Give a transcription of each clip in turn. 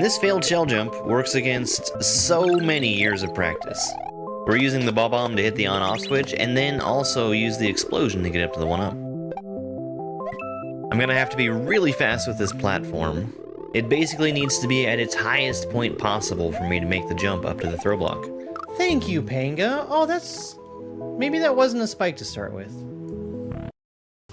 And this failed shell jump works against so many years of practice. We're using the ball bomb to hit the on-off switch, and then also use the explosion to get up to the 1-up. I'm gonna have to be really fast with this platform. It basically needs to be at its highest point possible for me to make the jump up to the throw block. Thank you, Panga. Oh, that's... maybe that wasn't a spike to start with.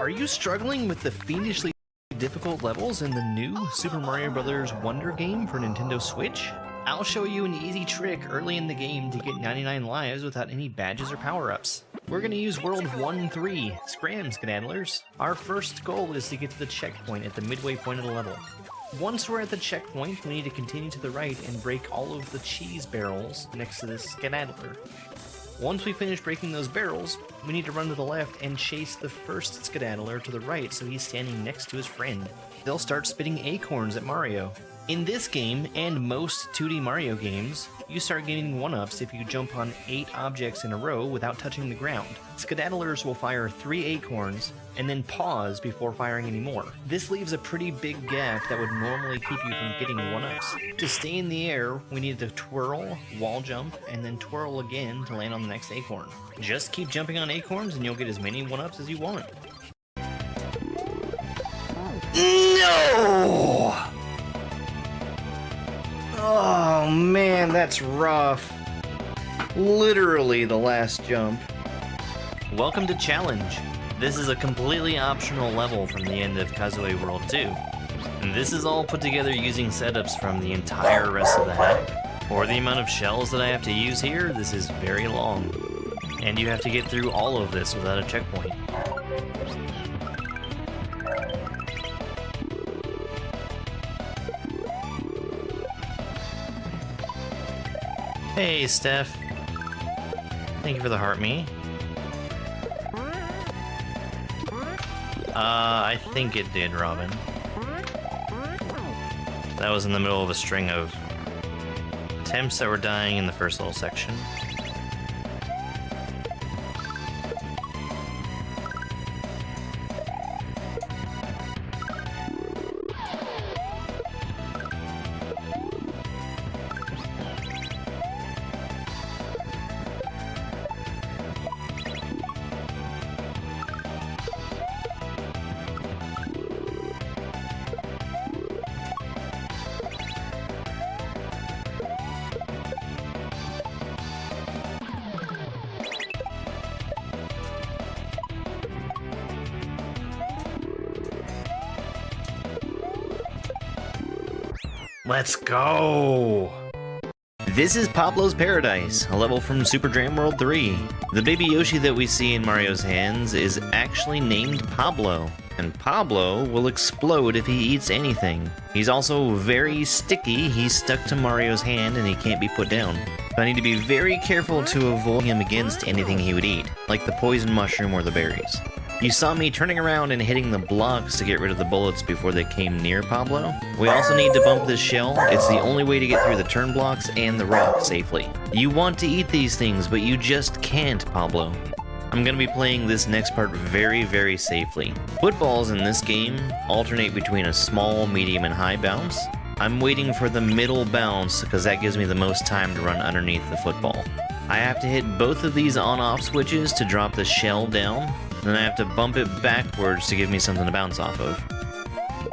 Are you struggling with the fiendishly difficult levels in the new Super Mario Bros. Wonder game for Nintendo Switch? I'll show you an easy trick early in the game to get 99 lives without any badges or power-ups. We're going to use World 1-3, Scram Skedaddlers. Our first goal is to get to the checkpoint at the midway point of the level. Once we're at the checkpoint, we need to continue to the right and break all of the cheese barrels next to this Skedaddler. Once we finish breaking those barrels, we need to run to the left and chase the first Skedaddler to the right so he's standing next to his friend. They'll start spitting acorns at Mario. In this game, and most 2D Mario games, you start getting 1-ups if you jump on 8 objects in a row without touching the ground. Skedaddlers will fire 3 acorns, and then pause before firing any more. This leaves a pretty big gap that would normally keep you from getting 1-ups. To stay in the air, we need to twirl, wall jump, and then twirl again to land on the next acorn. Just keep jumping on acorns and you'll get as many 1-ups as you want. No! Oh man, that's rough. Literally the last jump. Welcome to Challenge. This is a completely optional level from the end of Kaizo World 2. And this is all put together using setups from the entire rest of the hack. For the amount of shells that I have to use here, this is very long. And you have to get through all of this without a checkpoint. Hey, Steph. Thank you for the heart me. I think it did, Robin. That was in the middle of a string of attempts that were dying in the first little section. Let's go! This is Pablo's Paradise, a level from Super Jam World 3. The baby Yoshi that we see in Mario's hands is actually named Pablo, and Pablo will explode if he eats anything. He's also very sticky. He's stuck to Mario's hand and he can't be put down. So I need to be very careful to avoid him against anything he would eat, like the poison mushroom or the berries. You saw me turning around and hitting the blocks to get rid of the bullets before they came near Pablo. We also need to bump this shell. It's the only way to get through the turn blocks and the rock safely. You want to eat these things, but you just can't, Pablo. I'm going to be playing this next part very, very safely. Footballs in this game alternate between a small, medium, and high bounce. I'm waiting for the middle bounce because that gives me the most time to run underneath the football. I have to hit both of these on-off switches to drop the shell down. Then I have to bump it backwards to give me something to bounce off of.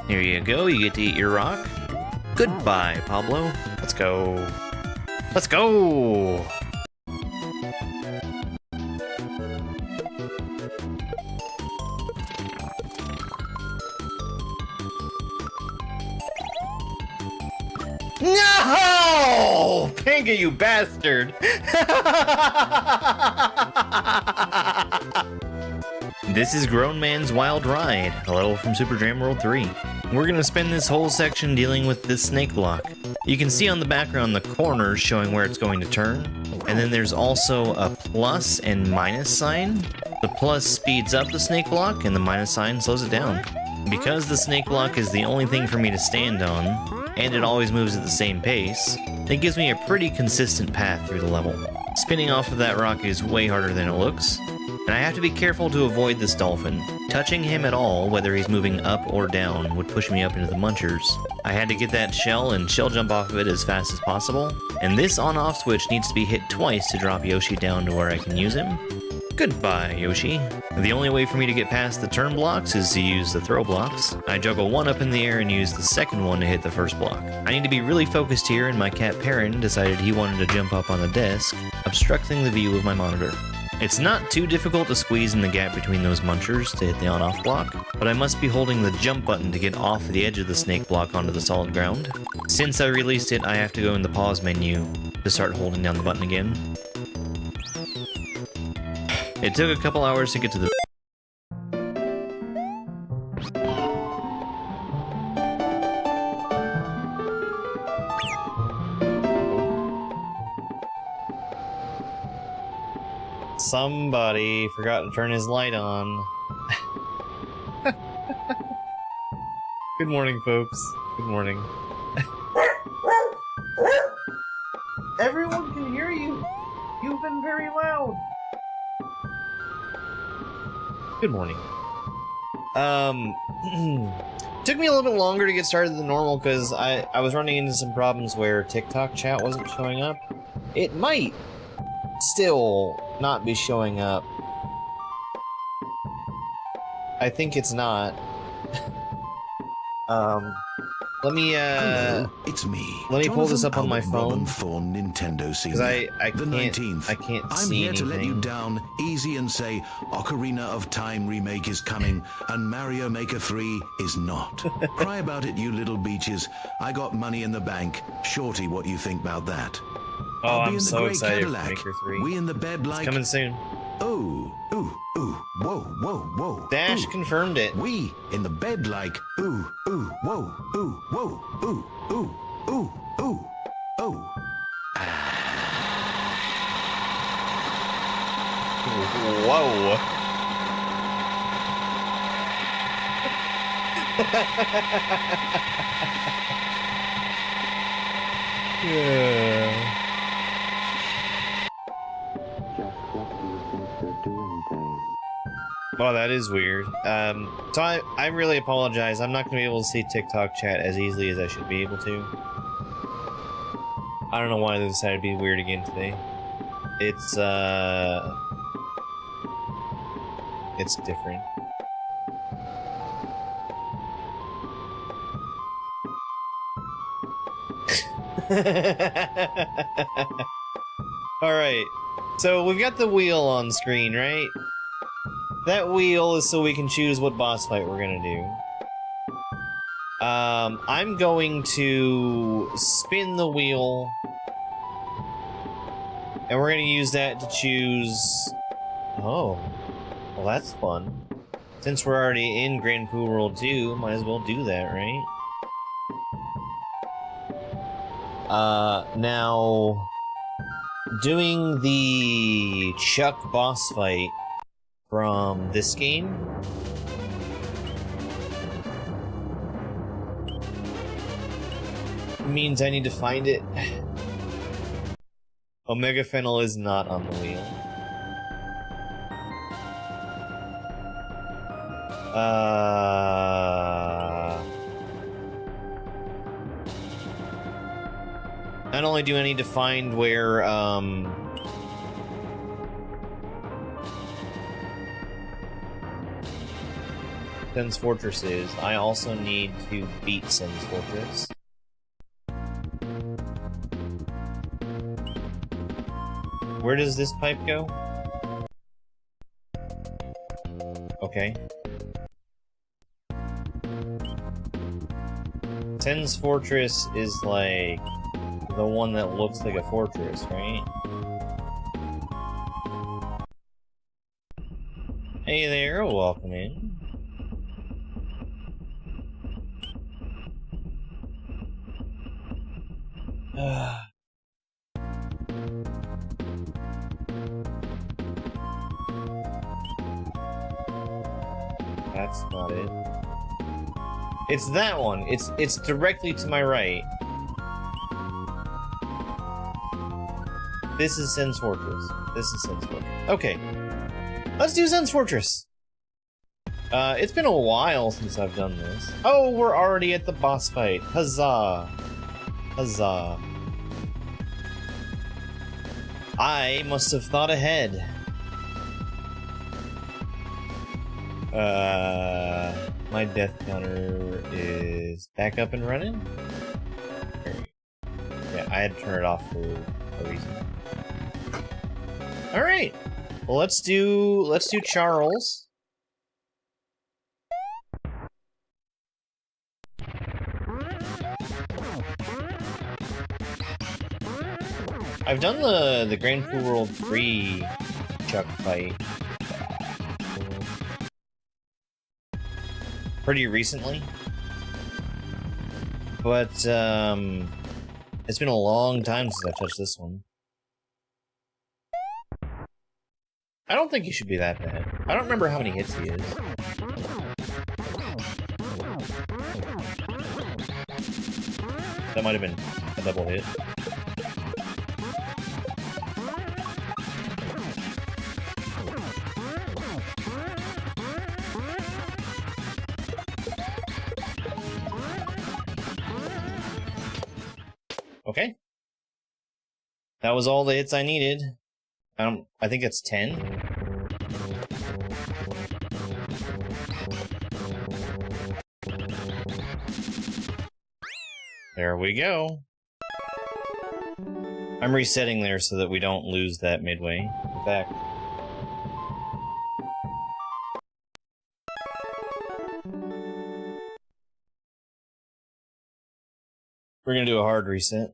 Here you go, you get to eat your rock. Goodbye, Pablo. Let's go. Let's go! No! Panga, you bastard! This is Grown Man's Wild Ride, a level from Super Jam World 3. We're gonna spend this whole section dealing with this snake block. You can see on the background the corners showing where it's going to turn, and then there's also a plus and minus sign. The plus speeds up the snake block, and the minus sign slows it down. Because the snake block is the only thing for me to stand on, and it always moves at the same pace, it gives me a pretty consistent path through the level. Spinning off of that rock is way harder than it looks. And I have to be careful to avoid this dolphin. Touching him at all, whether he's moving up or down, would push me up into the munchers. I had to get that shell and shell jump off of it as fast as possible. And this on-off switch needs to be hit twice to drop Yoshi down to where I can use him. Goodbye, Yoshi. The only way for me to get past the turn blocks is to use the throw blocks. I juggle one up in the air and use the second one to hit the first block. I need to be really focused here, and my cat Perrin decided he wanted to jump up on the desk, obstructing the view of my monitor. It's not too difficult to squeeze in the gap between those munchers to hit the on-off block, but I must be holding the jump button to get off the edge of the snake block onto the solid ground. Since I released it, I have to go in the pause menu to start holding down the button again. It took a couple hours to get to the... Somebody forgot to turn his light on. Good morning, folks. Good morning. Everyone can hear you. You've been very loud. Good morning. Took me a little bit longer to get started than normal because I was running into some problems where TikTok chat wasn't showing up. It might still not be showing up. I think it's not. Let me Hello, it's me. Let me pull this up on my phone. Nintendo Because I the can't 19th. I can't I'm see here anything. to let you down easy and say Ocarina of Time remake is coming and Mario Maker 3 is not. Cry about it, you little beaches. I got money in the bank. Shorty, what you think about that? Oh, I'll be I'm in the so grey excited Cadillac. for Maker 3. We in the bed like It's coming soon. ooh, ooh, ooh, whoa, whoa, whoa. Dash ooh. confirmed it. We in the bed like ooh, ooh, whoa, ooh, whoa, ooh, ooh, ooh, ooh, ooh. Whoa. Yeah. Oh, that is weird. So I really apologize. I'm not going to be able to see TikTok chat as easily as I should be able to. I don't know why they decided to be weird again today. It's different. Alright, so we've got the wheel on screen, right? That wheel is so we can choose what boss fight we're gonna do. I'm going to spin the wheel, and we're gonna use that to choose... Oh, well that's fun. Since we're already in Grand Poo World 2, might as well do that, right? Now... doing the Chuck boss fight from this game means I need to find it. Omega Fennel is not on the wheel. Not only do I need to find where, Sen's Fortress is, I also need to beat Sen's Fortress. Where does this pipe go? Okay. Sen's Fortress is like the one that looks like a fortress, right? Hey there, welcome in. That's not it. It's that one. It's directly to my right. This is Sen's Fortress. This is Sen's Fortress. Okay. Let's do Zen's Fortress. It's been a while since I've done this. Oh, we're already at the boss fight. Huzzah. Huzzah. I must have thought ahead. My death counter is back up and running? Yeah, I had to turn it off for a reason. Alright. Well, let's do Charles. I've done the Grand Poo World 3 Chuck fight pretty recently, but it's been a long time since I've touched this one. I don't think he should be that bad. I don't remember how many hits he is. That might have been a double hit. Okay. That was all the hits I needed. I think that's 10. There we go. I'm resetting there so that we don't lose that midway. In fact, we're gonna do a hard reset.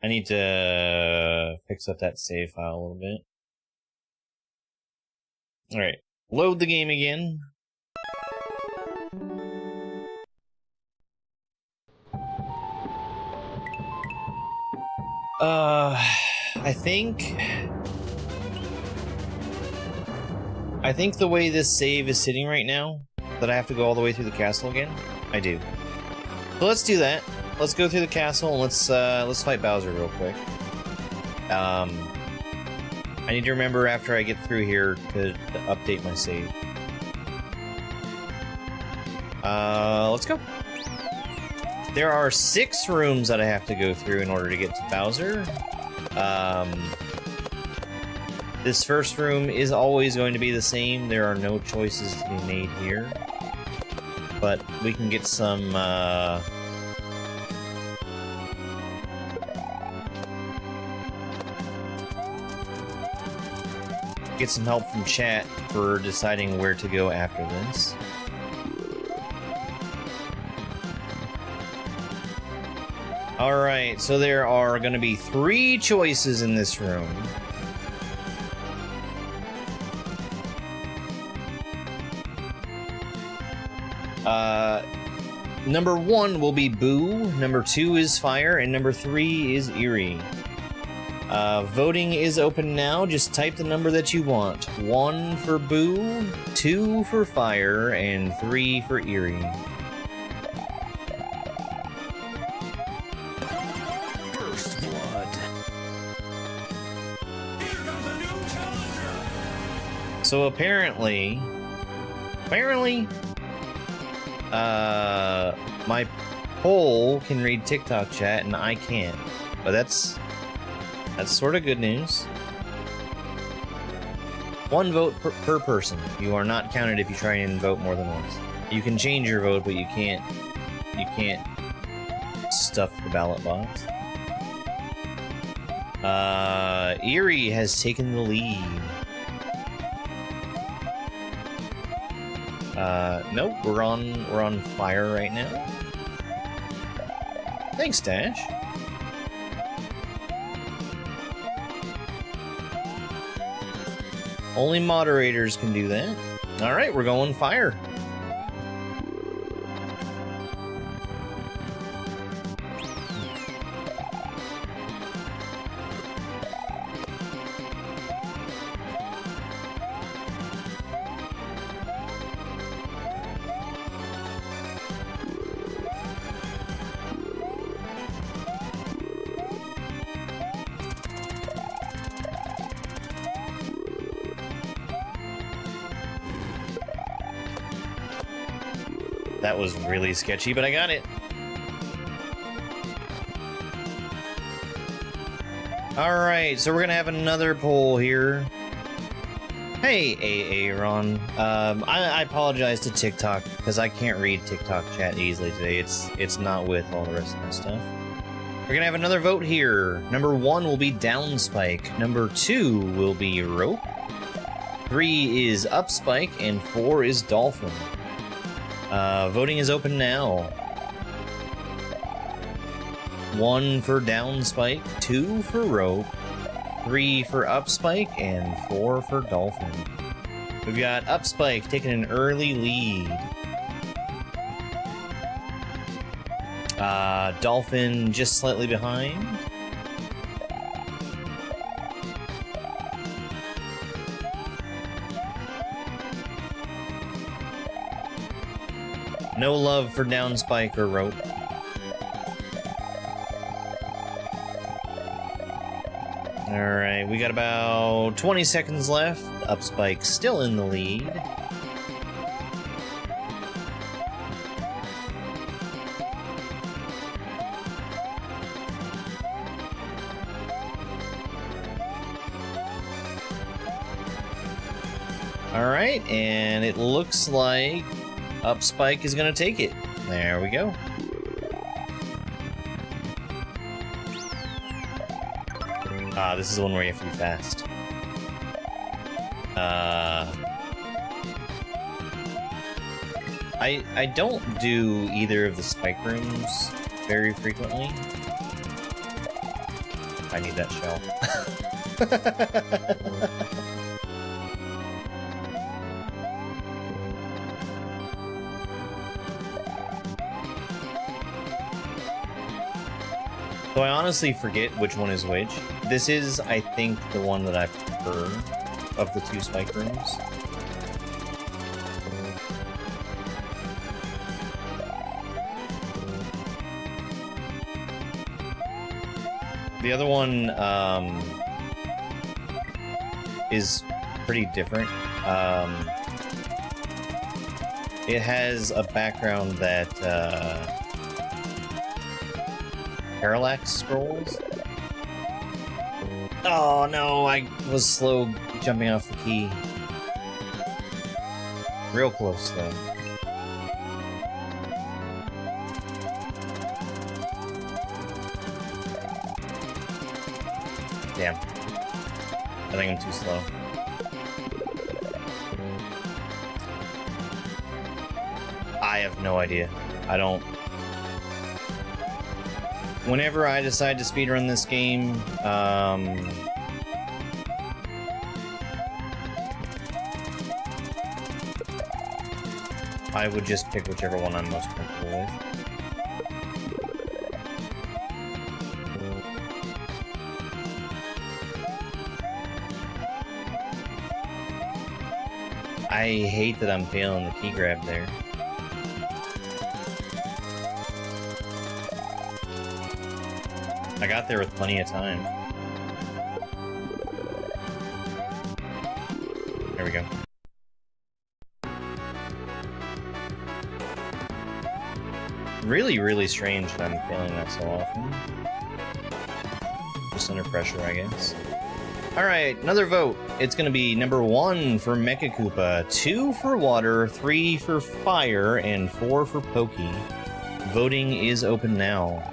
I need to fix up that save file a little bit. Alright, load the game again. I think the way this save is sitting right now, that I have to go all the way through the castle again, I do. So let's do that. Let's go through the castle and let's fight Bowser real quick. I need to remember after I get through here to update my save. Let's go. There are 6 rooms that I have to go through in order to get to Bowser. This first room is always going to be the same. There are no choices to be made here. But we can get some, help from chat for deciding where to go after this. Alright, so there are going to be 3 choices in this room. Number 1 will be Boo, number 2 is Fire, and number 3 is Eerie. Voting is open now. Just type the number that you want. 1 for Boo, 2 for Fire, and 3 for Eerie. First blood. So apparently, my poll can read TikTok chat and I can't. But that's sort of good news. 1 vote per person. You are not counted if you try and vote more than once. You can change your vote, but you can't stuff the ballot box. Eerie has taken the lead. Nope, we're on Fire right now. Thanks, Dash. Only moderators can do that. Alright, we're going Fire. That was really sketchy, but I got it. Alright, so we're gonna have another poll here. Hey, Aaron. I apologize to TikTok, because I can't read TikTok chat easily today. It's not with all the rest of my stuff. We're gonna have another vote here. Number 1 will be down spike. Number 2 will be rope. 3 is up spike, and 4 is dolphin. Voting is open now. 1 for down spike, 2 for rope, 3 for up spike, and 4 for dolphin. We've got up spike taking an early lead. Dolphin just slightly behind. No love for down spike or rope. Alright, we got about 20 seconds left. Up spike still in the lead. Alright, and it looks like up spike is gonna take it. There we go. This is the one where you have to be fast. I don't do either of the spike rooms very frequently. I need that shell. So I honestly forget which one is which. This is, I think, the one that I prefer of the 2 spike rooms. The other one is pretty different. It has a background that parallax scrolls. Oh no, I was slow jumping off the key. Real close though. Damn. I think I'm too slow. I have no idea. I don't... Whenever I decide to speedrun this game, I would just pick whichever one I'm most comfortable with. I hate that I'm failing the key grab there. I got there with plenty of time. There we go. Really, really strange that I'm failing that so often. Just under pressure, I guess. Alright, another vote. It's gonna be number 1 for Mecha Koopa, 2 for water, 3 for fire, and 4 for Pokey. Voting is open now.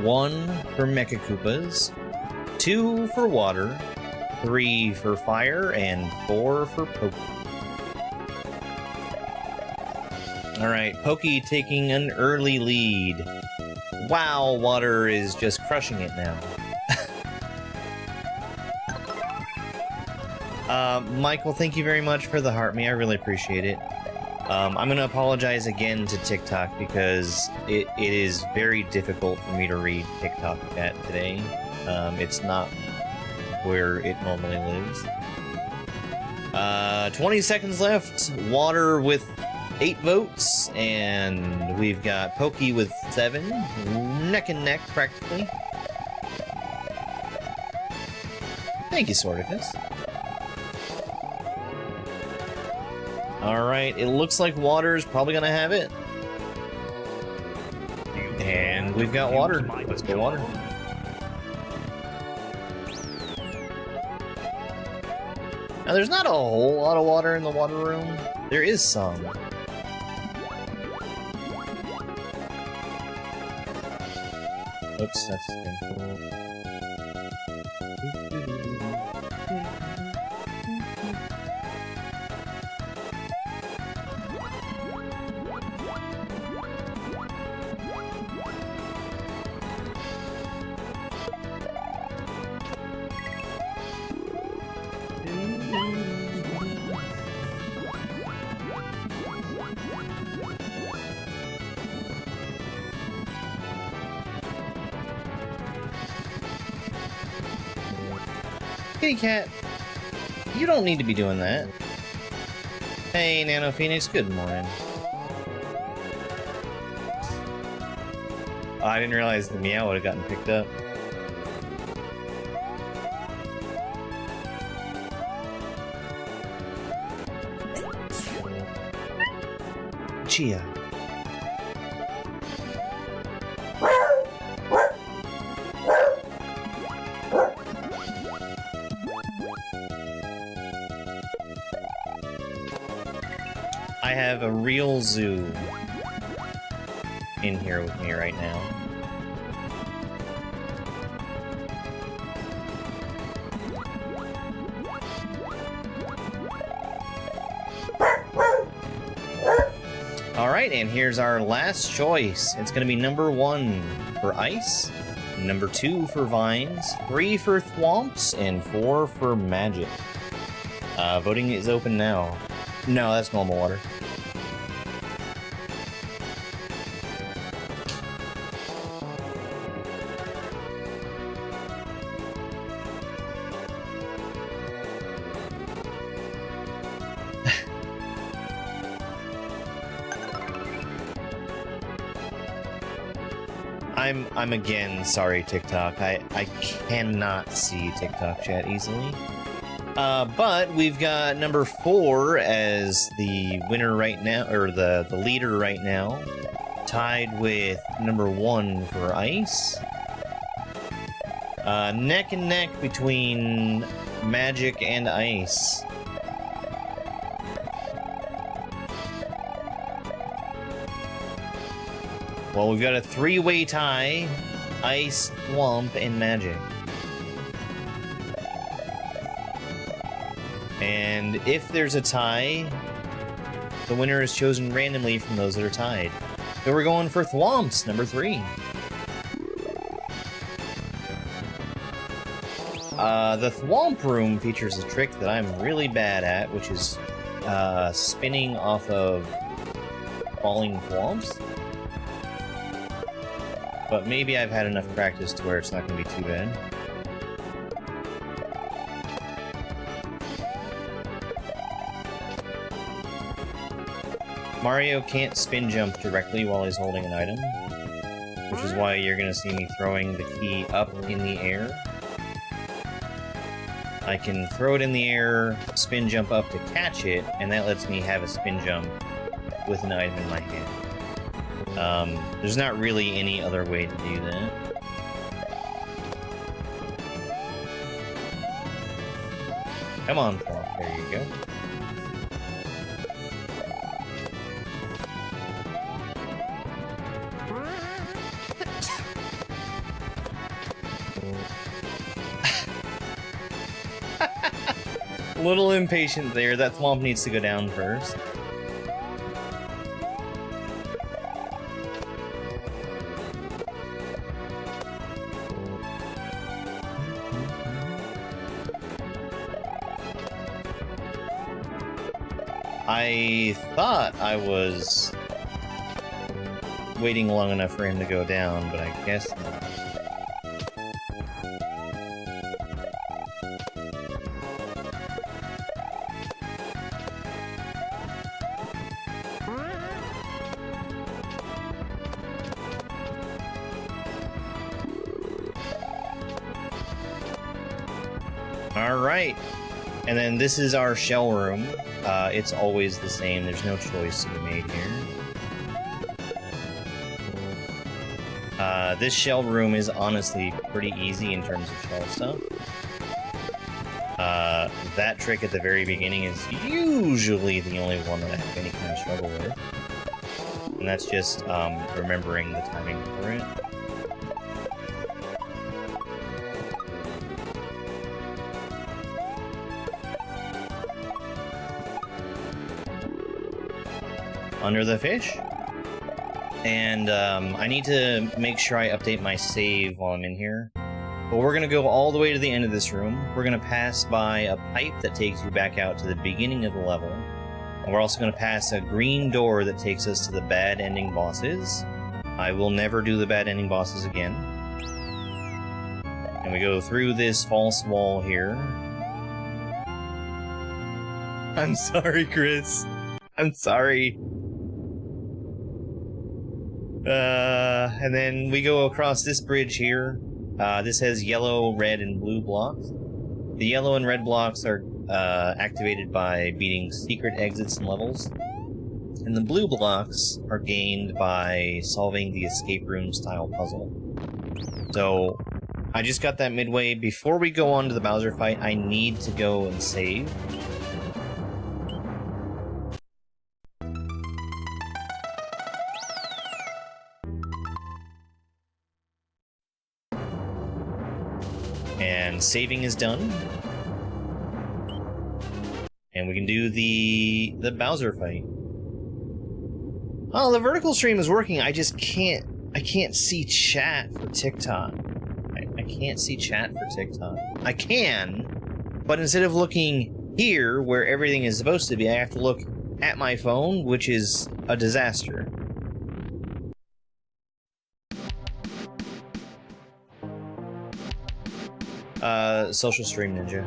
1 for Mecha Koopas, 2 for water, 3 for fire, and 4 for Pokey. Alright, Pokey taking an early lead. Wow, water is just crushing it now. Michael, thank you very much for the heart me. I really appreciate it. I'm going to apologize again to TikTok because it is very difficult for me to read TikTok chat today. It's not where it normally lives. 20 seconds left. Water with 8 votes, and we've got Pokey with 7. Neck and neck, practically. Thank you, Sordicus. Alright, it looks like water is probably gonna have it. And we've got water. Let's go water. Now, there's not a whole lot of water in the water room. There is some. Oops, that's good. Kitty cat, you don't need to be doing that. Hey, Nano Phoenix, good morning. Oh, I didn't realize the meow would have gotten picked up. Chia. I have a real zoo in here with me right now. Alright, and here's our last choice. It's gonna be number 1 for ice, number 2 for vines, 3 for thwomps, and 4 for magic. Voting is open now. No, that's normal water. I'm again sorry, TikTok. I cannot see TikTok chat easily. But we've got number 4 as the winner right now, or the leader right now, tied with number 1 for ice. Neck and neck between magic and ice. Well, we've got a 3-way tie: ice, thwomp, and magic. And if there's a tie, the winner is chosen randomly from those that are tied. So we're going for thwomps, number 3. The thwomp room features a trick that I'm really bad at, which is spinning off of falling thwomps. But maybe I've had enough practice to where it's not going to be too bad. Mario can't spin jump directly while he's holding an item, which is why you're going to see me throwing the key up in the air. I can throw it in the air, spin jump up to catch it, and that lets me have a spin jump with an item in my hand. There's not really any other way to do that. Come on, Flop. There you go. A little impatient there. That thwomp needs to go down first. I thought I was waiting long enough for him to go down, but I guess not. All right. And then this is our shell room. It's always the same. There's no choice to be made here. This shell room is honestly pretty easy in terms of shell stuff. That trick at the very beginning is usually the only one that I have any kind of struggle with. And that's just remembering the timing for it. Under the fish. And I need to make sure I update my save while I'm in here. But we're going to go all the way to the end of this room. We're going to pass by a pipe that takes you back out to the beginning of the level. And we're also going to pass a green door that takes us to the bad ending bosses. I will never do the bad ending bosses again. And we go through this false wall here. I'm sorry, Chris. I'm sorry. And then we go across this bridge here. This has yellow, red, and blue blocks. The yellow and red blocks are activated by beating secret exits and levels. And the blue blocks are gained by solving the escape room style puzzle. So, I just got that midway. Before we go on to the Bowser fight, I need to go and save. And saving is done. And we can do the Bowser fight. Oh, the vertical stream is working. I just can't see chat for TikTok. I can't see chat for TikTok. I can, but instead of looking here where everything is supposed to be, I have to look at my phone, which is a disaster. Social Stream Ninja.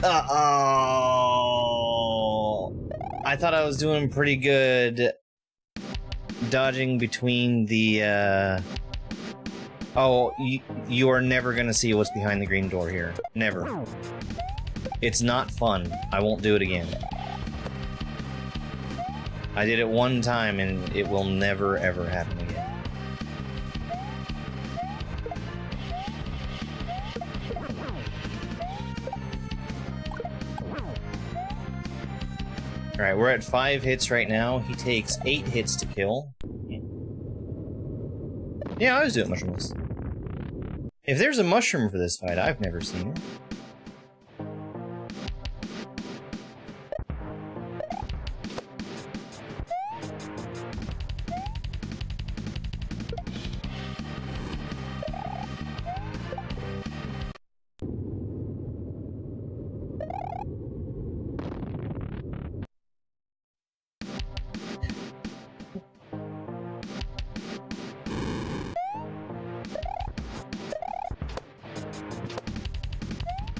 Uh-oh. I thought I was doing pretty good dodging between the, Oh, you are never gonna see what's behind the green door here. Never. It's not fun. I won't do it again. I did it one time, and it will never, ever happen again. Alright, we're at 5 hits right now. He takes 8 hits to kill. Yeah, I always do it mushroomless. If there's a mushroom for this fight, I've never seen it.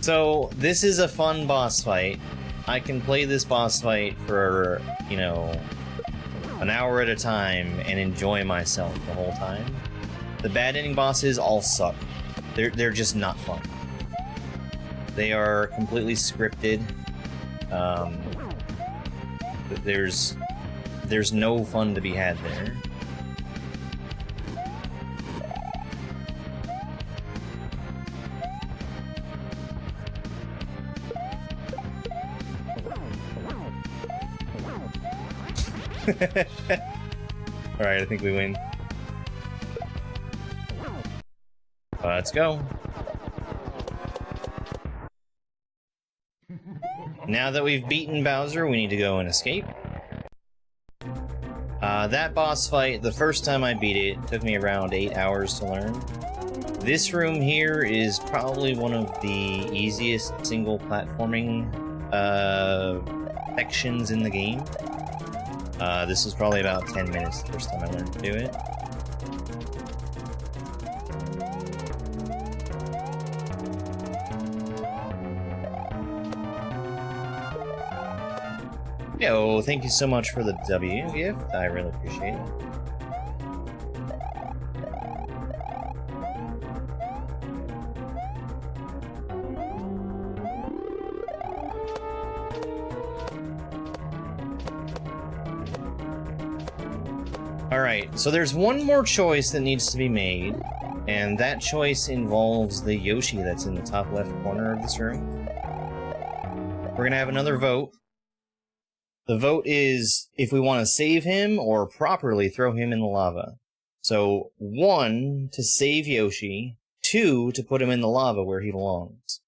So, this is a fun boss fight. I can play this boss fight for, you know, an hour at a time and enjoy myself the whole time. The bad ending bosses all suck. They're just not fun. They are completely scripted. There's no fun to be had there. Alright, I think we win. Let's go. Now that we've beaten Bowser, we need to go and escape. That boss fight, the first time I beat it, took me around 8 hours to learn. This room here is probably one of the easiest single platforming sections in the game. This was probably about 10 minutes the first time I learned to do it. Yo, thank you so much for the W gift. I really appreciate it. Alright, so there's one more choice that needs to be made, and that choice involves the Yoshi that's in the top left corner of this room. We're gonna have another vote. The vote is if we want to save him or properly throw him in the lava. So, 1, to save Yoshi, 2, to put him in the lava where he belongs.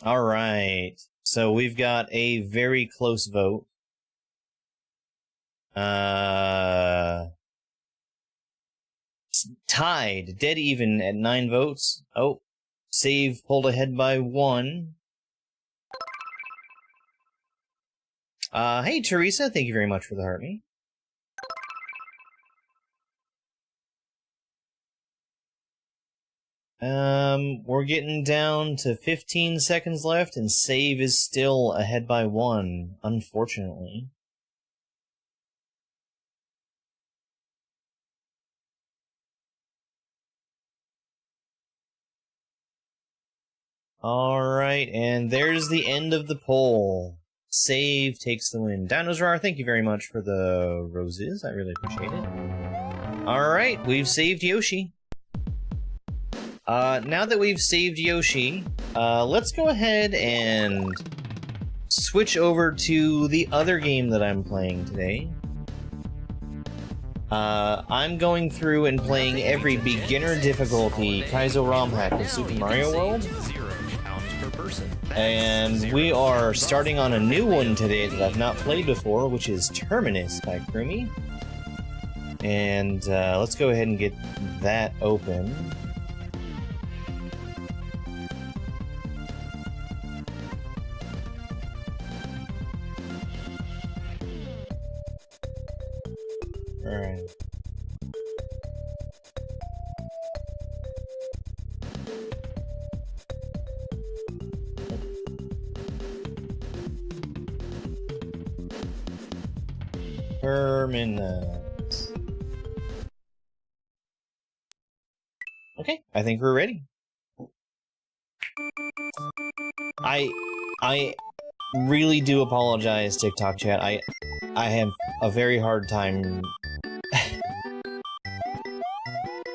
Alright, so we've got a very close vote. Tied, dead even at 9 votes. Oh, save pulled ahead by 1. Hey Teresa, thank you very much for the heart me. We're getting down to 15 seconds left, and save is still ahead by 1, unfortunately. Alright, and there's the end of the poll. Save takes the win. Dinosaur, thank you very much for the roses. I really appreciate it. Alright, we've saved Yoshi. Now that we've saved Yoshi, let's go ahead and switch over to the other game that I'm playing today. I'm going through and playing every beginner difficulty Kaizo ROM hack in Super Mario World. And we are starting on a new one today that I've not played before, which is Terminus by Kumi. And let's go ahead and get that open. Alright. Terminus. Okay, I think we're ready. I really do apologize, TikTok chat. I have a very hard time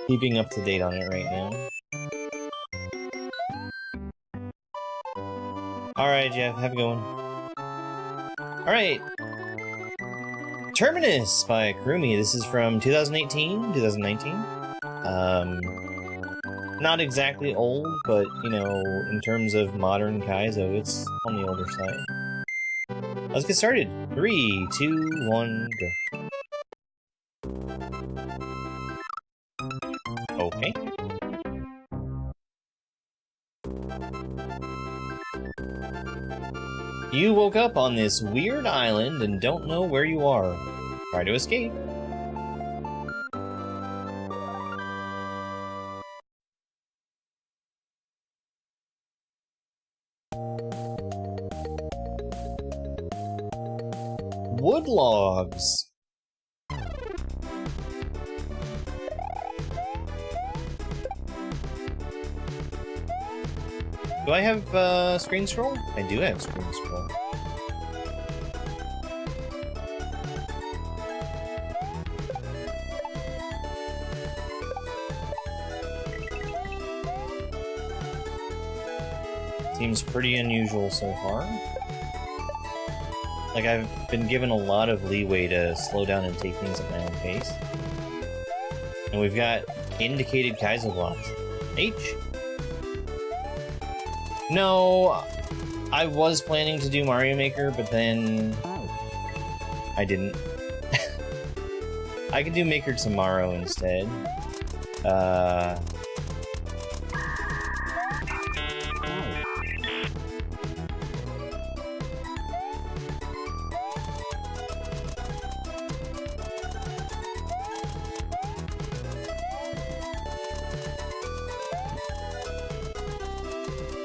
keeping up to date on it right now. Alright, Jeff, have a good one. Alright. Terminus by Kumi. This is from 2018, 2019. Not exactly old, but, you know, in terms of modern Kaizo, it's on the older side. Let's get started. 3, 2, 1, go. Okay. You woke up on this weird island and don't know where you are. Try to escape. Wood logs. Do I have screen scroll? I do have screen scroll. Seems pretty unusual so far. Like, I've been given a lot of leeway to slow down and take things at my own pace. And we've got indicated Kaizo blocks. H. No, I was planning to do Mario Maker, but then I didn't. I can do Maker tomorrow instead.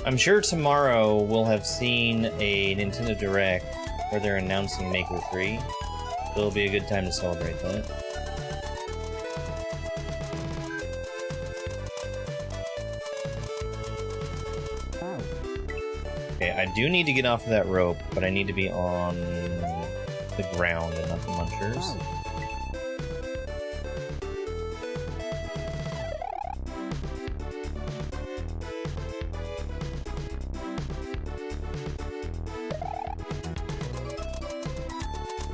I'm sure tomorrow we'll have seen a Nintendo Direct where they're announcing Maker 3. It'll be a good time to celebrate that. Okay, I do need to get off of that rope, but I need to be on the ground and not the munchers.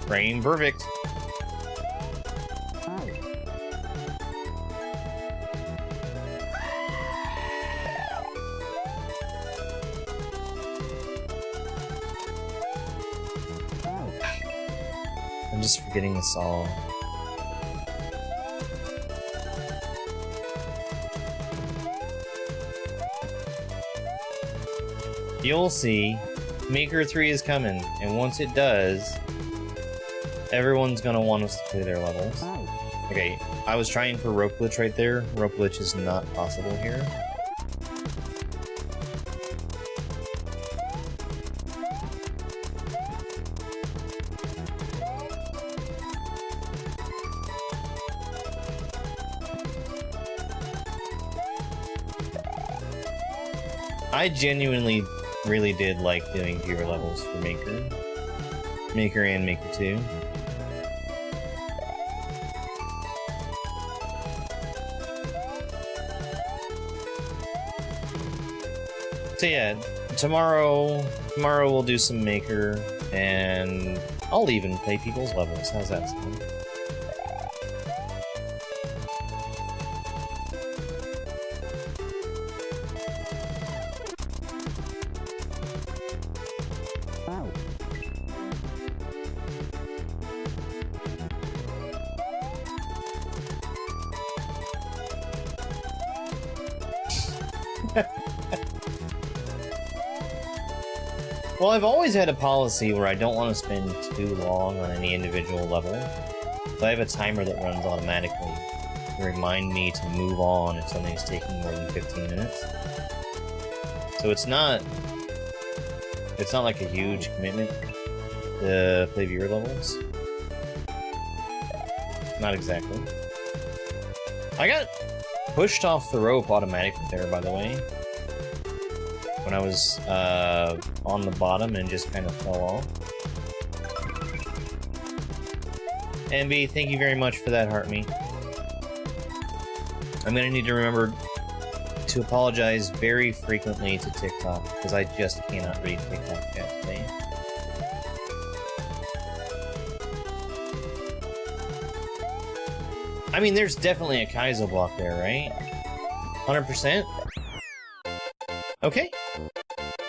Frame perfect. I'm just forgetting the song. You'll see, Maker 3 is coming, and once it does, everyone's gonna want us to play their levels. Okay, I was trying for rope glitch right there. Rope glitch is not possible here. I genuinely really did like doing viewer levels for Maker. Maker and Maker 2. So yeah, tomorrow we'll do some Maker, and I'll even play people's levels. How's that sound? Well, I've always had a policy where I don't want to spend too long on any individual level. So I have a timer that runs automatically to remind me to move on if something's taking more than 15 minutes. So it's not like a huge commitment to play viewer levels. Not exactly. I got pushed off the rope automatically there, by the way. When I was on the bottom and just kind of fell off. MB, thank you very much for that, Heartme. I'm gonna need to remember to apologize very frequently to TikTok, because I just cannot read TikTok chat today. I mean, there's definitely a Kaizo block there, right? 100%? Okay.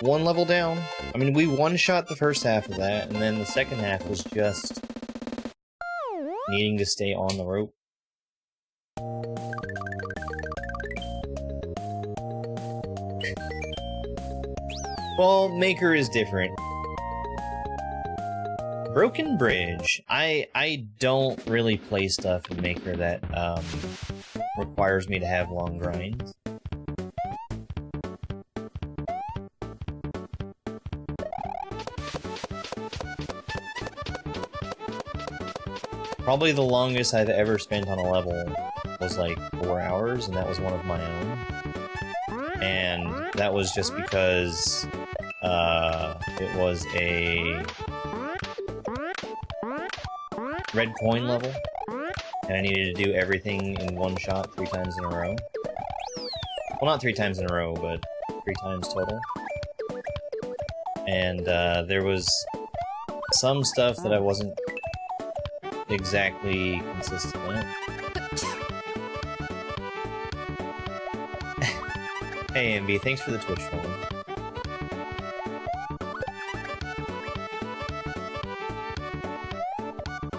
One level down. I mean, we one-shot the first half of that, and then the second half was just needing to stay on the rope. Well, Maker is different. Broken Bridge. I don't really play stuff in Maker that requires me to have long grinds. Probably the longest I've ever spent on a level was like 4 hours, and that was one of my own. And that was just because it was a red coin level, and I needed to do everything in one shot 3 times in a row. Well, not 3 times in a row, but 3 times total. And there was some stuff that I wasn't exactly consistent with. Hey MB, thanks for the Twitch follow.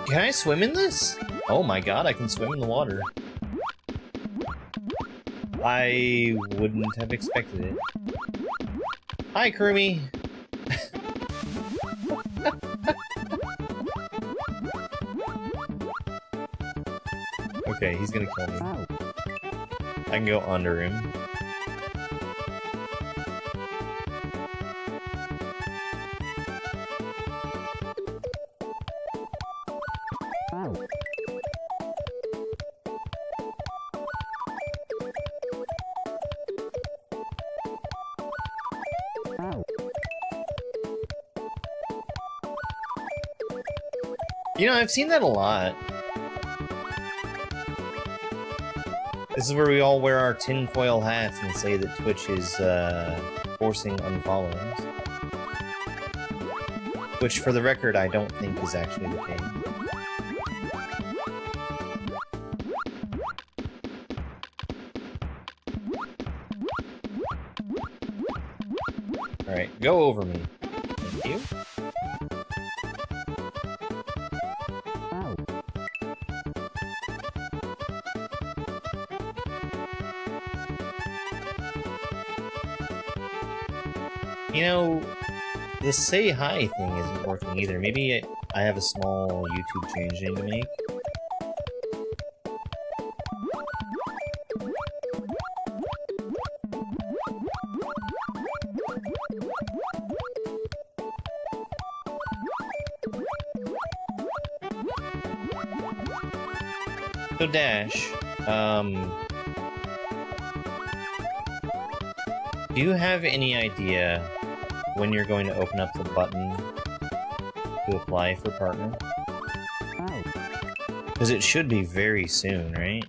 Can I swim in this? Oh my god, I can swim in the water. I wouldn't have expected it. Hi, Kumi! Okay, he's gonna kill me. I can go under him. You know, I've seen that a lot. This is where we all wear our tinfoil hats and say that Twitch is forcing unfollows. Which, for the record, I don't think is actually the case. Alright, go over me. Thank you. You know, the say hi thing isn't working either. Maybe I have a small YouTube change I need to make. So Dash, do you have any idea when you're going to open up the button to apply for partner? Because it should be very soon, right?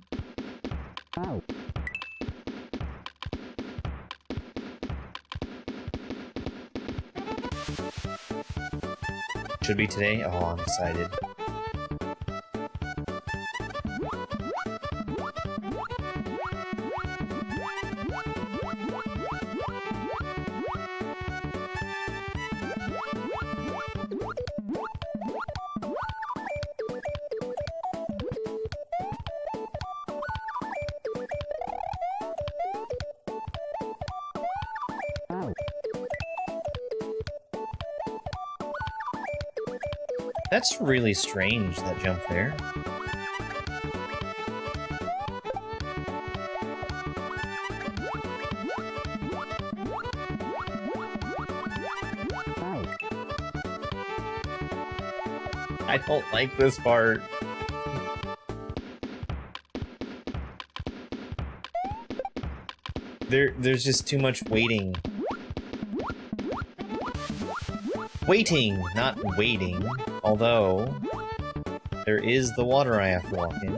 Should be today? Oh, I'm excited. That's really strange, that jump there. I don't like this part. There's just too much waiting. Waiting, not waiting. Although, there is the water I have to walk in.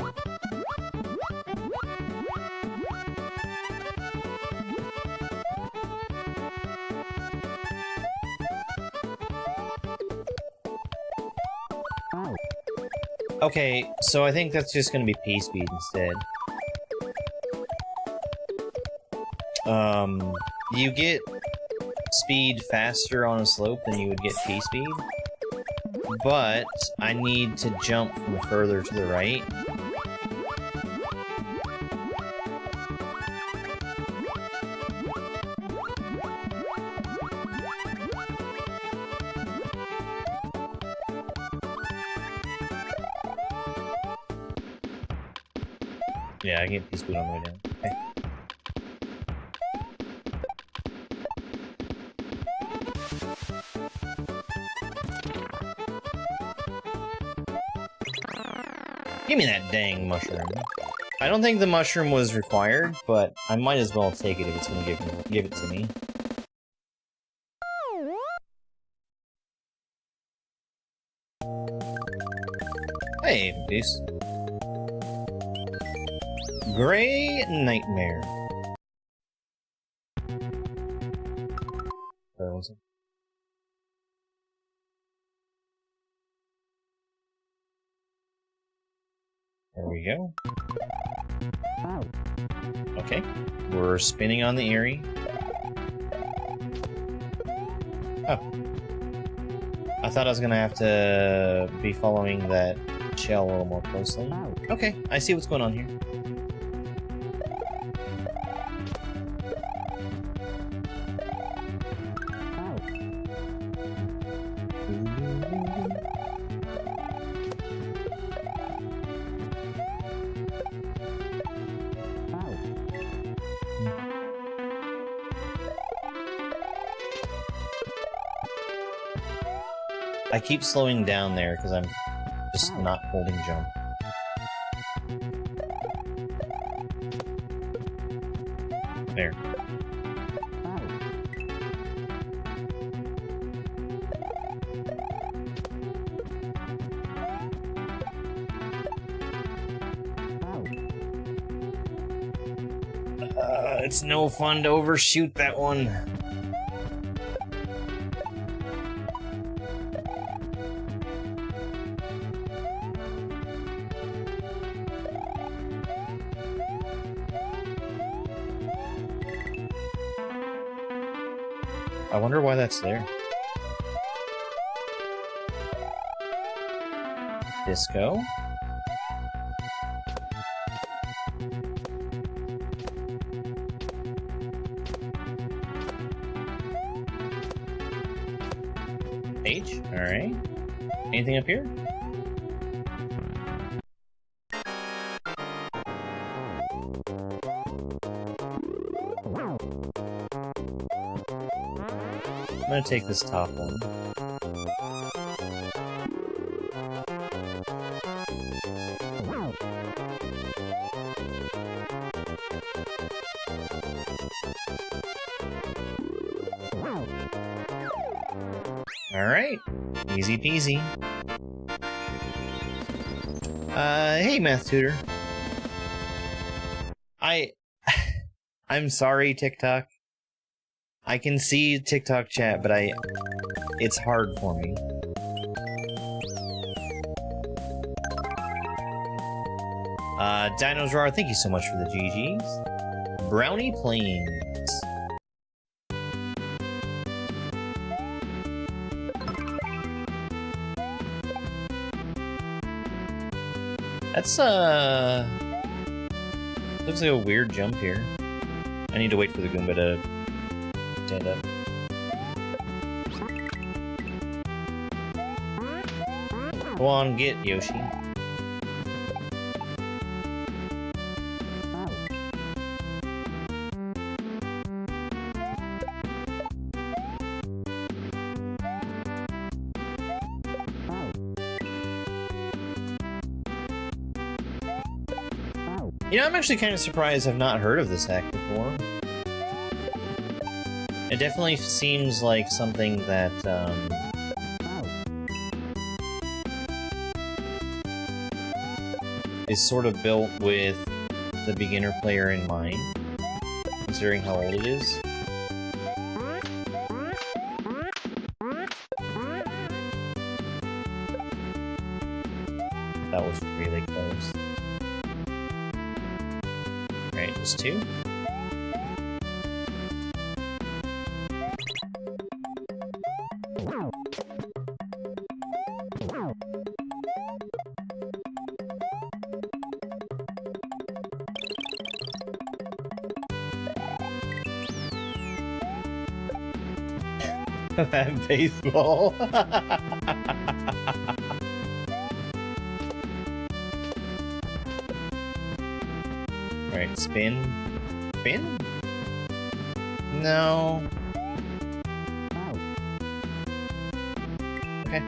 Okay, so I think that's just gonna be P-speed instead. You get speed faster on a slope than you would get P-speed. But I need to jump from further to the right. Yeah, I get P-speed on the way down. Okay. Give me that dang mushroom. I don't think the mushroom was required, but I might as well take it if it's gonna give it to me. Hey, Deuce. Gray Nightmare. Where was it? There we go. Okay, we're spinning on the Erie. Oh. I thought I was gonna have to be following that shell a little more closely. Okay, I see what's going on here. I keep slowing down there because I'm Just not holding jump. There. It's no fun to overshoot that one. I wonder why that's there. Disco. H. All right. Anything up here? I'm gonna take this top one. Alright, easy peasy. Hey math tutor. I'm sorry, TikTok. I can see TikTok chat, but it's hard for me. Dinos Roar, thank you so much for the GGs. Brownie Plains. That's, looks like a weird jump here. I need to wait for the Goomba to stand up. Go on, get Yoshi. You know, I'm actually kind of surprised I've not heard of this hack before. It definitely seems like something that, is sort of built with the beginner player in mind, considering how old it is. That was really close. Right, just two. That baseball. Right, spin. Spin? No. Okay.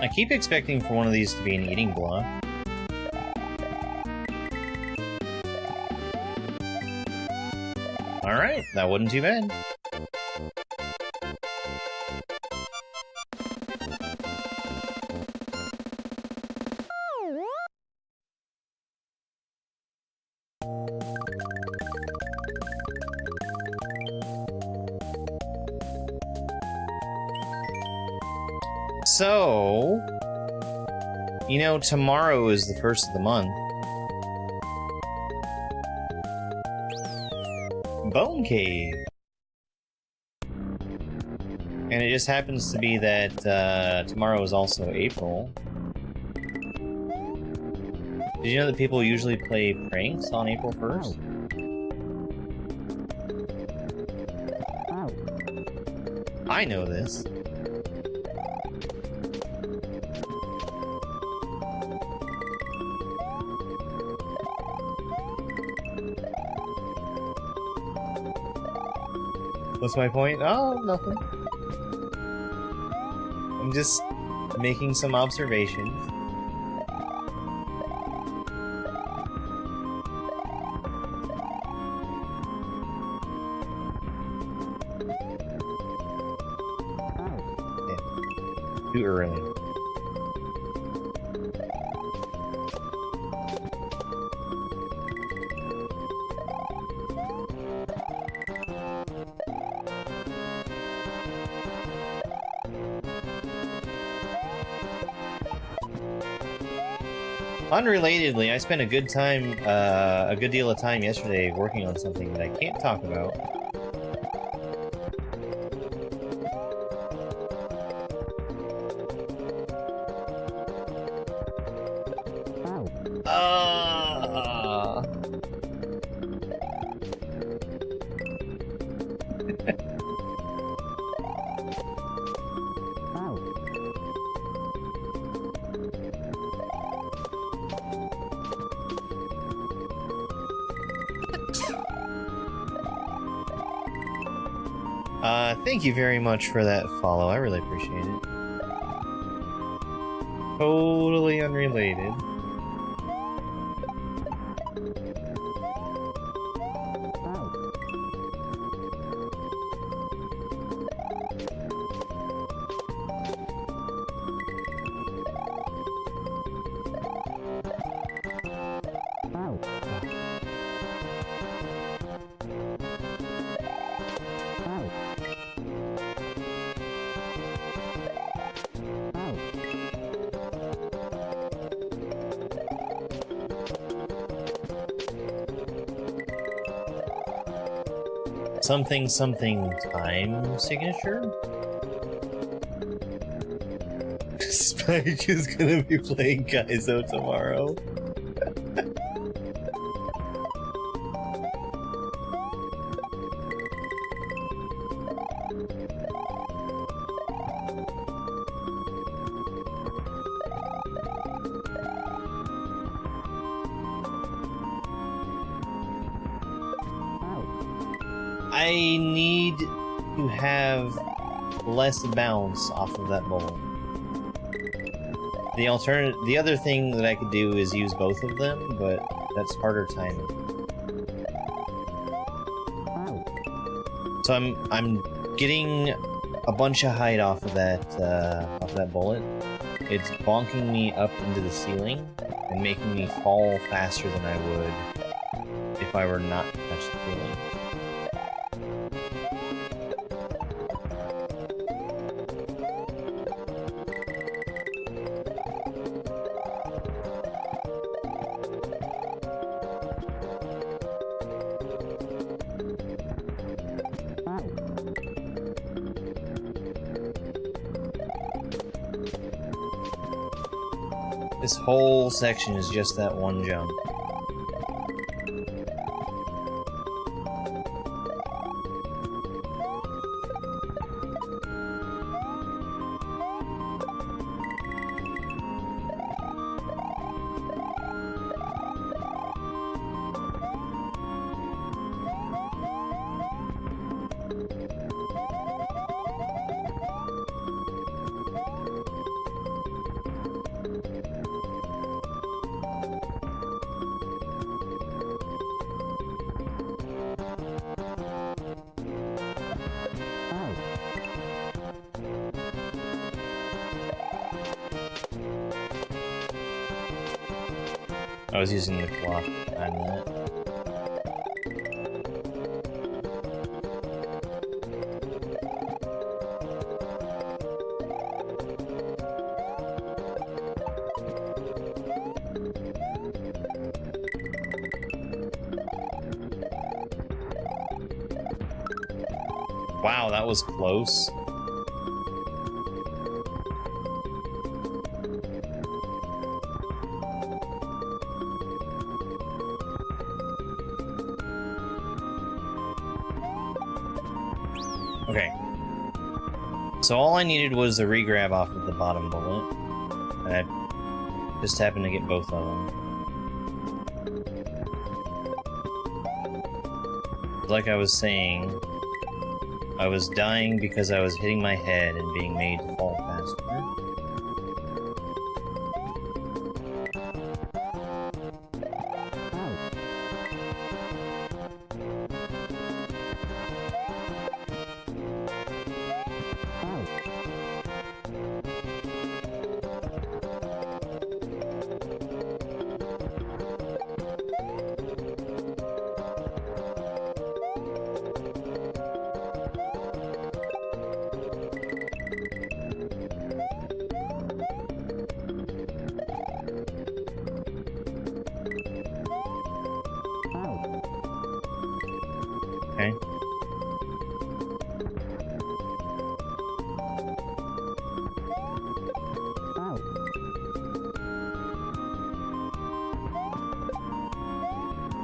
I keep expecting for one of these to be an eating block. Alright, that wasn't too bad. So, you know, tomorrow is the 1st of the month. Bone Cave. And it just happens to be that tomorrow is also April. Did you know that people usually play pranks on April 1st? I know this. What's my point? Oh, nothing. I'm just making some observations. Yeah. Too early. Unrelatedly, I spent a good deal of time yesterday working on something that I can't talk about. Thank you very much for that follow. I really appreciate it. Totally unrelated. Something time signature? Spike is gonna be playing Kaizo tomorrow. I need to have less bounce off of that bullet. The other thing that I could do is use both of them, but that's harder timing. So I'm getting a bunch of height off of that bullet. It's bonking me up into the ceiling and making me fall faster than I would if I were not to touch the ceiling. This whole section is just that one jump. I was using the clock on that. Wow, that was close. Okay. So all I needed was the regrab off of the bottom bullet. And I just happened to get both of them. Like I was saying, I was dying because I was hitting my head and being made to fall faster. Okay.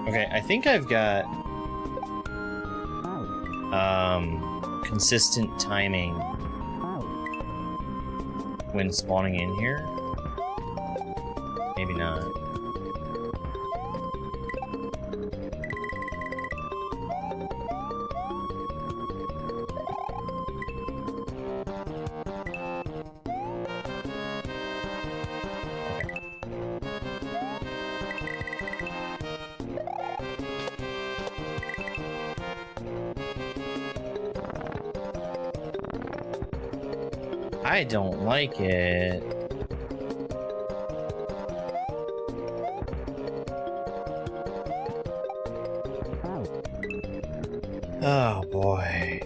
Okay, I think I've got consistent timing when spawning in here. Maybe not. I don't like it. Oh boy.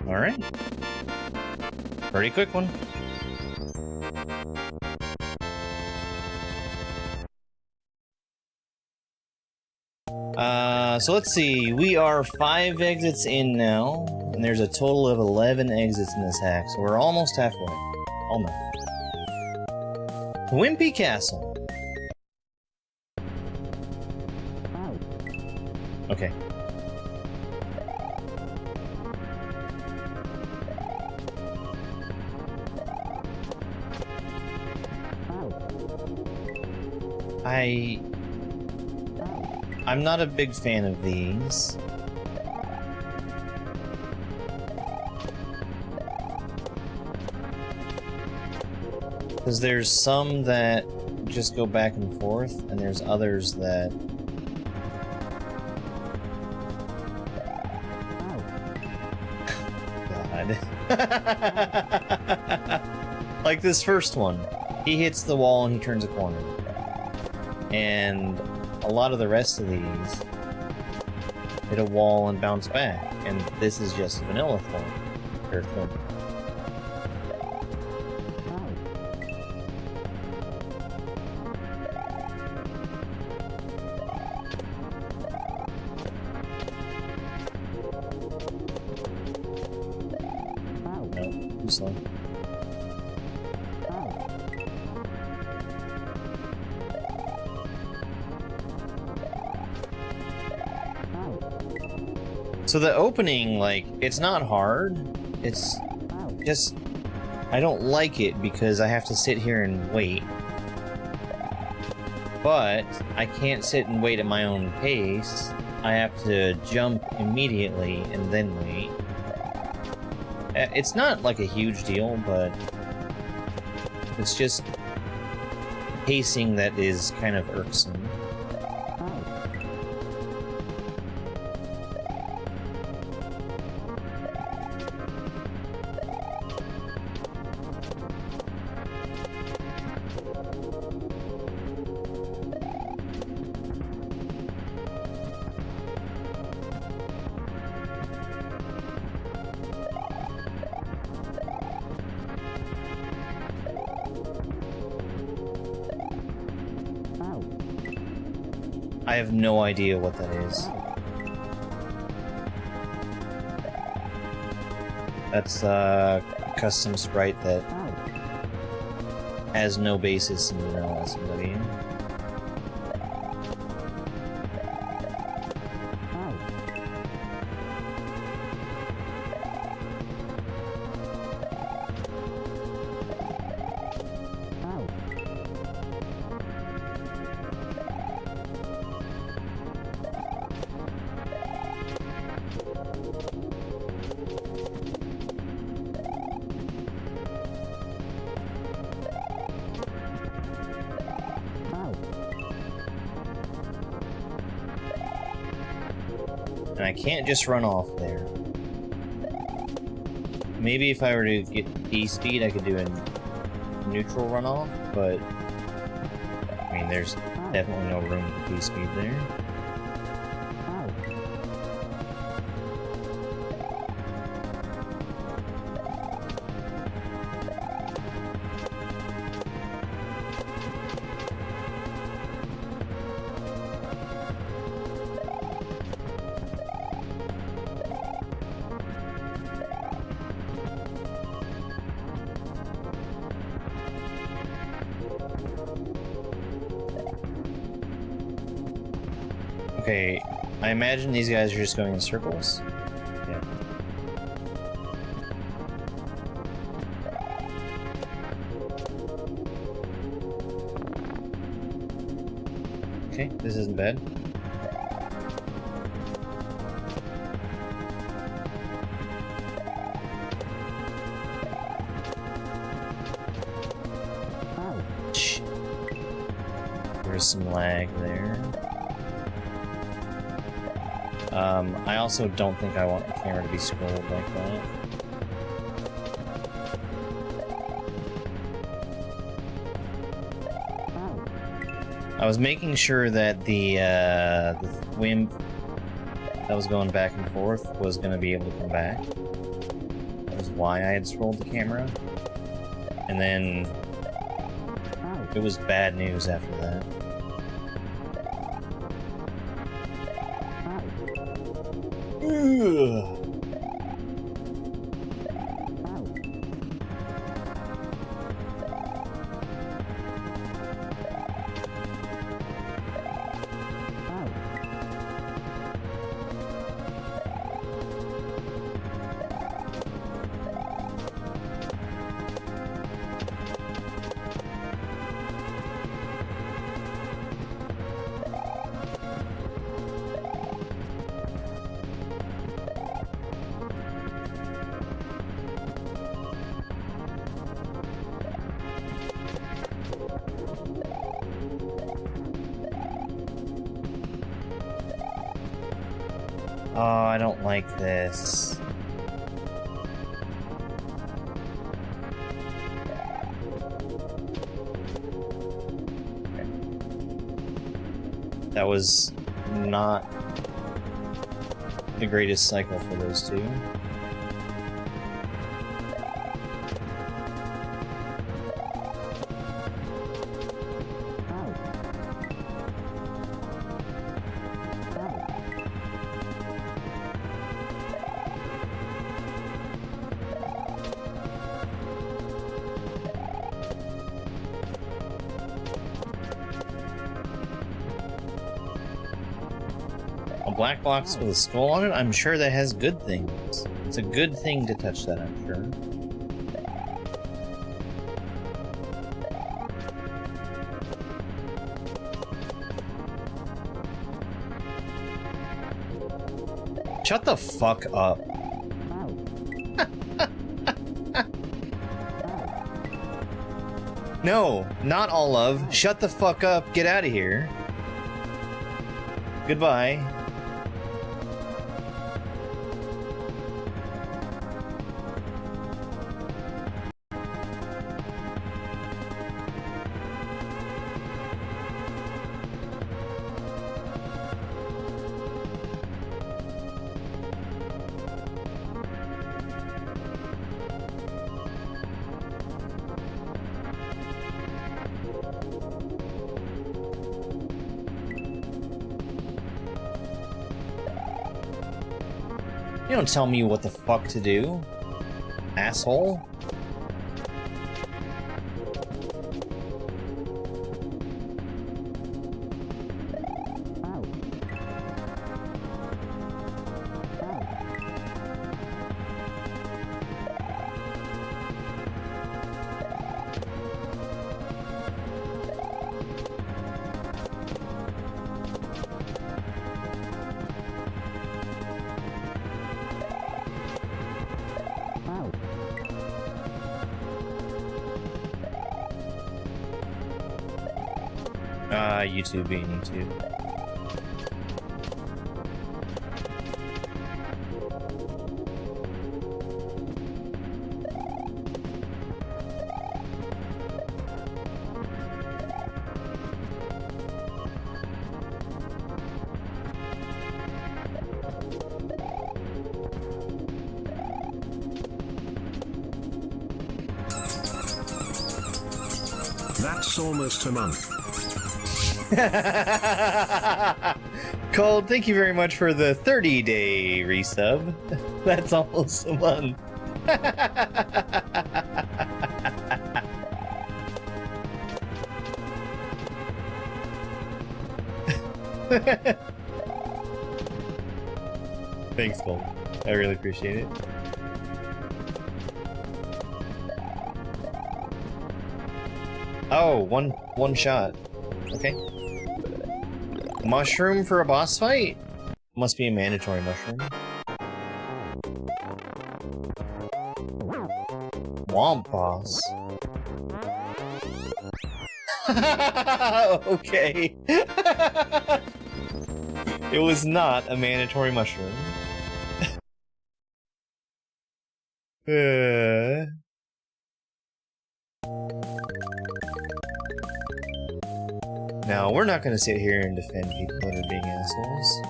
Alright. Pretty quick one. So let's see. We are 5 exits in now, and there's a total of 11 exits in this hack, so we're almost halfway. Almost. Wimpy Castle. Okay. I'm not a big fan of these. Because there's some that just go back and forth, and there's others that... God. Like this first one. He hits the wall and he turns a corner. And a lot of the rest of these hit a wall and bounce back, and this is just a vanilla form. Or form. No, too slow. So the opening, like, it's not hard, it's just, I don't like it because I have to sit here and wait. But I can't sit and wait at my own pace. I have to jump immediately and then wait. It's not like a huge deal, but it's just pacing that is kind of irksome. I have no idea what that is. That's a custom sprite that has no basis in vanilla SMW. And I can't just run off there. Maybe if I were to get P speed, I could do a neutral runoff, but I mean, there's definitely no room for P speed there. Okay, I imagine these guys are just going in circles. Yeah. Okay, this isn't bad. Shh. There's some lag there. I also don't think I want the camera to be scrolled like that. I was making sure that the wimp that was going back and forth was going to be able to come back. That was why I had scrolled the camera. And then it was bad news after that. Oh, I don't like this. Okay. That was not the greatest cycle for those two. Black box with a skull on it? I'm sure that has good things. It's a good thing to touch that, I'm sure. Shut the fuck up. No, not all of. Shut the fuck up. Get out of here. Goodbye. You don't tell me what the fuck to do, asshole. YouTube being YouTube. That's almost a month. Cold, thank you very much for the 30-day resub. That's almost a month. Thanks, Cold. I really appreciate it. Oh, one shot. Okay. Mushroom for a boss fight? Must be a mandatory mushroom. Womp boss. Okay. It was not a mandatory mushroom. Now, we're not going to sit here and defend people that are being assholes.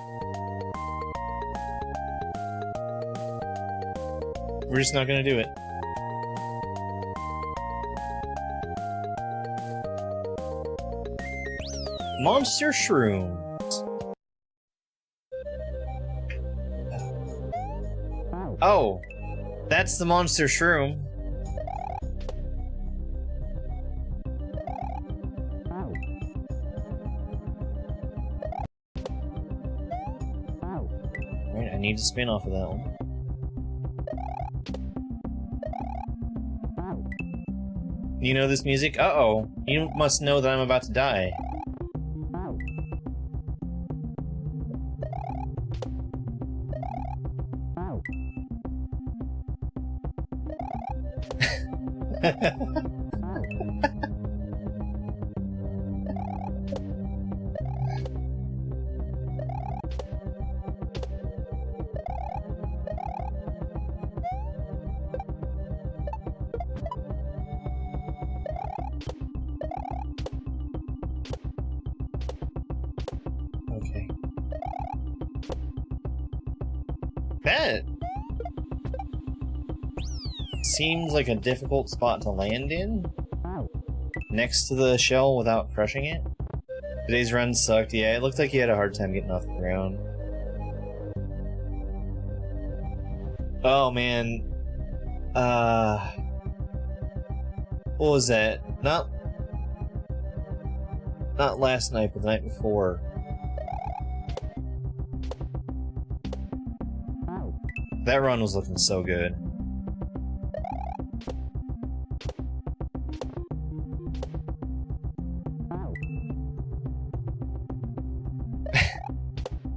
We're just not going to do it. Monster shrooms. Oh, that's the monster shroom. Right, I need to spin off of that one. You know this music? Uh-oh. You must know that I'm about to die. Okay. That seems like a difficult spot to land in. Next to the shell without crushing it. Today's run sucked. Yeah, it looked like you had a hard time getting off the ground. Oh man. What was that? Not last night, but the night before. That run was looking so good.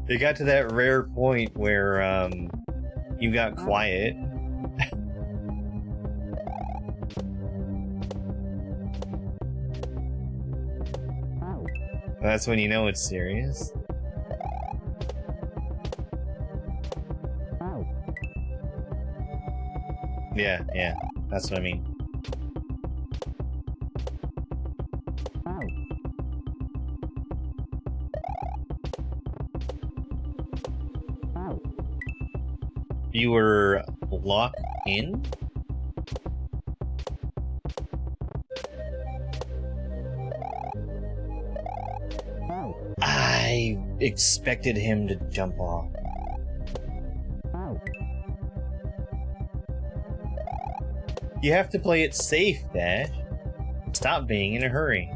It got to that rare point where, you got quiet. That's when you know it's serious. Yeah, that's what I mean. You were locked in? I expected him to jump off. You have to play it safe, Dash. Stop being in a hurry.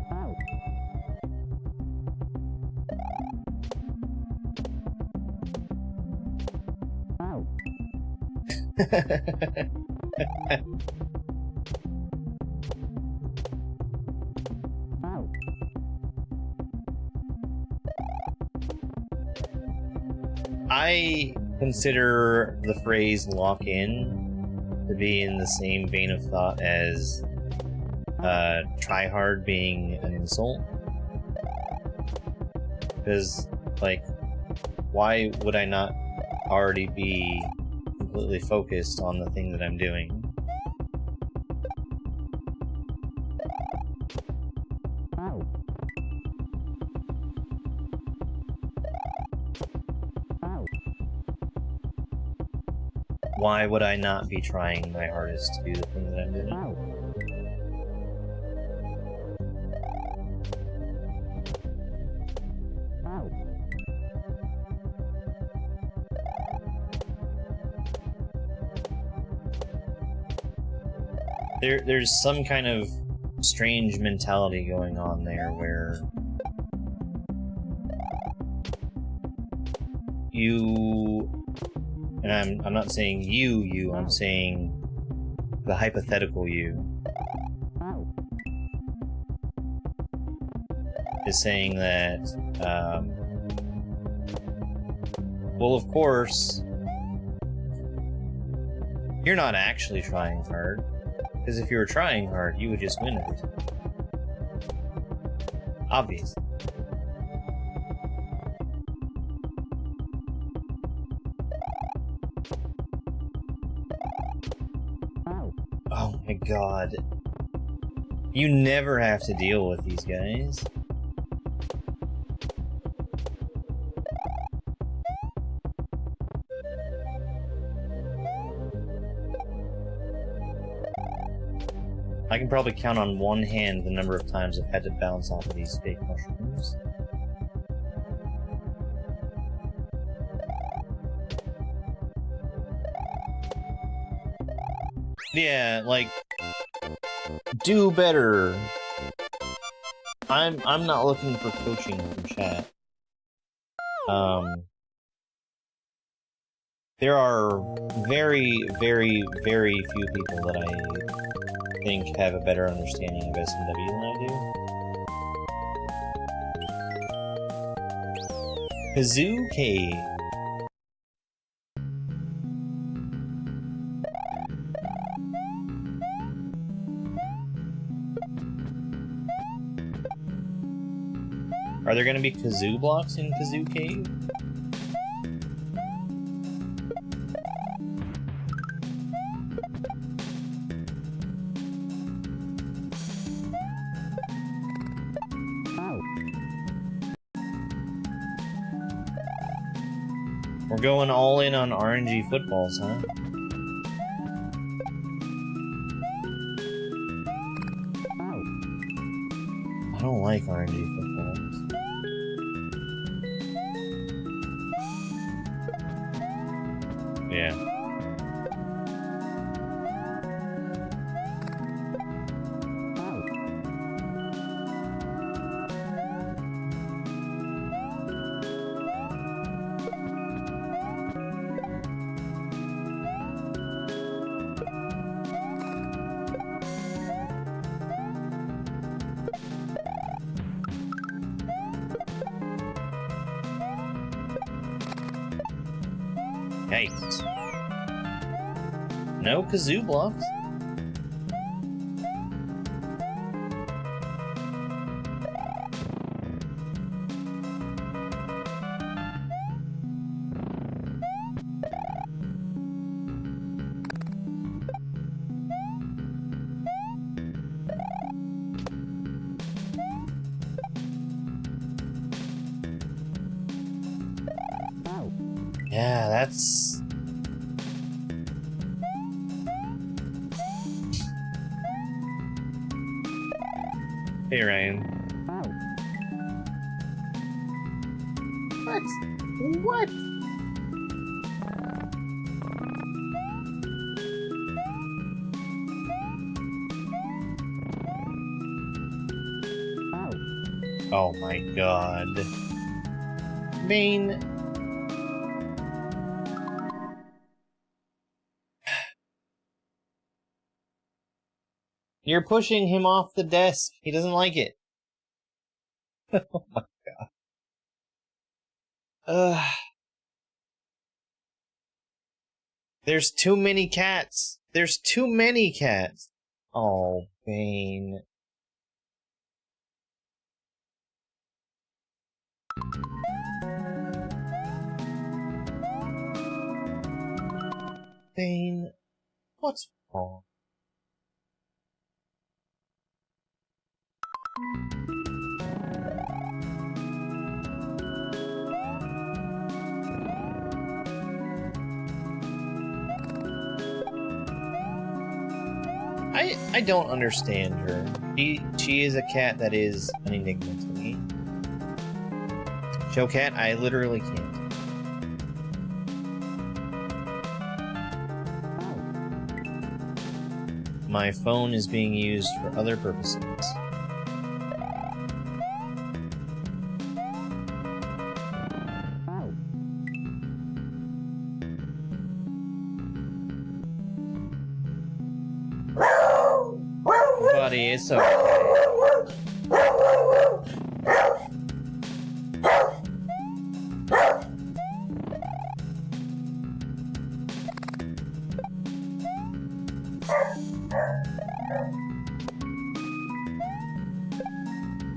I consider the phrase lock in to be in the same vein of thought as try hard being an insult. Because, like, why would I not already be completely focused on the thing that I'm doing? Why would I not be trying my hardest to do the thing that I'm doing? There's some kind of strange mentality going on there where you, and I'm not saying you, I'm saying the hypothetical you is saying that, well, of course, you're not actually trying hard. Because if you were trying hard, you would just win every time. Obvious. Oh my god. You never have to deal with these guys. I can probably count on one hand the number of times I've had to bounce off of these fake mushrooms. Yeah, like, do better. I'm not looking for coaching from chat. There are very, very, very few people that I think have a better understanding of SMW than I do. Kazoo Cave. Are there gonna be kazoo blocks in Kazoo Cave? We're going all in on RNG footballs, huh? I don't like RNG footballs. Yeah. Yikes. No kazoo blocks? Yeah, that's... Hey, Ryan. What? What? Oh my god. Bane. You're pushing him off the desk. He doesn't like it. Oh my god. There's too many cats. There's too many cats. Oh, Bane. Bane, what's wrong? I don't understand her. She is a cat that is an enigma to me. Show cat, I literally can't. My phone is being used for other purposes. Buddy, it's okay.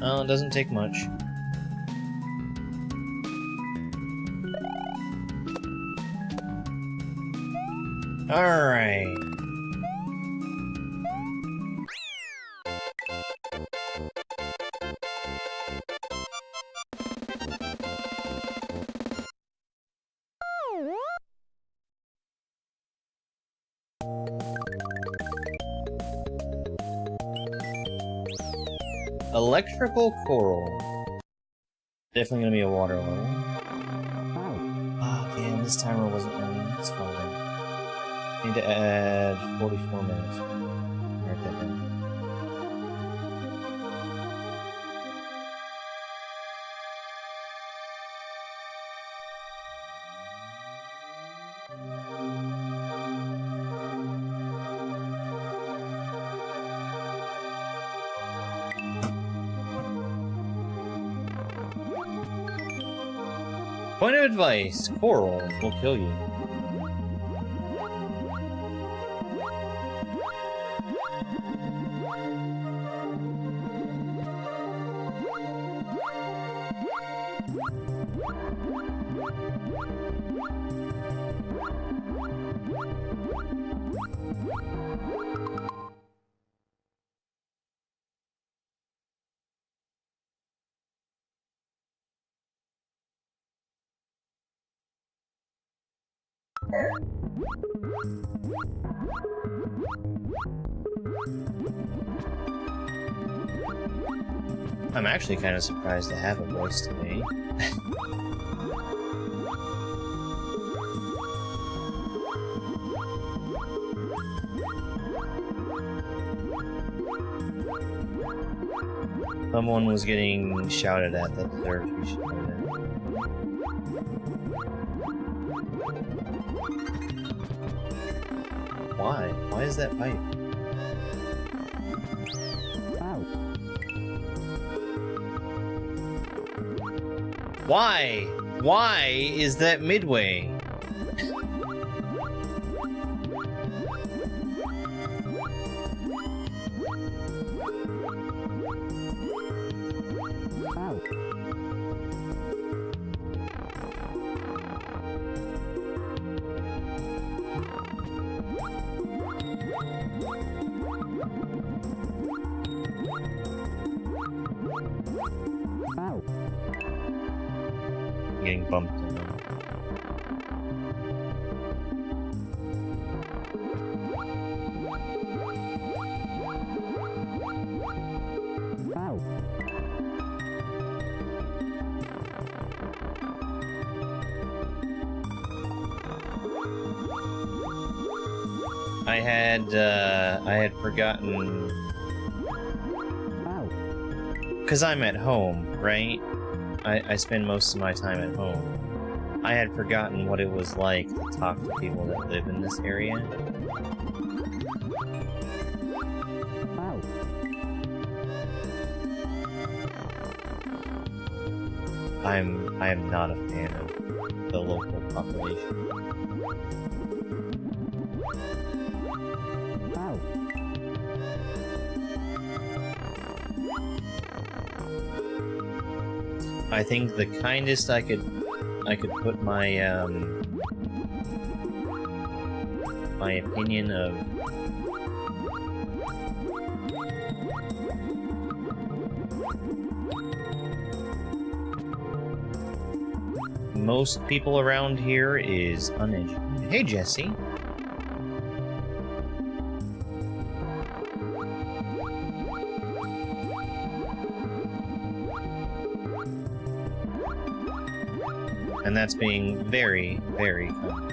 Oh, it doesn't take much. Alright. Electrical coral. Definitely gonna be a water level. Oh, damn, this timer wasn't running. That's fine. Need to add 44 minutes. Write that down. Point of advice, coral will kill you. I'm actually kind of surprised to have a voice today. Someone was getting shouted at that deserves to be shouted at. Why? Why is that pipe? Why? Why is that midway? Getting bumped in. I had forgotten because I'm at home, right? I spend most of my time at home. I had forgotten what it was like to talk to people that live in this area. I am not a fan of the local population. I think the kindest I could put my my opinion of most people around here is uneducated. Hey, Jesse. And that's being very, very kind.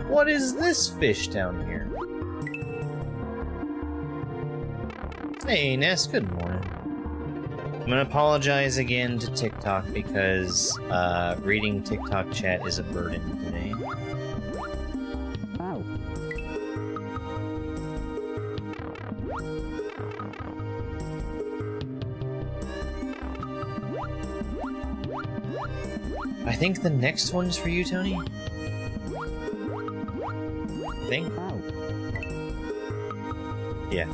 What is this fish down here? Hey, Ness, good morning. I'm gonna apologize again to TikTok because reading TikTok chat is a burden today. I think the next one's for you, Tony. I think? Yeah.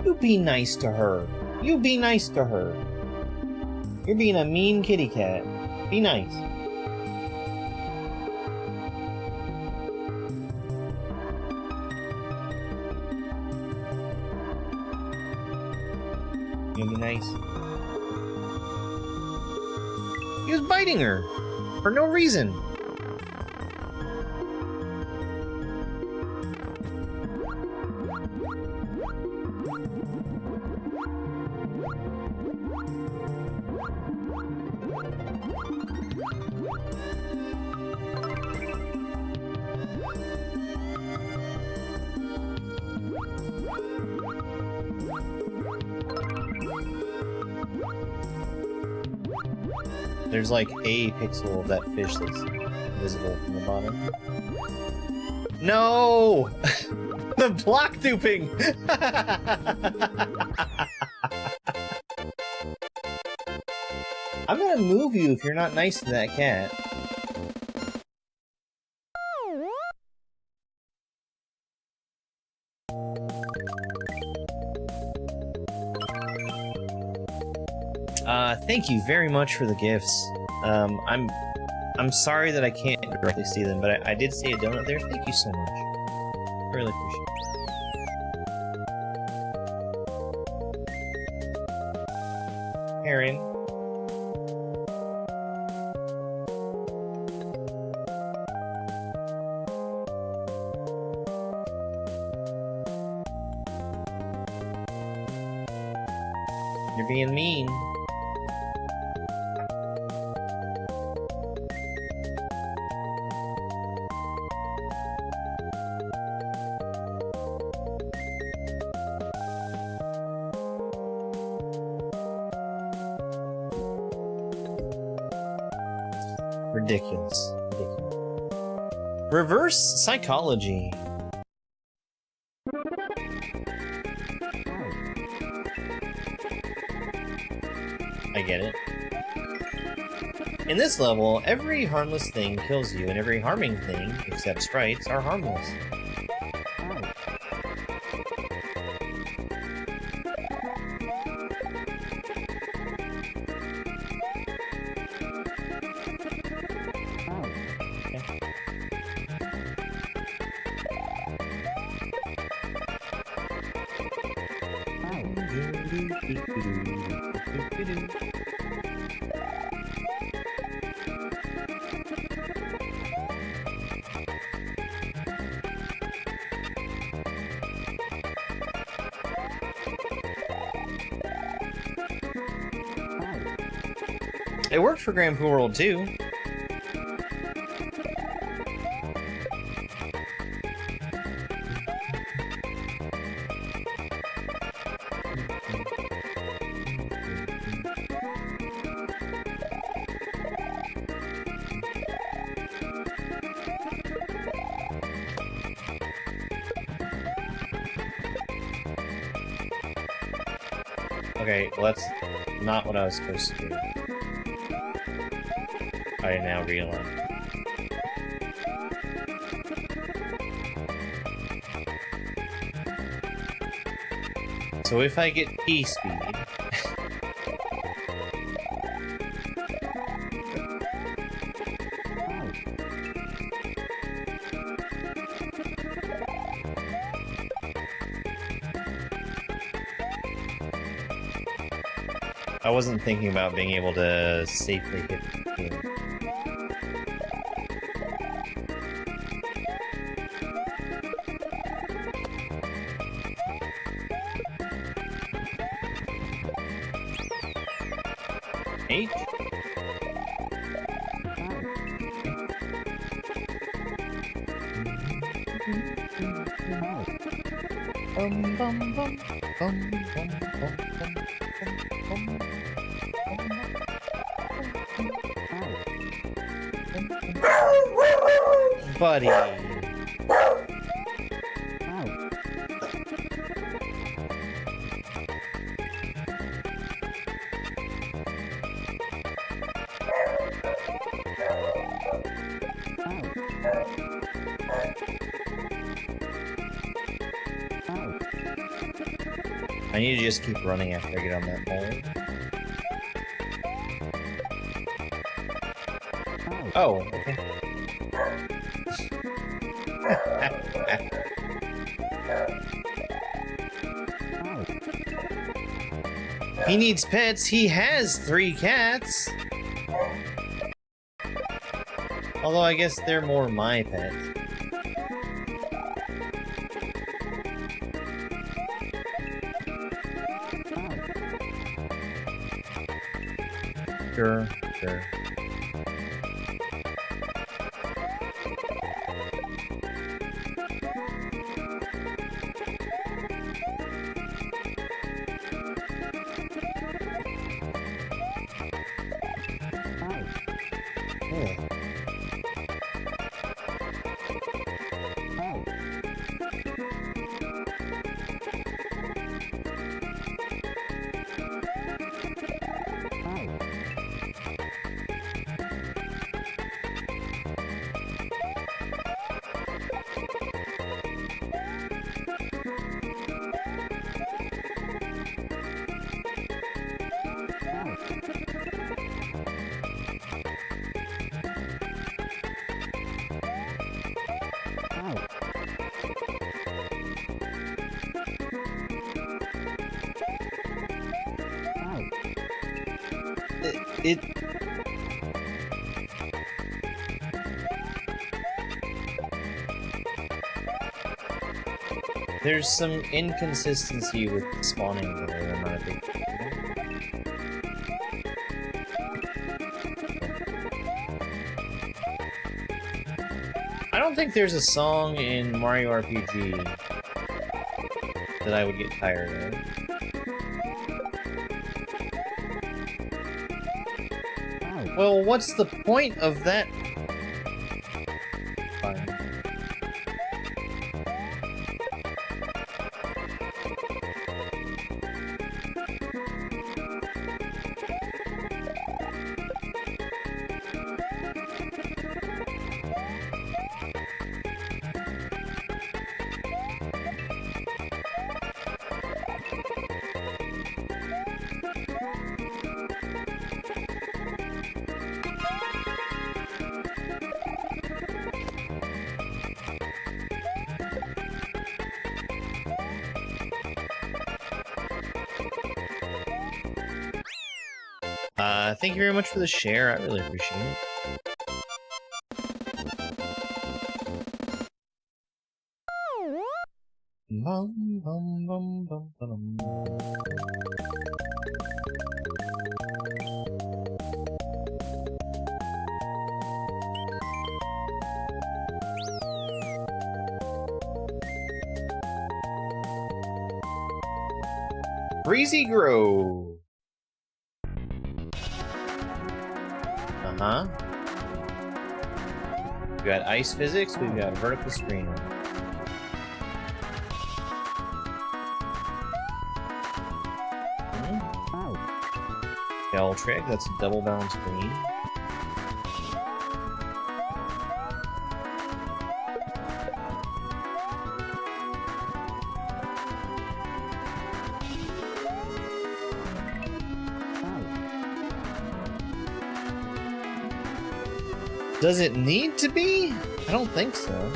You be nice to her. You be nice to her. You're being a mean kitty cat. Be nice. You be nice. He was biting her for no reason. There's like a pixel of that fish that's visible from the bottom. No! The block duping! I'm gonna move you if you're not nice to that cat. Thank you very much for the gifts. I'm sorry that I can't directly see them, but I did see a donut there. Thank you so much. Really appreciate it. Aaron. You're being mean. Ridiculous. Ridiculous. Reverse psychology. I get it. In this level, every harmless thing kills you, and every harming thing, except sprites, are harmless. It worked for Grand Poo World too. Okay, well that's not what I was supposed to do. I now realize. So if I get P-speed... I wasn't thinking about being able to safely hit the game. H? Bum bum bum bum bum bum bum. Buddy. I need to just keep running after I get on that mole. Oh, okay. He needs pets. He has 3 cats. Although I guess they're more my pets. Sure, sure. It there's some inconsistency with spawning there. I'm not a big fan. I don't think there's a song in Mario RPG that I would get tired of. Well, what's the point of that? Fine. Thank you very much for the share. I really appreciate it. Bum, bum, bum, bum, bum. Breezy Grove. We've got ice physics, we've got vertical screen. Shell trick, that's a double bound screen. Does it need to be? I don't think so.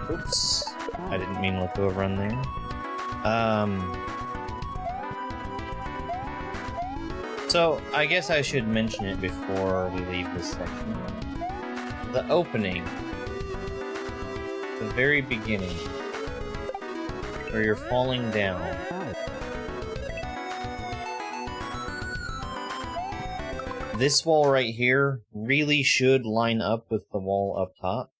Oops. I didn't mean to let go of run there. So, I guess I should mention it before we leave this section. The opening. The very beginning. Where you're falling down. This wall right here really should line up with the wall up top.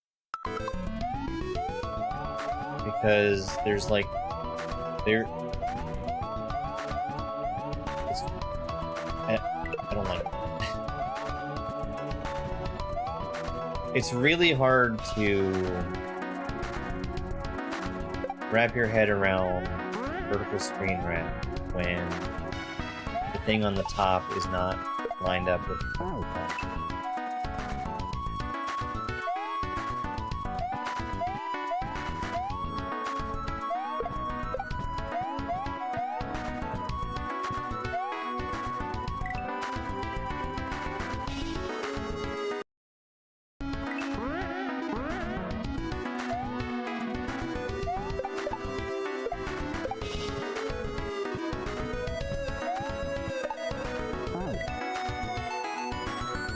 Because there's like I don't like it. It's really hard to wrap your head around vertical screen wrap when the thing on the top is not lined up with the top.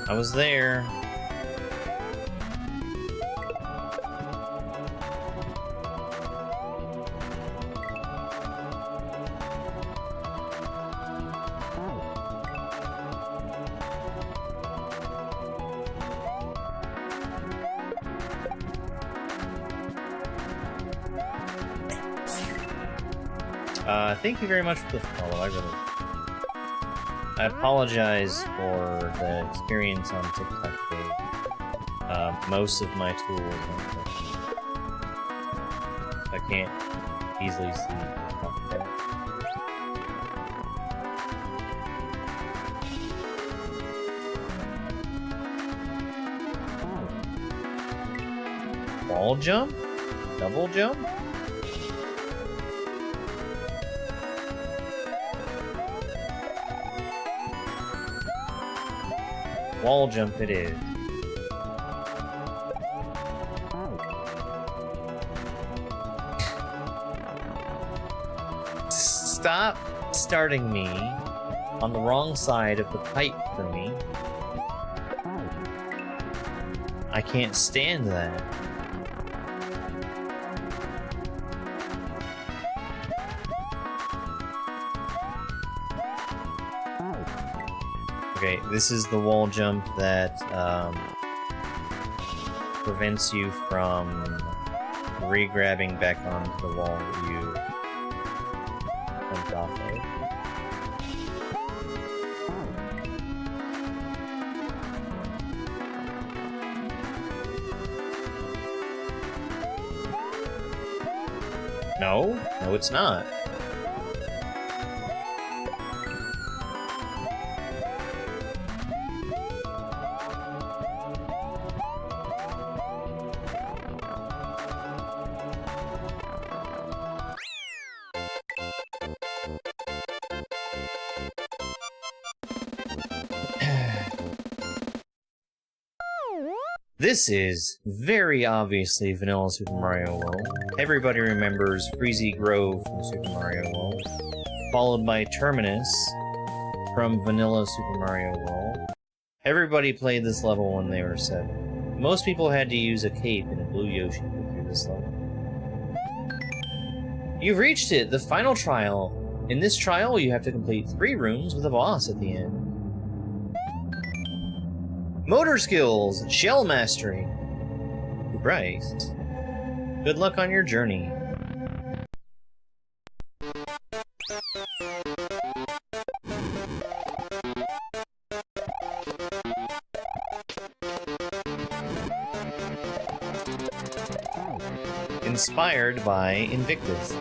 I was there. Thank you very much for the follow. I apologize for the experience on TikTok today. Most of my tools aren't working. I can't easily see wall jump? Double jump? Wall jump it is. Stop starting me on the wrong side of the pipe for me. I can't stand that. Okay, this is the wall jump that prevents you from re-grabbing back onto the wall that you jumped off of. No, it's not. This is very obviously Vanilla Super Mario World. Everybody remembers Freezy Grove from Super Mario World, followed by Terminus from Vanilla Super Mario World. Everybody played this level when they were 7. Most people had to use a cape and a blue Yoshi to get through this level. You've reached it, the final trial. In this trial, you have to complete 3 rooms with a boss at the end. Motor skills, shell mastery. Bryce, good luck on your journey. Inspired by Invictus.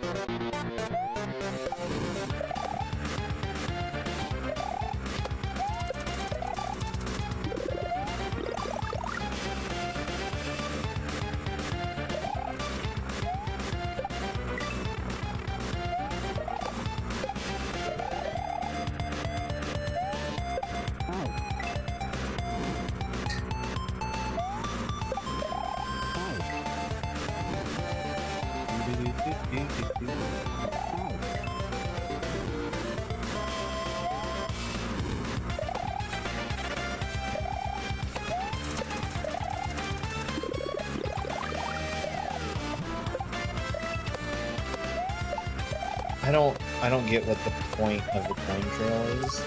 I don't get what the point of the time trail is.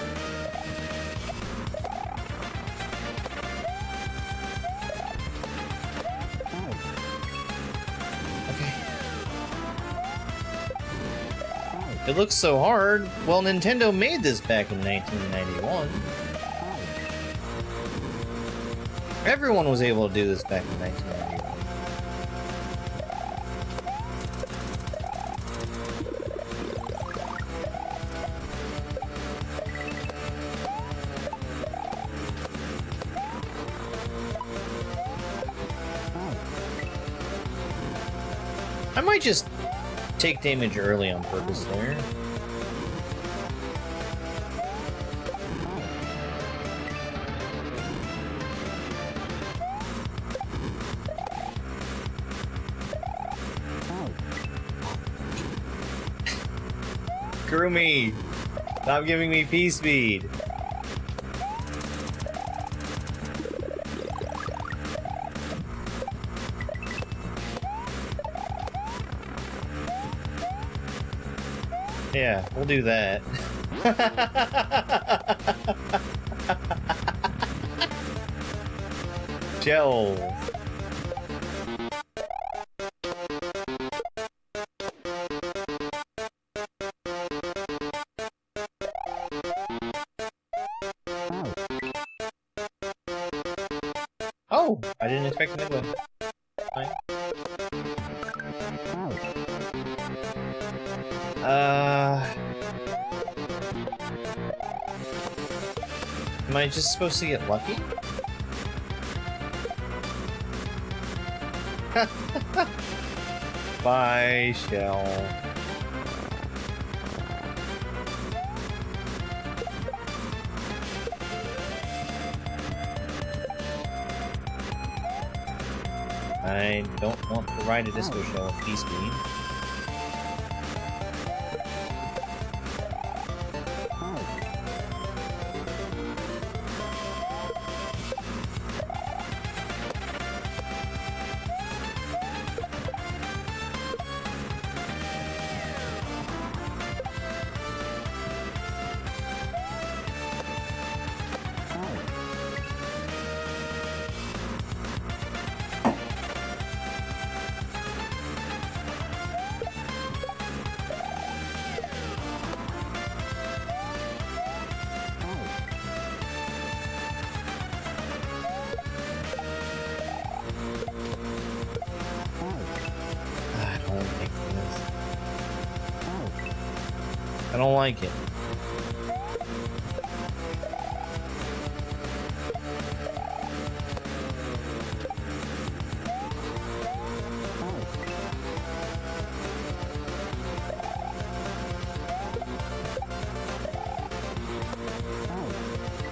Okay. It looks so hard. Well, Nintendo made this back in 1991. Everyone was able to do this back in 1991. I might just take damage early on purpose there. Kumi, stop giving me P-speed. Yeah, we'll do that. Gel. Oh, I didn't expect to make one. Fine. Am I just supposed to get lucky? Bye, Shell. I don't want to ride a disco shell with P-speed. I don't like it.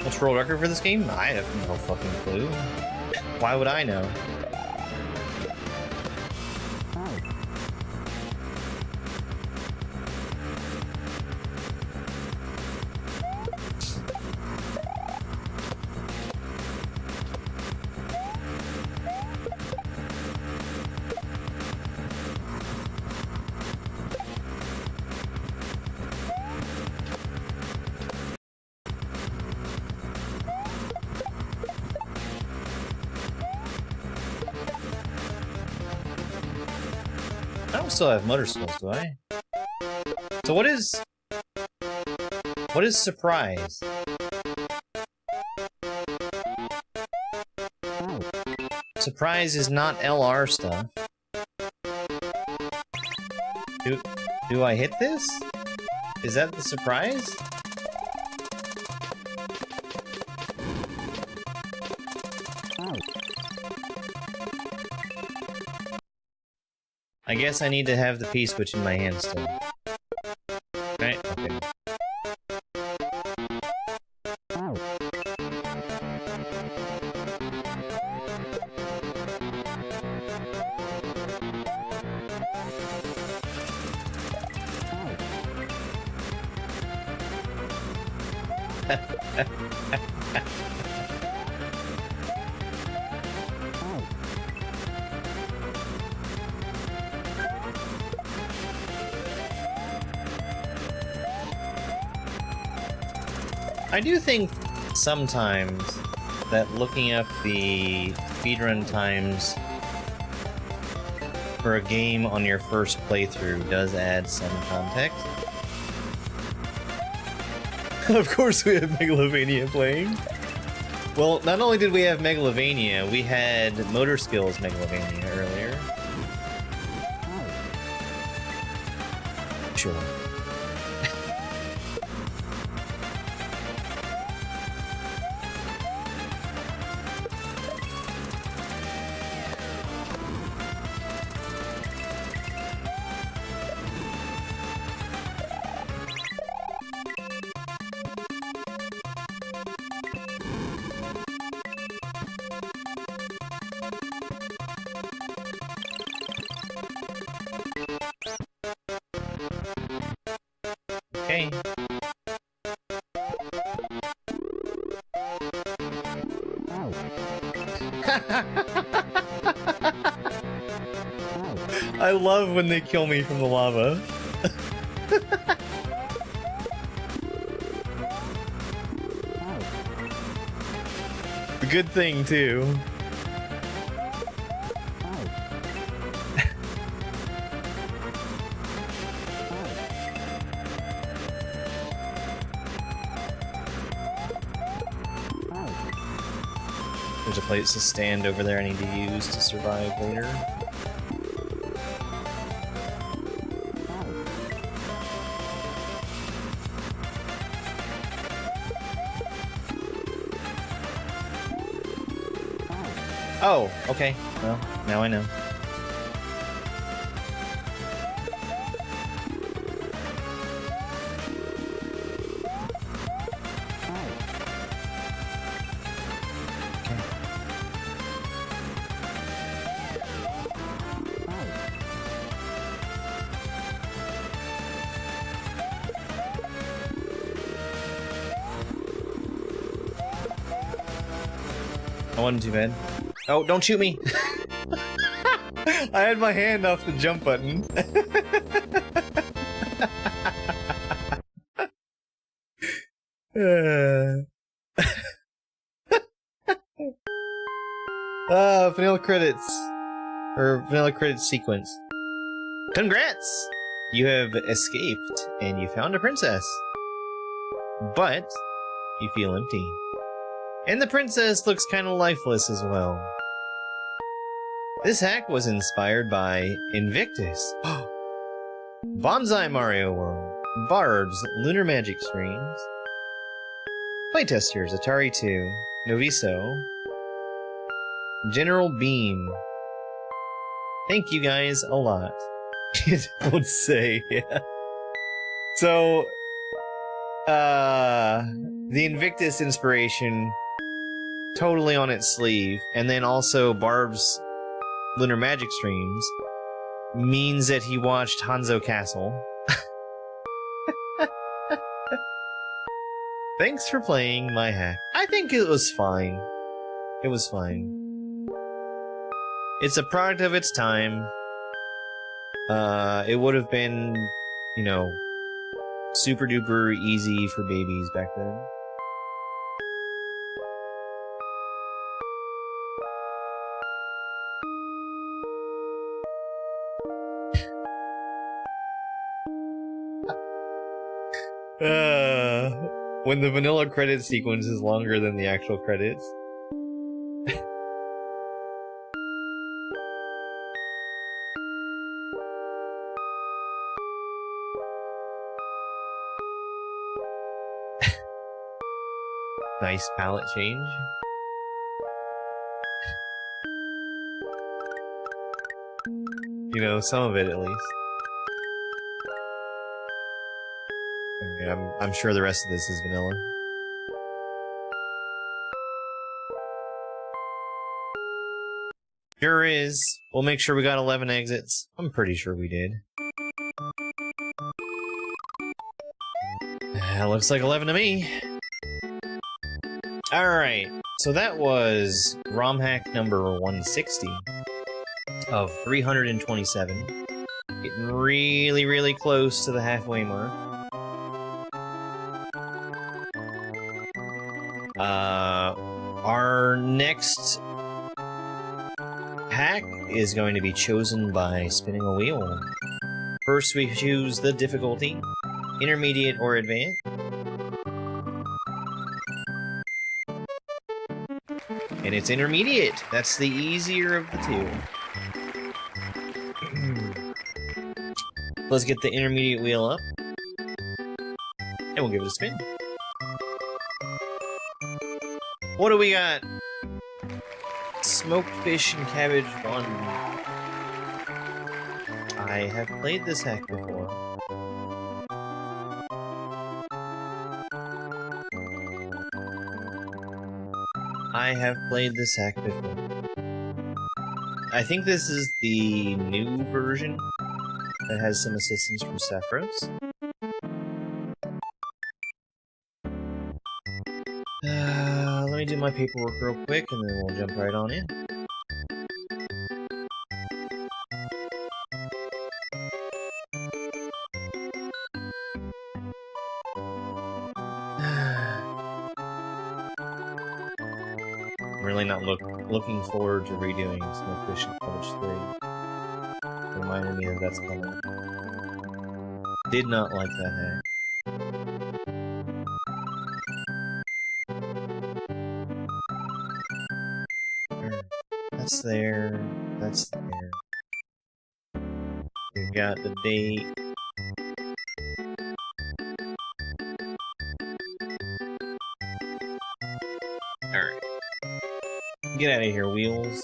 What's world record for this game? I have no fucking clue. Why would I know? I don't still have motor skills, do I? So what is surprise? Surprise is not LR stuff. Do I hit this? Is that the surprise? I guess I need to have the P-switch in my hand still. Right? Okay. I do think sometimes that looking up the speedrun times for a game on your first playthrough does add some context. Of course we have Megalovania playing. Well, not only did we have Megalovania, we had Motor Skills Megalovania earlier. Sure. Okay. I love when they kill me from the lava. A good thing, too. There's a place to stand over there I need to use to survive later. Oh, okay. Well, now I know. I wasn't too bad. Oh, don't shoot me! I had my hand off the jump button. Vanilla credits. Or vanilla credits sequence. Congrats! You have escaped, and you found a princess. But, you feel empty. And the princess looks kind of lifeless as well. This hack was inspired by Invictus. Bonsai Mario World. Barb's Lunar Magic Streams. Playtesters, Atari 2, Noviso, General Beam. Thank you guys a lot. I would say, yeah. So, the Invictus inspiration totally on its sleeve, and then also Barb's Lunar Magic Streams means that he watched Hanzo Castle. Thanks for playing my hack. I think it was fine. It was fine. It's a product of its time. It would have been, you know, super duper easy for babies back then. When the vanilla credit sequence is longer than the actual credits. Nice palette change. You know, some of it at least. Okay, I'm sure the rest of this is vanilla. Sure is. We'll make sure we got 11 exits. I'm pretty sure we did. Looks like 11 to me. Alright, so that was ROM hack number 160 of 327. Getting really, really close to the halfway mark. Our next hack is going to be chosen by spinning a wheel. First we choose the difficulty, intermediate or advanced. And it's intermediate. That's the easier of the two. Let's get the intermediate wheel up. And we'll give it a spin. What do we got? Smoked fish and cabbage 1. I have played this hack before. I have played this hack before. I think this is the new version that has some assistance from Sephiroth. Let me do my paperwork real quick and then we'll jump right on in. Really not looking forward to redoing Smoke Fish and Cabbage 3. Reminded me that that's coming. Did not like that hack. That's there. That's there. We've got the date. Alright. Get out of here, wheels.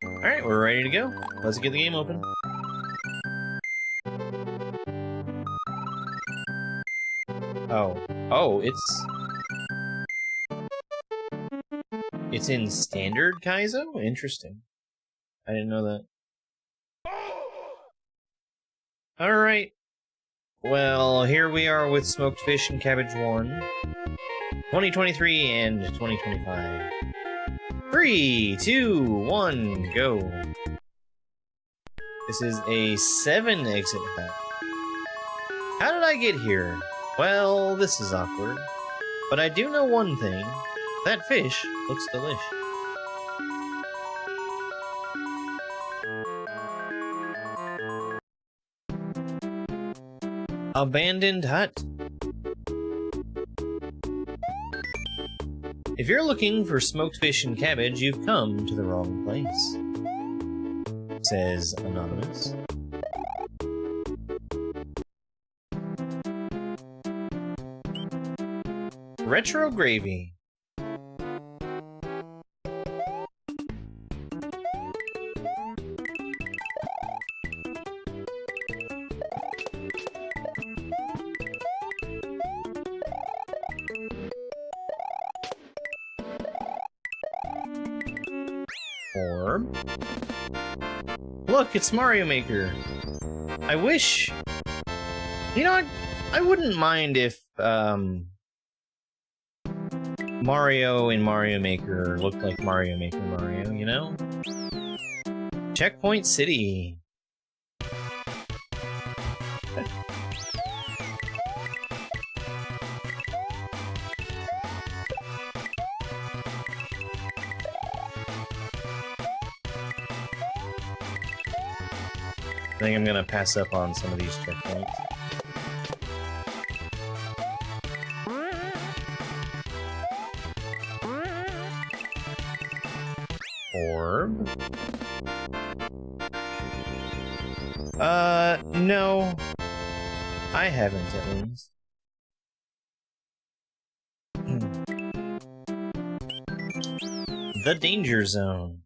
Alright, we're ready to go. Let's get the game open. Oh, it's in standard Kaizo? Interesting. I didn't know that. Alright. Well, here we are with Smoked Fish and Cabbage 1. 2023 and 2025. 3, 2, 1, go. This is a 7 exit hack. How did I get here? Well, this is awkward. But I do know one thing. That fish looks delicious. Abandoned hut. If you're looking for smoked fish and cabbage, you've come to the wrong place, says Anonymous. Retro gravy. Orb. Look, it's Mario Maker. I wish... You know, I wouldn't mind if, Mario in Mario Maker looked like Mario Maker Mario, you know? Checkpoint City. I think I'm gonna pass up on some of these checkpoints. Orb? No. I haven't, at least. The Danger Zone.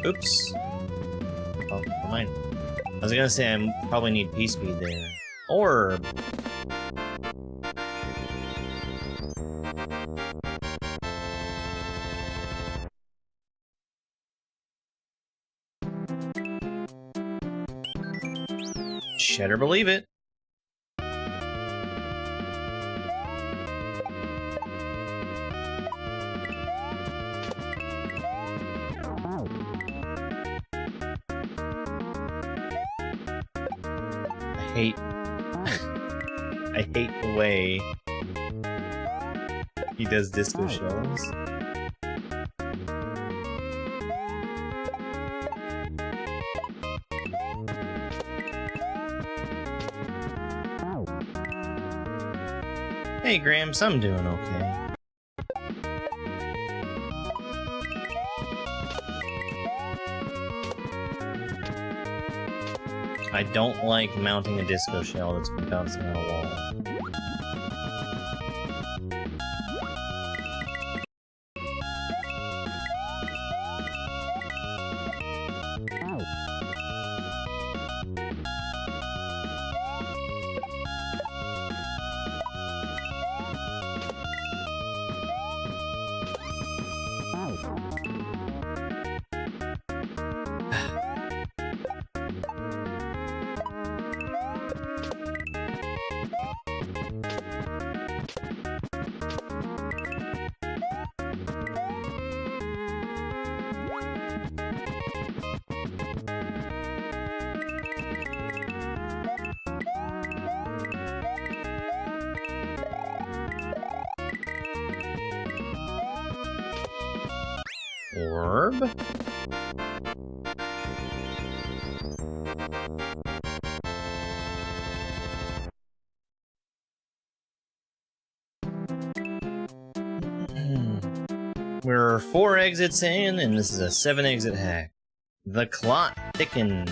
Oops. Oh, never mind. I was gonna say I probably need P-Speed there. Orb! Better believe it. I hate the way he does disco shells. Hey Gramps, I'm doing okay. I don't like mounting a disco shell that's been bouncing on a wall. Orb? We're 4 exits in, and this is a 7-exit hack. The clot thickened.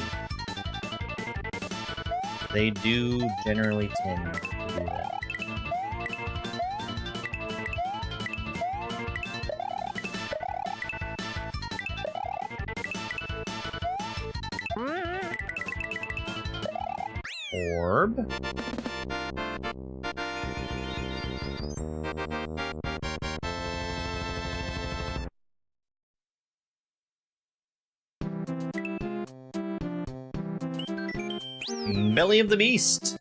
They do generally tend to do that. Orb. Belly of the Beast.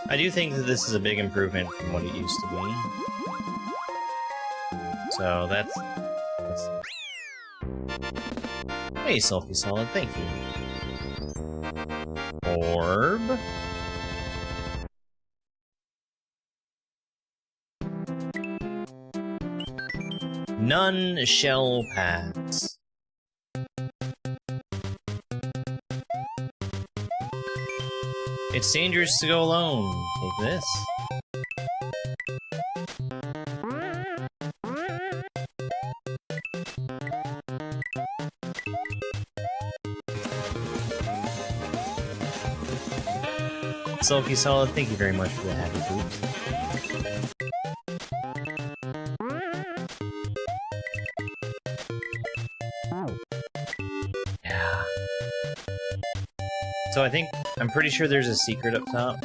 I do think that this is a big improvement from what it used to be. So that's... Hey, Sulky Solid, thank you. Orb. None shall pass. It's dangerous to go alone. Take this. Sulky Solid, thank you very much for the happy boots. Yeah. So I'm pretty sure there's a secret up top.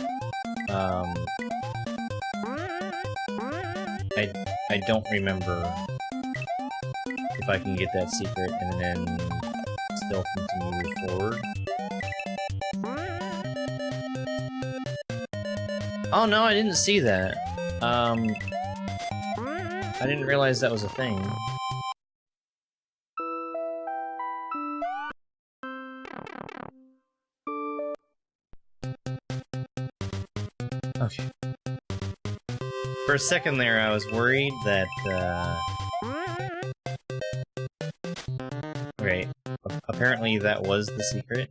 I don't remember if I can get that secret and then still continue forward. Oh no, I didn't see that. I didn't realize that was a thing. Okay. For a second there, I was worried that, Okay, apparently that was the secret.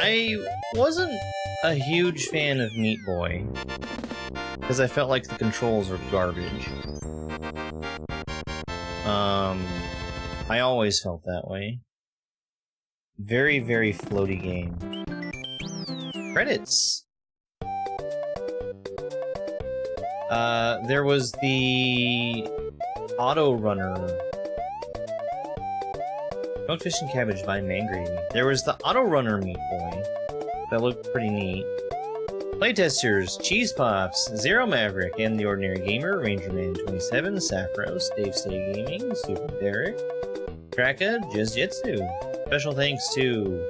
I wasn't a huge fan of Meat Boy, because I felt like the controls were garbage. I always felt that way. Very, very floaty game. Credits! There was the Auto Runner. Goldfish and Cabbage Vine Man Gravy. There was the Auto Runner Meat Boy. That looked pretty neat. Playtesters, Cheese Pops, Zero Maverick, and The Ordinary Gamer, Rangerman 27, Saffros, Dave Stay Gaming, Super Derek, Kraka, Jizzjitsu. Special thanks to...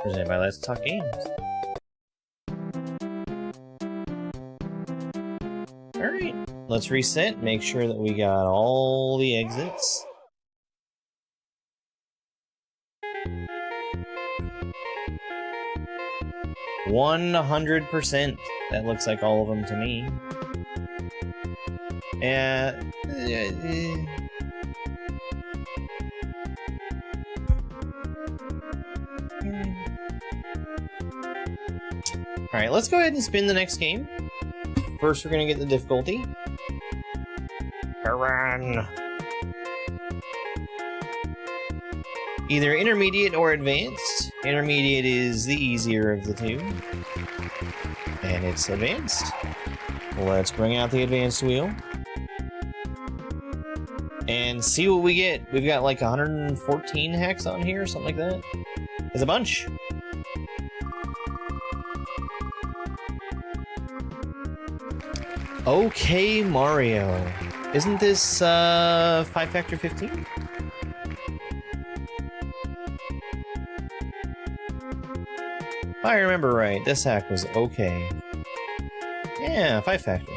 Presented by Let's Talk Games. Alright, let's reset, make sure that we got all the exits. $100%. That looks like all of them to me. Alright, let's go ahead and spin the next game. First, we're gonna get the difficulty. Run. Either intermediate or advanced. Intermediate is the easier of the two. And it's advanced. Let's bring out the advanced wheel. And see what we get. We've got like 114 hacks on here, something like that. It's a bunch. Okay, Mario. Isn't this 5 Factor 15? If I remember right, this hack was okay. Yeah, 5 Factor.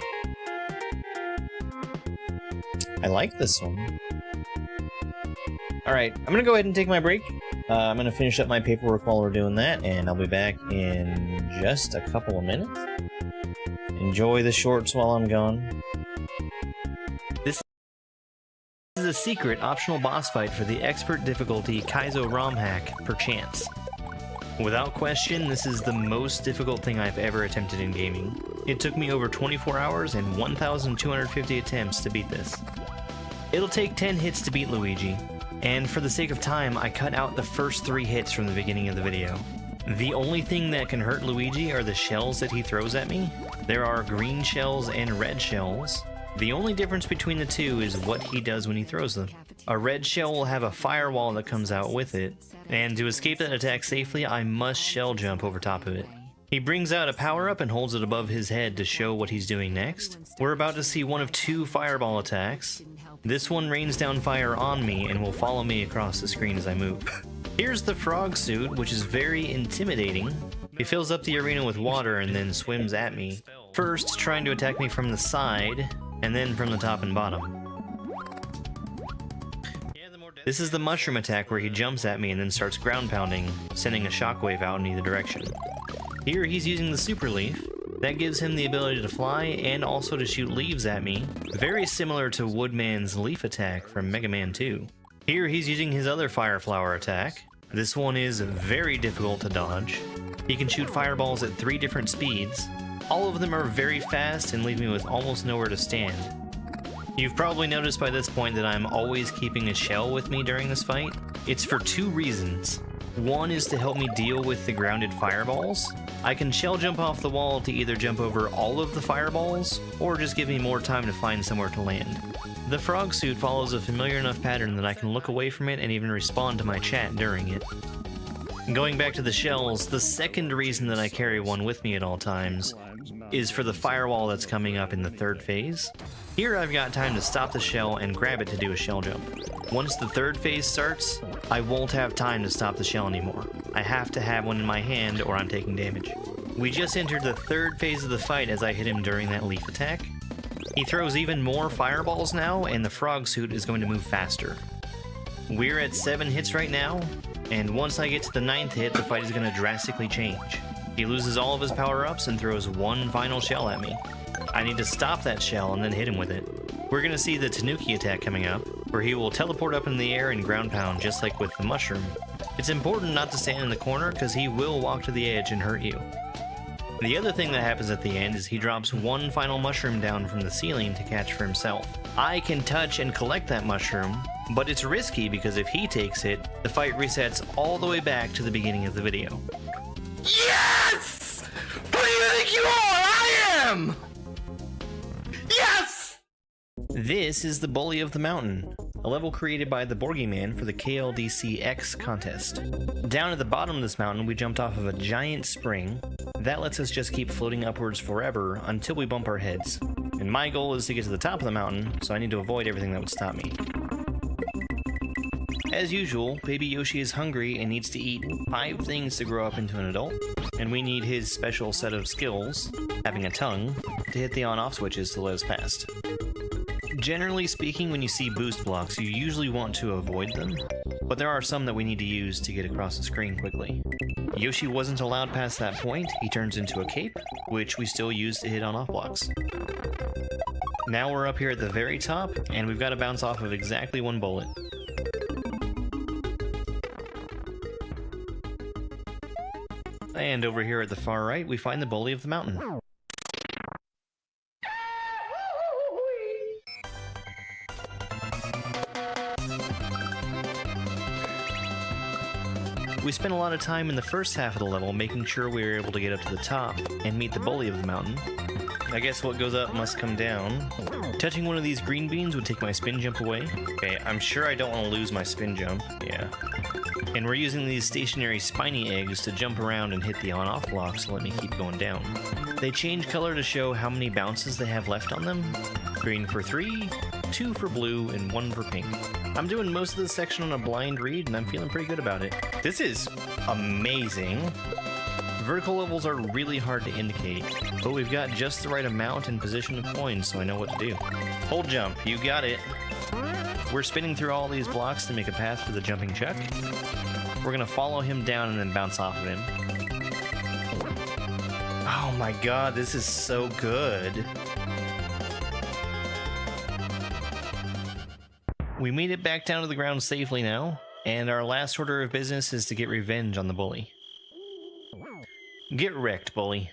I like this one. Alright, I'm gonna go ahead and take my break. I'm gonna finish up my paperwork while we're doing that, and I'll be back in just a couple of minutes. Enjoy the shorts while I'm gone. This is a secret optional boss fight for the expert difficulty Kaizo ROM hack, perchance. Without question, this is the most difficult thing I've ever attempted in gaming. It took me over 24 hours and 1,250 attempts to beat this. It'll take 10 hits to beat Luigi, and for the sake of time, I cut out the first 3 hits from the beginning of the video. The only thing that can hurt Luigi are the shells that he throws at me, There are green shells and red shells. The only difference between the two is what he does when he throws them. A red shell will have a firewall that comes out with it, and to escape that attack safely, I must shell jump over top of it. He brings out a power-up and holds it above his head to show what he's doing next. We're about to see one of two fireball attacks. This one rains down fire on me and will follow me across the screen as I move. Here's the frog suit, which is very intimidating. He fills up the arena with water and then swims at me. First, trying to attack me from the side, and then from the top and bottom. This is the mushroom attack where he jumps at me and then starts ground pounding, sending a shockwave out in either direction. Here he's using the super leaf. That gives him the ability to fly and also to shoot leaves at me, very similar to Woodman's leaf attack from Mega Man 2. Here he's using his other fire flower attack. This one is very difficult to dodge. He can shoot fireballs at 3 different speeds. All of them are very fast and leave me with almost nowhere to stand. You've probably noticed by this point that I'm always keeping a shell with me during this fight. It's for 2 reasons. One is to help me deal with the grounded fireballs. I can shell jump off the wall to either jump over all of the fireballs, or just give me more time to find somewhere to land. The frog suit follows a familiar enough pattern that I can look away from it and even respond to my chat during it. Going back to the shells, the second reason that I carry one with me at all times is for the firewall that's coming up in the 3rd phase. Here I've got time to stop the shell and grab it to do a shell jump. Once the 3rd phase starts, I won't have time to stop the shell anymore. I have to have one in my hand or I'm taking damage. We just entered the 3rd phase of the fight as I hit him during that leaf attack. He throws even more fireballs now, and the frog suit is going to move faster. We're at 7 hits right now, and once I get to the 9th hit, the fight is going to drastically change. He loses all of his power-ups and throws one final shell at me. I need to stop that shell and then hit him with it. We're going to see the Tanuki attack coming up, where he will teleport up in the air and ground pound just like with the mushroom. It's important not to stand in the corner because he will walk to the edge and hurt you. The other thing that happens at the end is he drops one final mushroom down from the ceiling to catch for himself. I can touch and collect that mushroom, but it's risky because if he takes it, the fight resets all the way back to the beginning of the video. Yes! Who do you think you are? I am! Yes! This is the Bully of the Mountain, a level created by the Borgie Man for the KLDC X contest. Down at the bottom of this mountain, we jumped off of a giant spring. That lets us just keep floating upwards forever until we bump our heads. And my goal is to get to the top of the mountain, so I need to avoid everything that would stop me. As usual, Baby Yoshi is hungry and needs to eat 5 things to grow up into an adult, and we need his special set of skills, having a tongue, to hit the on-off switches to let us past. Generally speaking, when you see boost blocks, you usually want to avoid them, but there are some that we need to use to get across the screen quickly. Yoshi wasn't allowed past that point. He turns into a cape, which we still use to hit on-off blocks. Now we're up here at the very top, and we've got to bounce off of exactly 1 bullet. And over here at the far right, we find the Bully of the Mountain. We spent a lot of time in the first half of the level making sure we were able to get up to the top and meet the Bully of the Mountain. I guess what goes up must come down. Touching one of these green beans would take my spin jump away. Okay, I'm sure I don't want to lose my spin jump. Yeah. And we're using these stationary spiny eggs to jump around and hit the on-off blocks to let me keep going down. They change color to show how many bounces they have left on them. Green for 3, 2 for blue, and 1 for pink. I'm doing most of this section on a blind read, and I'm feeling pretty good about it. This is amazing. Vertical levels are really hard to indicate, but we've got just the right amount and position of coins, so I know what to do. Hold jump, you got it. We're spinning through all these blocks to make a path for the jumping chuck. We're gonna follow him down and then bounce off of him. Oh my god, this is so good. We made it back down to the ground safely now, and our last order of business is to get revenge on the bully. Get wrecked, bully.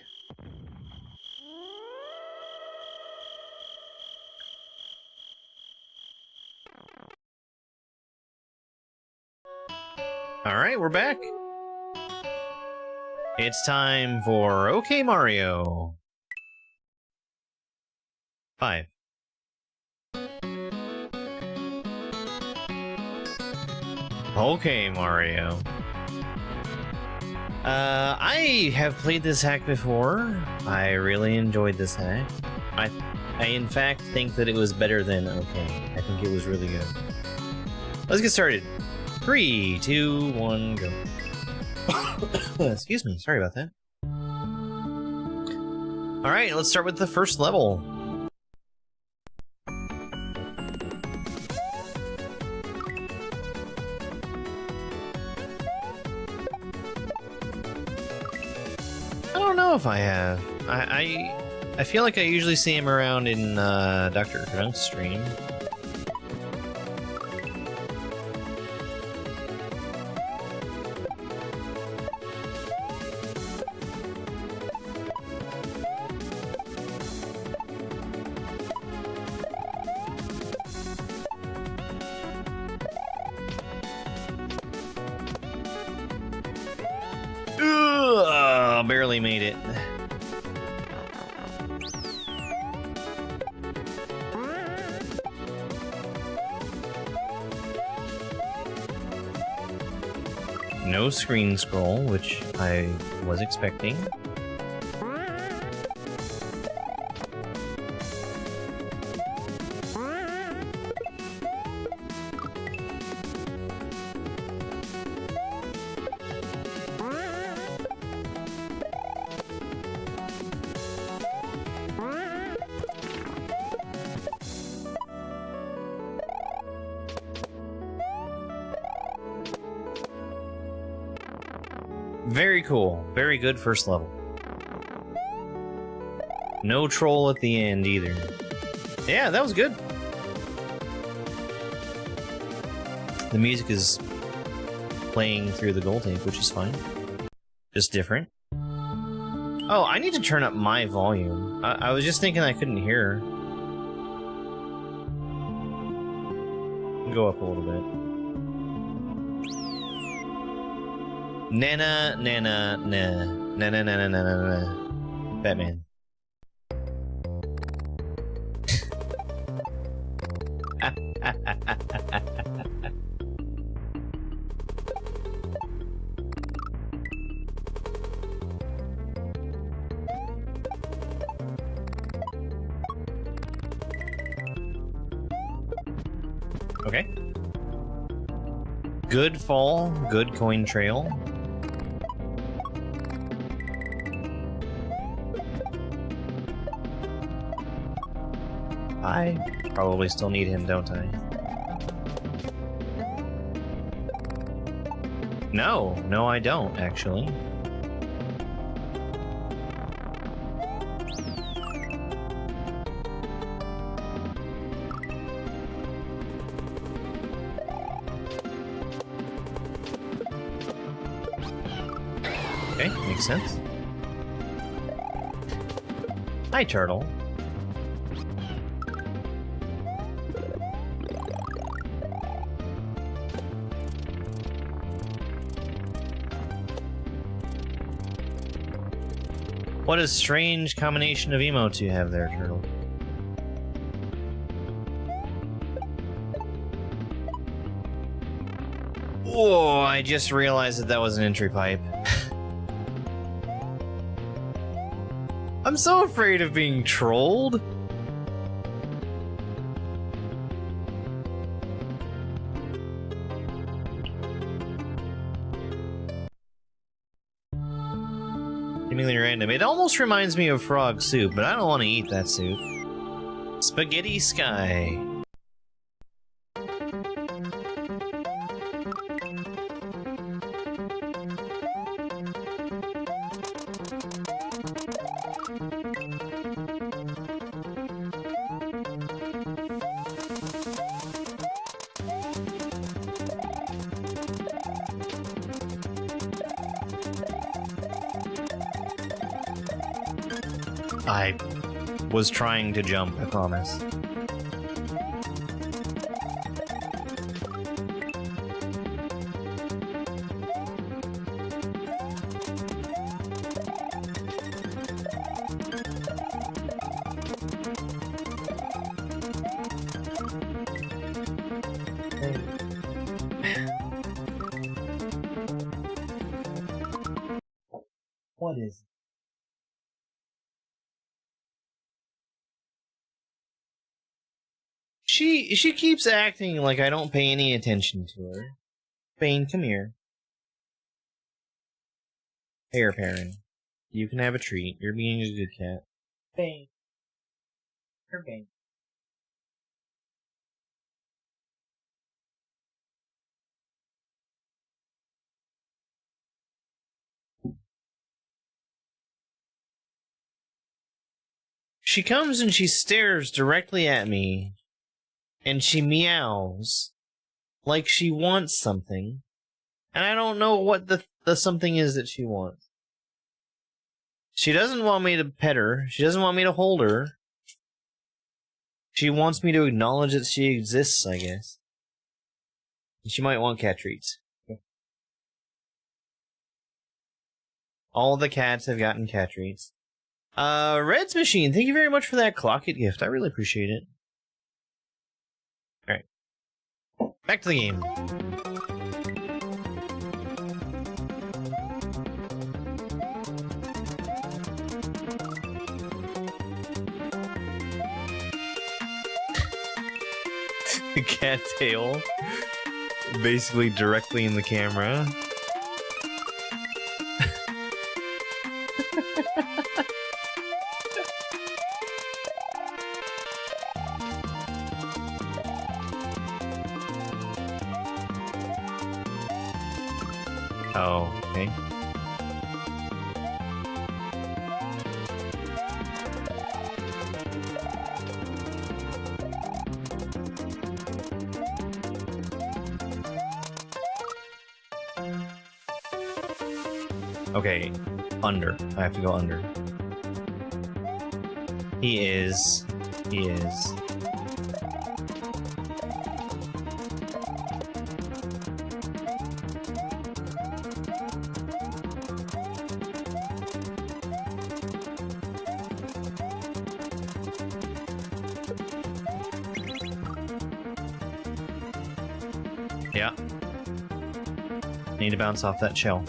Alright, we're back. It's time for OK Mario. 5. Okay, Mario. I have played this hack before. I really enjoyed this hack. I in fact think that it was better than okay. I think it was really good. Let's get started. 3, 2, 1, go. Excuse me, sorry about that. Alright, let's start with the first level. I don't know if I have. I feel like I usually see him around in Dr. Grunk's stream. Ugh, barely made it. No screen scroll, which I was expecting. Very cool. Very good first level. No troll at the end either. Yeah, that was good. The music is playing through the gold tape, which is fine. Just different. Oh, I need to turn up my volume. I was just thinking I couldn't hear. Go up a little bit. Nana, nana, na. Nana, nana, nana, na. Batman. Okay. Good fall, good coin trail. I probably still need him, don't I? No, no I don't, actually. Okay, makes sense. Hi, turtle. What a strange combination of emotes you have there, turtle. Whoa, I just realized that that was an entry pipe. I'm so afraid of being trolled. Seemingly random. It almost reminds me of frog soup, but I don't want to eat that soup. Spaghetti Sky. I was trying to jump, I promise. What is it? She keeps acting like I don't pay any attention to her. Bane, come here. Here, Perrin. You can have a treat. You're being a good cat. Bane. You're Bane. She comes and she stares directly at me, and she meows like she wants something, and I don't know what the something is that she wants. She doesn't want me to pet her. She doesn't want me to hold her. She wants me to acknowledge that she exists, I guess. She might want cat treats. All the cats have gotten cat treats. Red's Machine, thank you very much for that Clocket gift. I really appreciate it. Alright. Back to the game. The cat tail. Basically directly in the camera. Oh, okay. Okay, under. I have to go under. He is. Yeah. Need to bounce off that shell.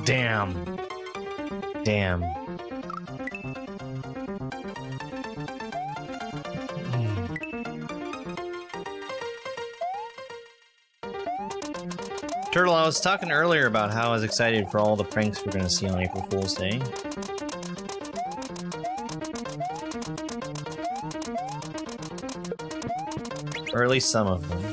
Damn. Turtle, I was talking earlier about how I was excited for all the pranks we're going to see on April Fool's Day. Or at least some of them.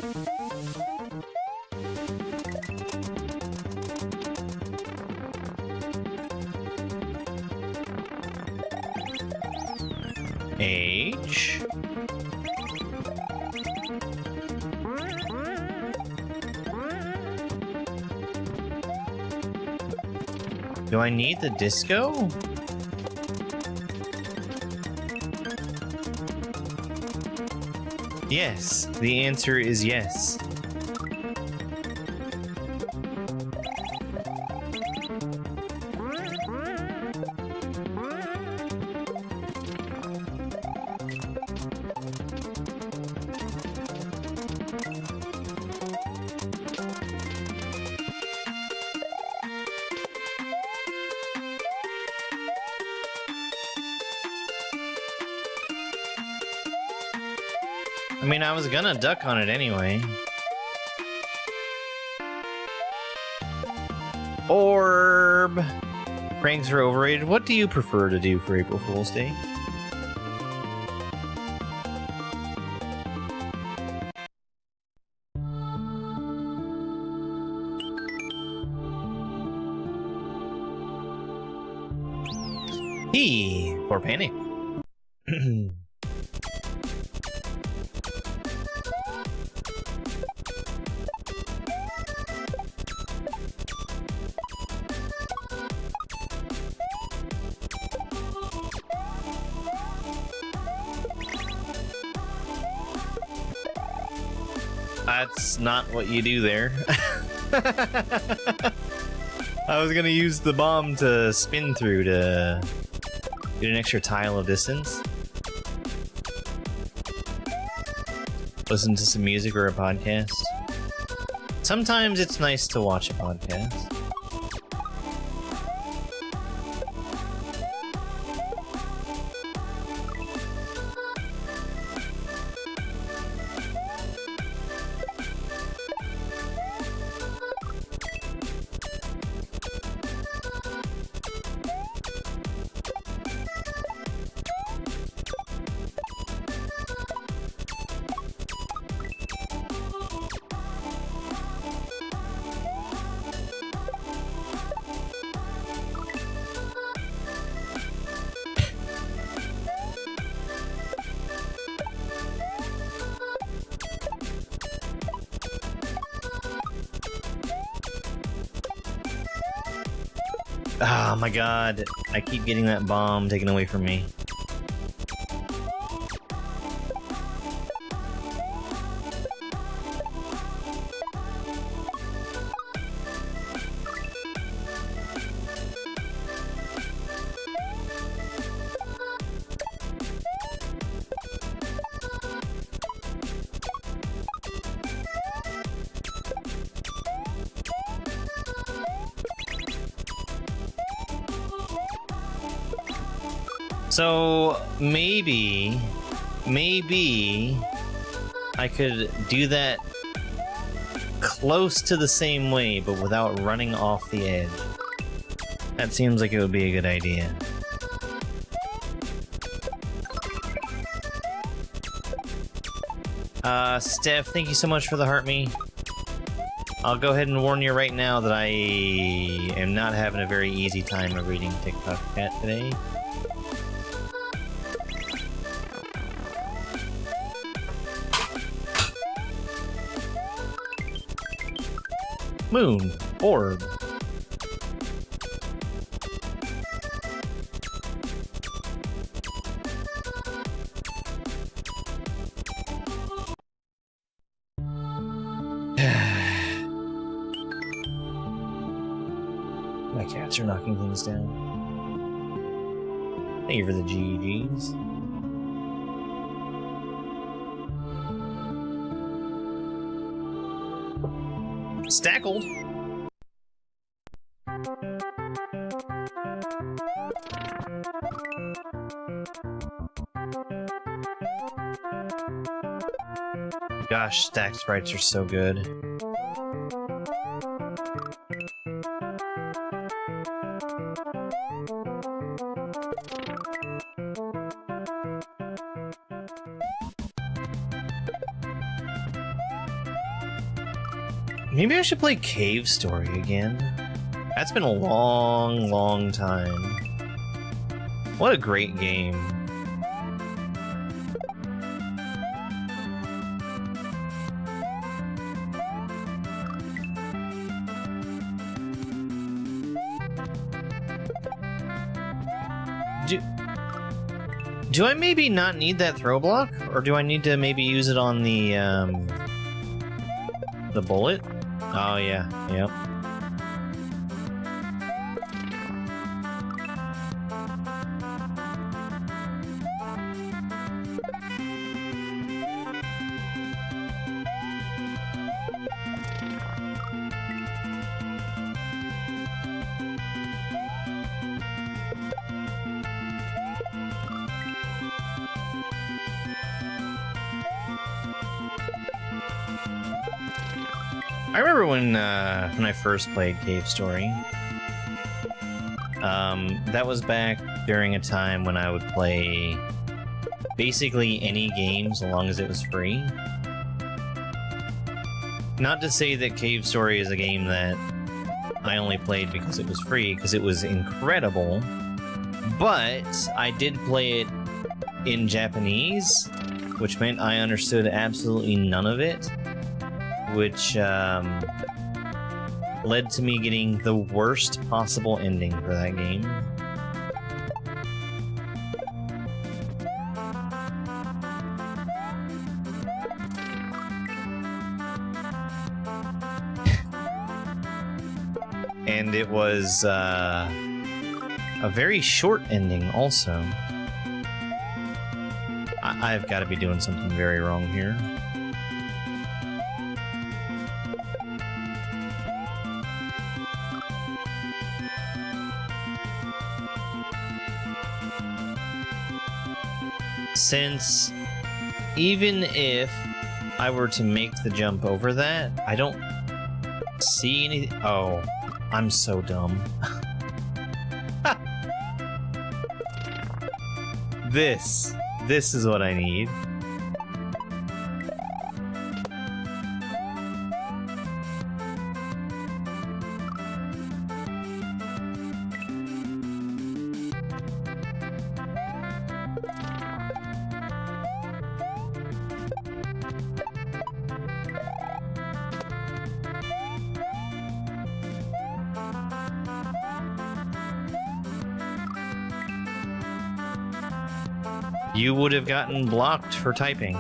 H. Do I need the disco? Yes, the answer is yes. I mean, I was gonna duck on it anyway. Orb! Pranks are overrated. What do you prefer to do for April Fool's Day? P for panic. That's not what you do there. I was gonna use the bomb to spin through to get an extra tile of distance. Listen to some music or a podcast. Sometimes it's nice to watch a podcast. Oh my god, I keep getting that bomb taken away from me. So maybe I could do that close to the same way, but without running off the edge. That seems like it would be a good idea. Steph, thank you so much for the heart me. I'll go ahead and warn you right now that I am not having a very easy time of reading TikTok chat today. Moon. Orb. My cats are knocking things down. Thank you for the GGs. Stackled. Gosh, stacked sprites are so good. Maybe I should play Cave Story again. That's been a long time. What a great game. Do I maybe not need that throw block? Or do I need to maybe use it on the bullet? Oh yeah, yep. I remember when I first played Cave Story. That was back during a time when I would play basically any game so long as it was free. Not to say that Cave Story is a game that I only played because it was free, because it was incredible, but I did play it in Japanese, which meant I understood absolutely none of it, which led to me getting the worst possible ending for that game. And it was a very short ending also. I've got to be doing something very wrong here. Since even if I were to make the jump over that, I don't see any. Oh, I'm so dumb. This is what I need. You would have gotten blocked for typing.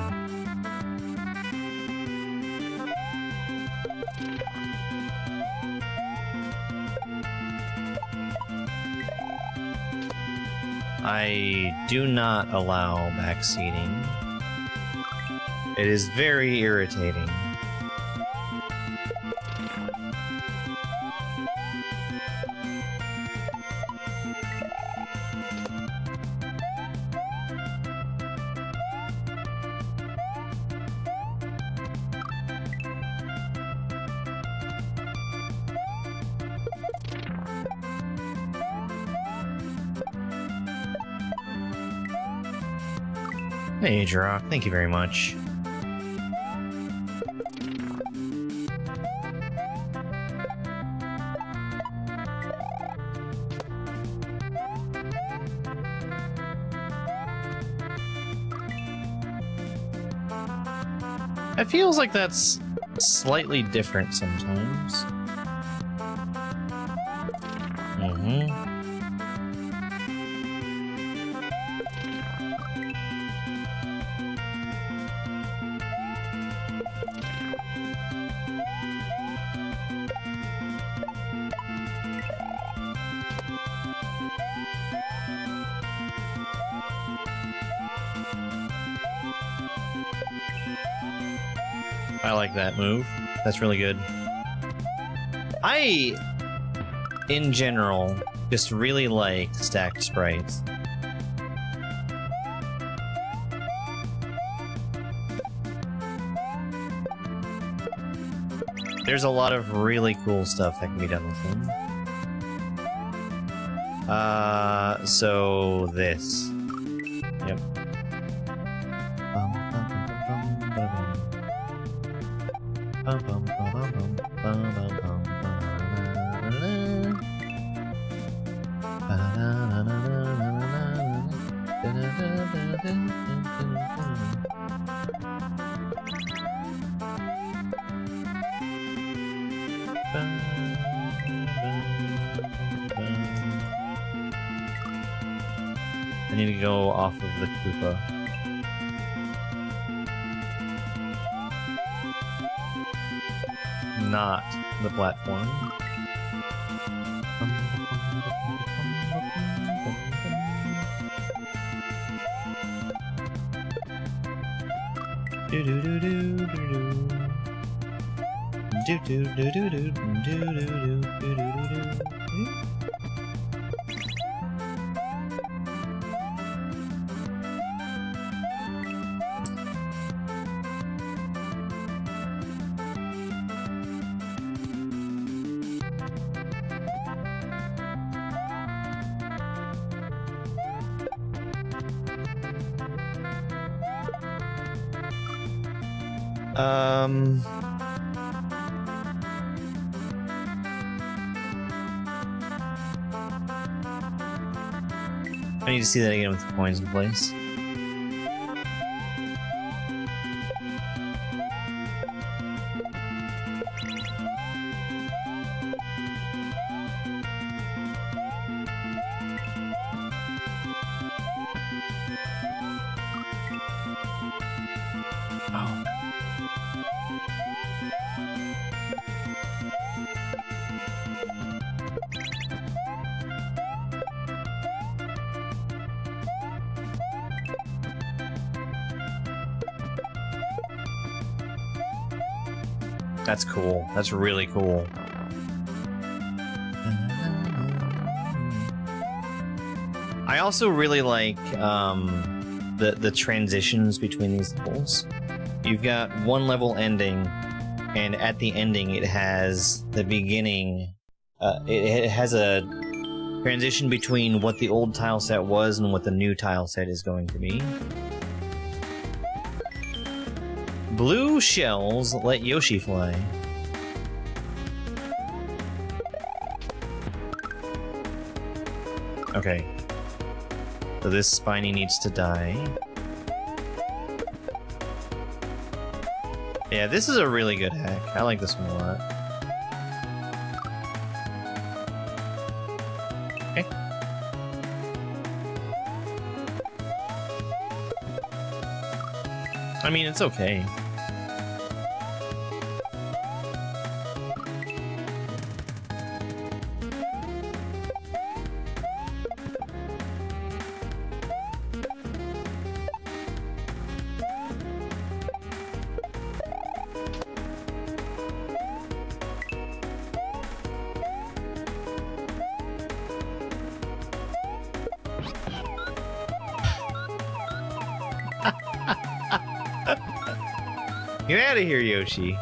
I do not allow backseating. It is very irritating. Hey, Jirok, thank you very much. It feels like that's slightly different sometimes. Mm-hmm. I like that move. That's really good. I, in general, just really like stacked sprites. There's a lot of really cool stuff that can be done with them. So this. Yep. I need to go off of the Koopa. Not the platform. Do do do do do do do do do do do do do. I need to see that again with the coins in place. That's cool. That's really cool. I also really like the transitions between these levels. You've got one level ending, and at the ending it has the beginning. It has a transition between what the old tile set was and what the new tile set is going to be. Blue shells let Yoshi fly. Okay. So this Spiny needs to die. Yeah, this is a really good hack. I like this one a lot. Okay. I mean, it's okay. Get out of here, Yoshi.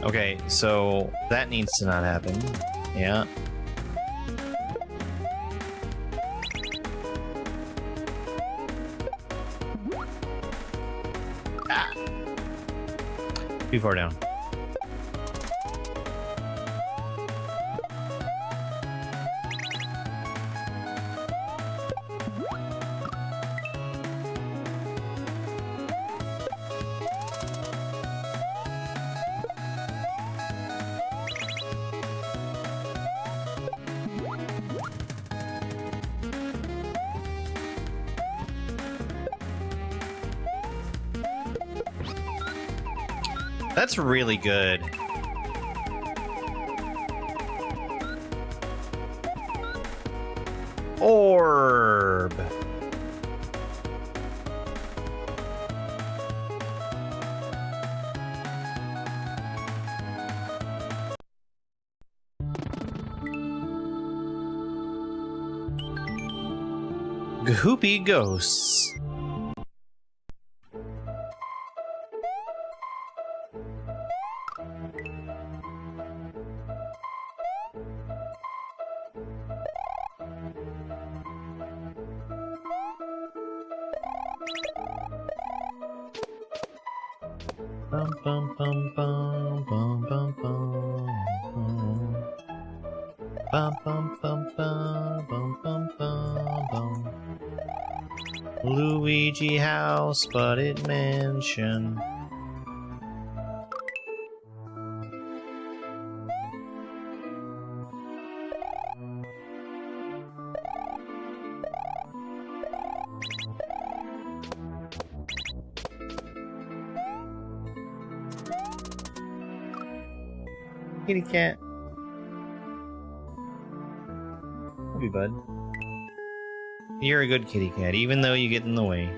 Okay, so that needs to not happen. Yeah. Too far down. That's really good. Orb. Goopy ghosts. Bum bum bum bum bum bum bum. Bum bum bum bum bum bum bum bum. Luigi house, but it mansion. Kitty cat. Love you, bud. You're a good kitty cat, even though you get in the way.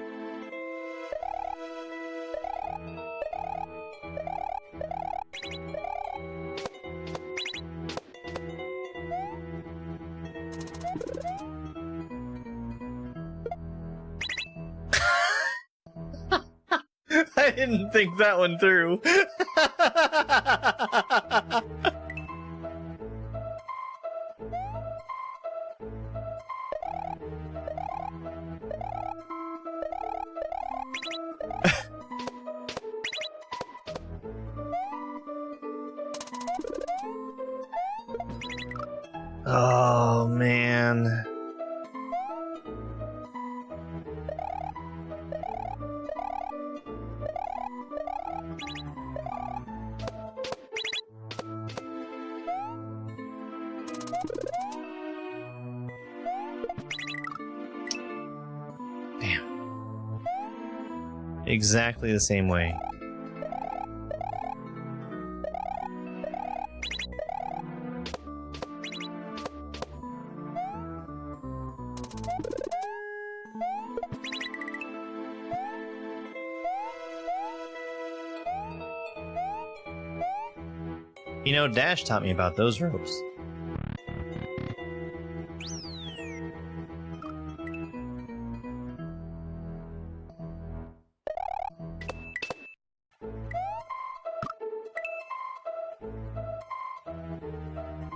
I didn't think that one through. Oh, man. Damn. Exactly the same way. You know, Dash taught me about those ropes.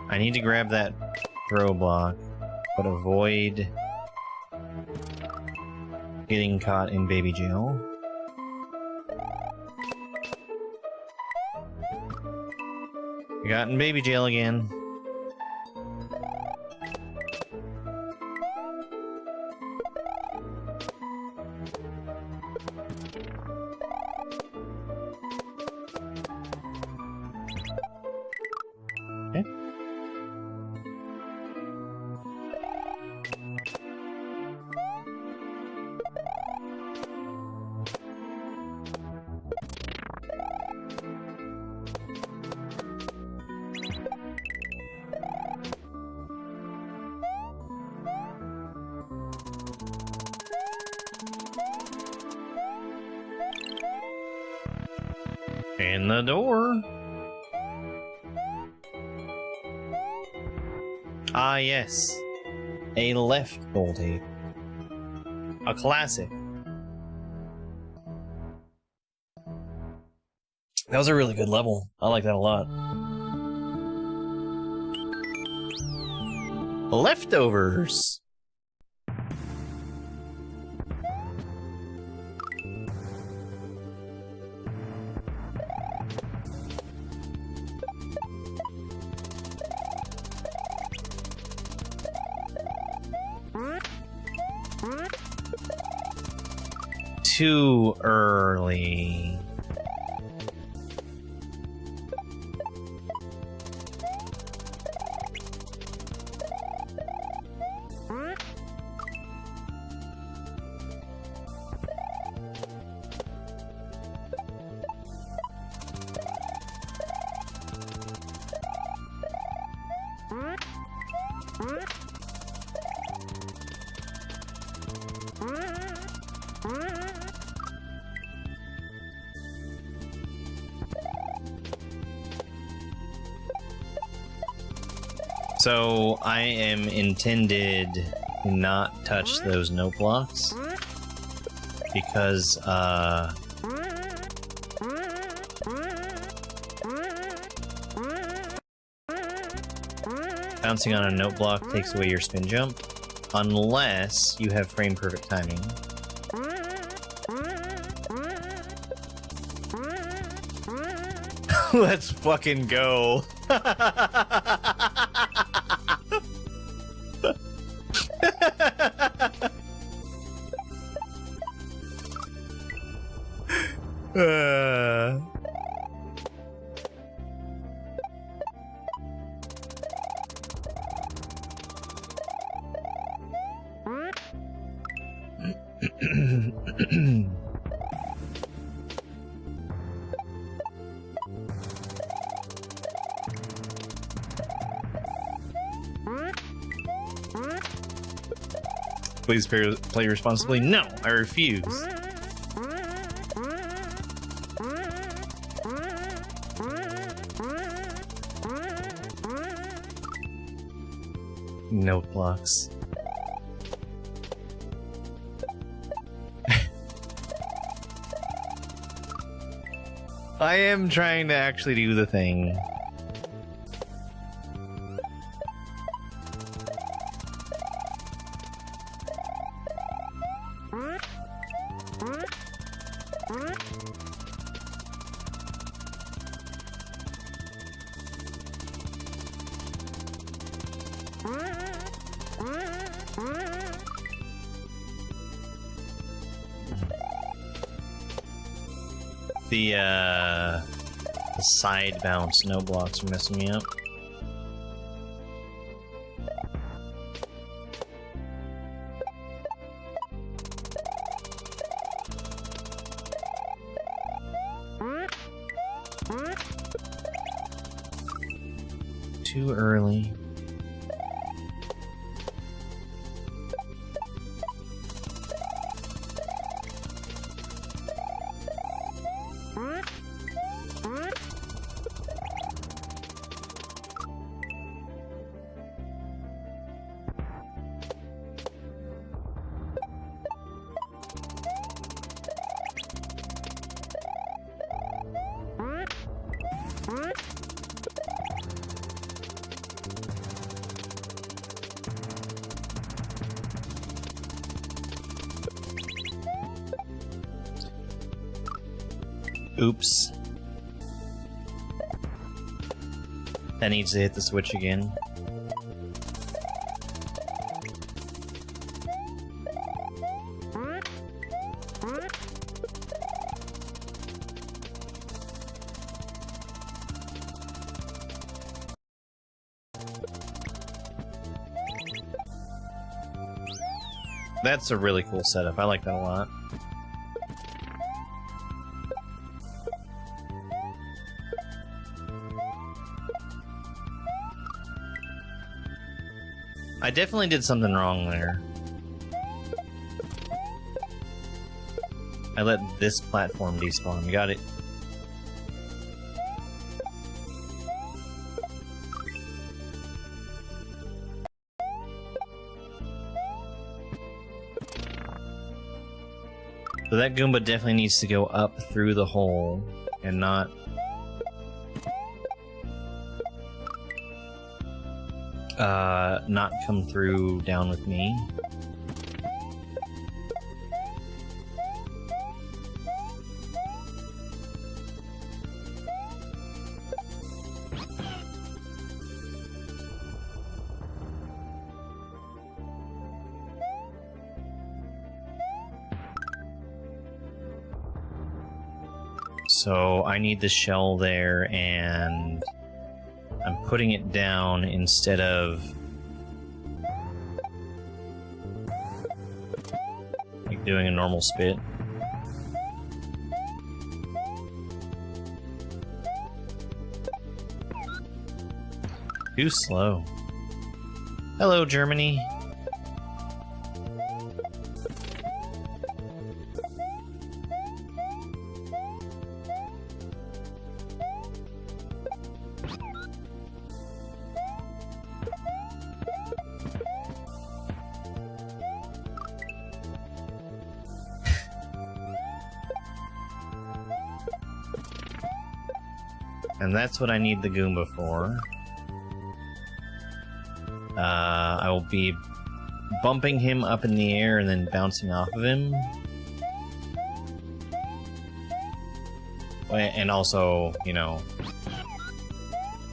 I need to grab that throw block, but avoid getting caught in baby jail. I got in baby jail again. Okay. In the door. Ah, yes. A left Goldie. A classic. That was a really good level. I like that a lot. Leftovers. Too early. So I am intended to not touch those note blocks because bouncing on a note block takes away your spin jump unless you have frame perfect timing. Let's fucking go. Please play responsibly. No, I refuse. Note blocks. I am trying to actually do the thing. The side bounce no blocks are messing me up. Too early. Oops. That needs to hit the switch again. That's a really cool setup. I like that a lot. I definitely did something wrong there. I let this platform despawn. Got it. So that Goomba definitely needs to go up through the hole and not come through down with me. So I need the shell there, and I'm putting it down instead of like doing a normal spit. Too slow. Hello, Germany. And that's what I need the Goomba for. I will be bumping him up in the air and then bouncing off of him. And also, you know,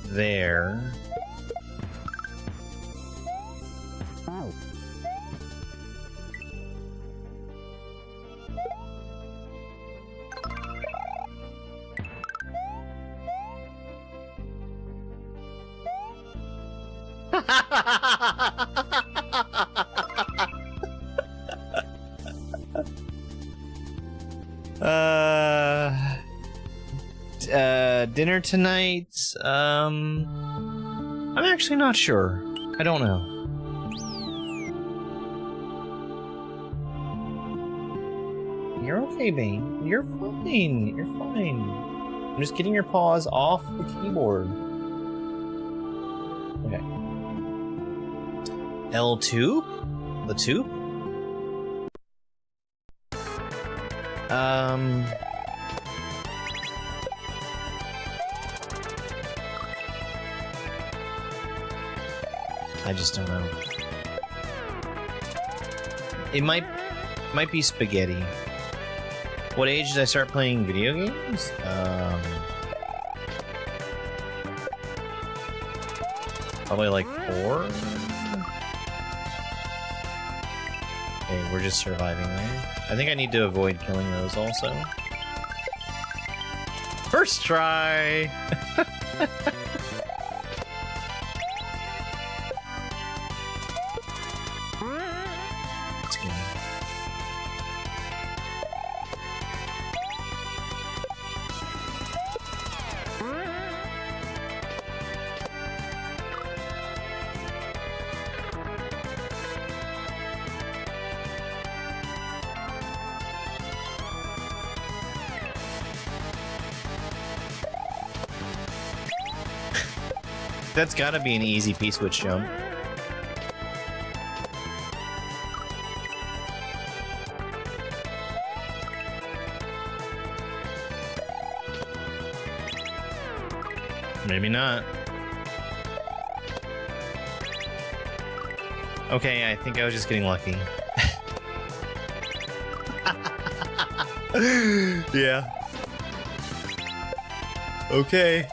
there. Dinner tonight? I'm actually not sure. I don't know. You're okay, babe. You're fine. You're fine. I'm just getting your paws off the keyboard. Okay. L2? The tube? I just don't know. It might be spaghetti. What age did I start playing video games? Probably like 4. Okay, we're just surviving there. I think I need to avoid killing those also. First try! That's gotta be an easy P-switch jump. Maybe not. Okay, I think I was just getting lucky. Yeah. Okay.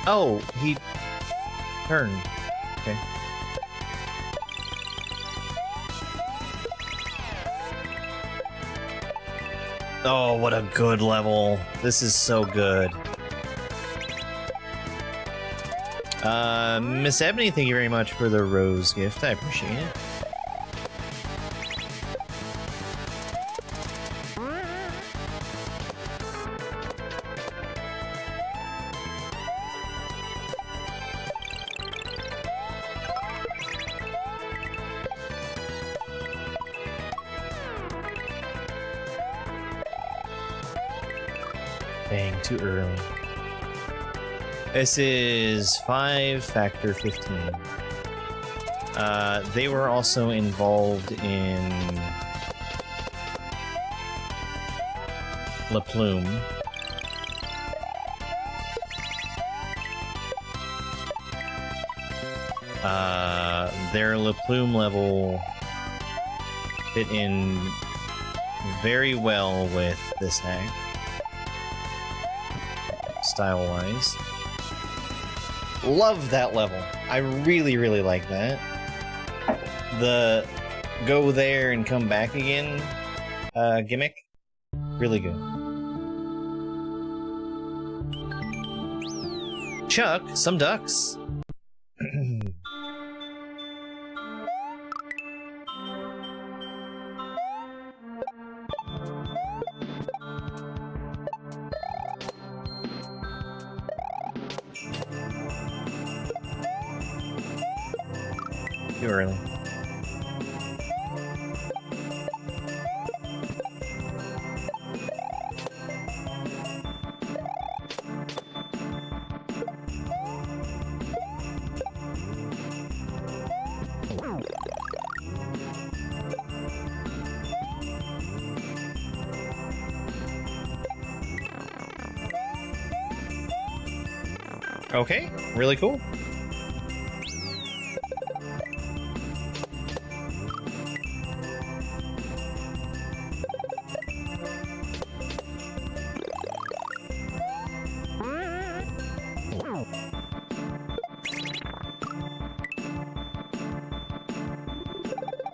Oh, he turned. Okay. Oh, what a good level. This is so good. Miss Ebony, thank you very much for the rose gift. I appreciate it. Dang, too early. This is 5 factor 15. They were also involved in La Plume. Their La Plume level fit in very well with this hack. Style-wise. Love that level. I really, really like that. The go there and come back again gimmick. Really good. Chuck, some ducks. Too early. Okay, really cool.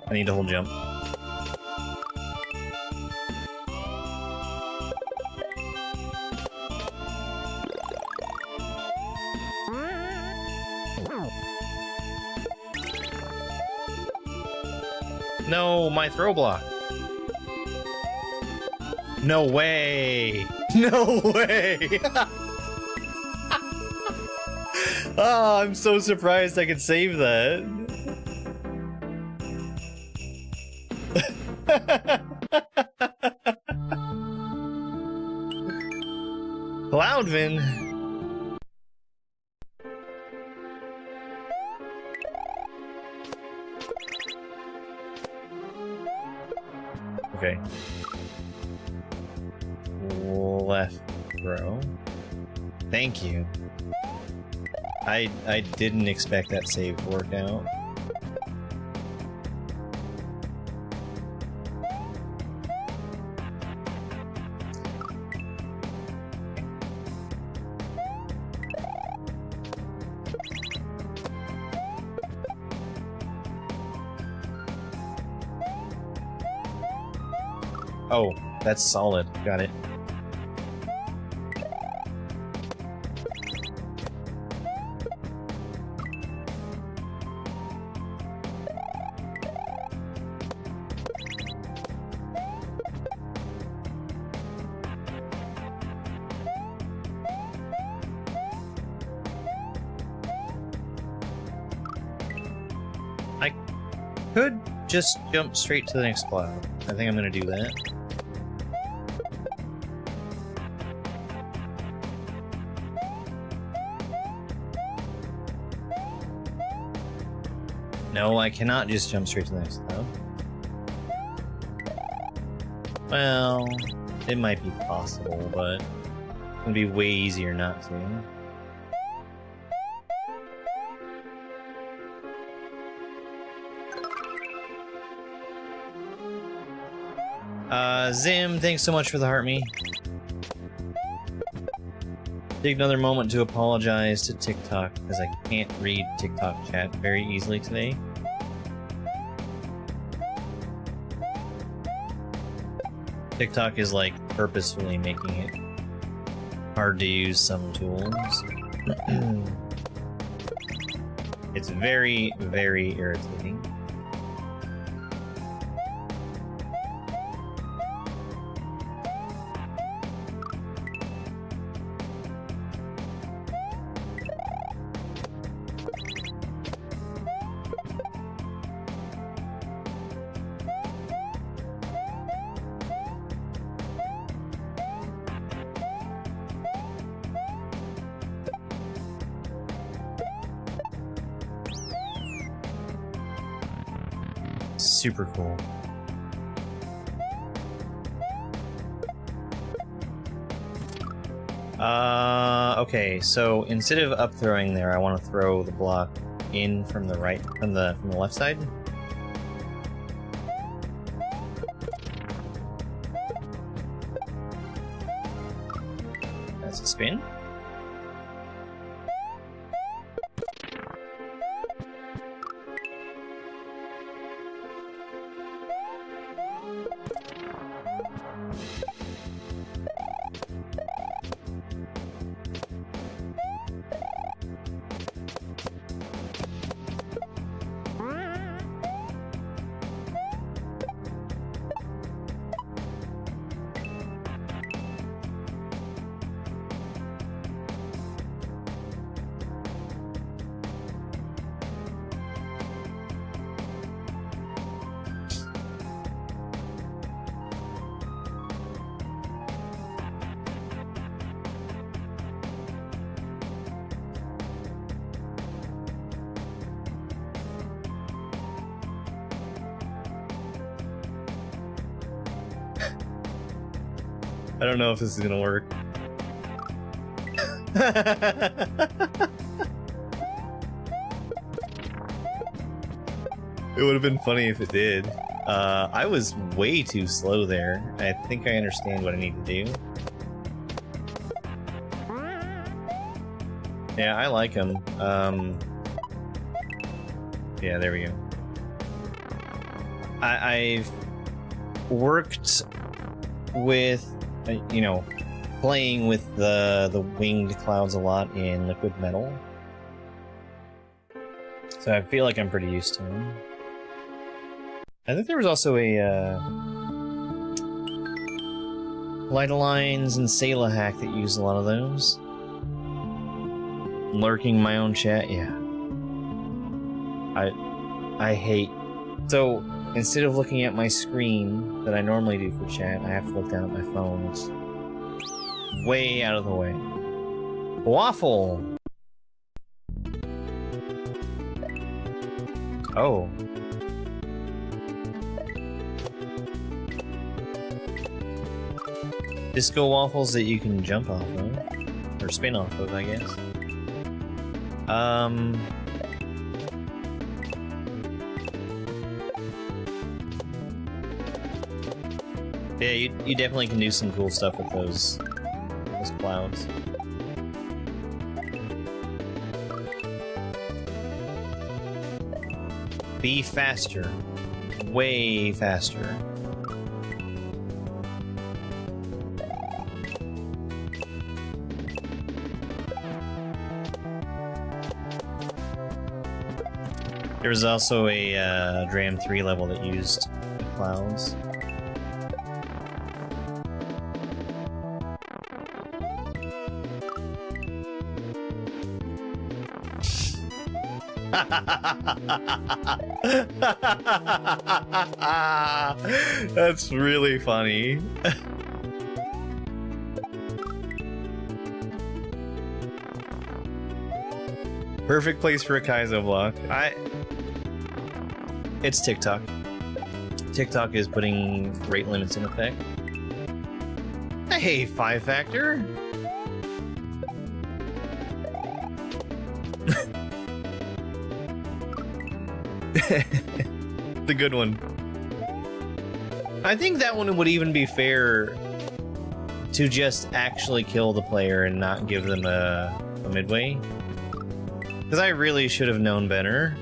I need to hold jump. No, my throw block. No way. No way. Oh, I'm so surprised I could save that. Cloudvin. Okay. Left row. Thank you. I didn't expect that save to work out. Oh, that's solid. Got it. I could just jump straight to the next cloud. I think I'm gonna do that. No, I cannot just jump straight to the next cloud. Well, it might be possible, but It'd be way easier not to. Zim, thanks so much for the heart me. Take another moment to apologize to TikTok because I can't read TikTok chat very easily today. TikTok is like purposefully making it hard to use some tools. It's very, very irritating. Super cool. Okay, so instead of up throwing there, I want to throw the block in from the right, from the left side. That's a spin. I don't know if this is gonna work. It would have been funny if it did. I was way too slow there. I think I understand what I need to do. Yeah, I like them. Yeah, there we go. I've worked with, you know, playing with the winged clouds a lot in liquid metal. So I feel like I'm pretty used to them. I think there was also a Light Lines and Sayla hack that used a lot of those. Lurking my own chat, yeah. I hate... So, instead of looking at my screen that I normally do for chat, I have to look down at my phone. It's way out of the way. Waffle! Oh. Disco waffles that you can jump off of. Or spin off of, I guess. Yeah, you definitely can do some cool stuff with those clouds. Be faster. Way faster. There was also a Dram 3 level that used clouds. That's really funny. Perfect place for a Kaizo block. It's TikTok. TikTok is putting rate limits in effect. Hey, 5 factor. The good one. I think that one would even be fair to just actually kill the player and not give them a midway. Because I really should have known better.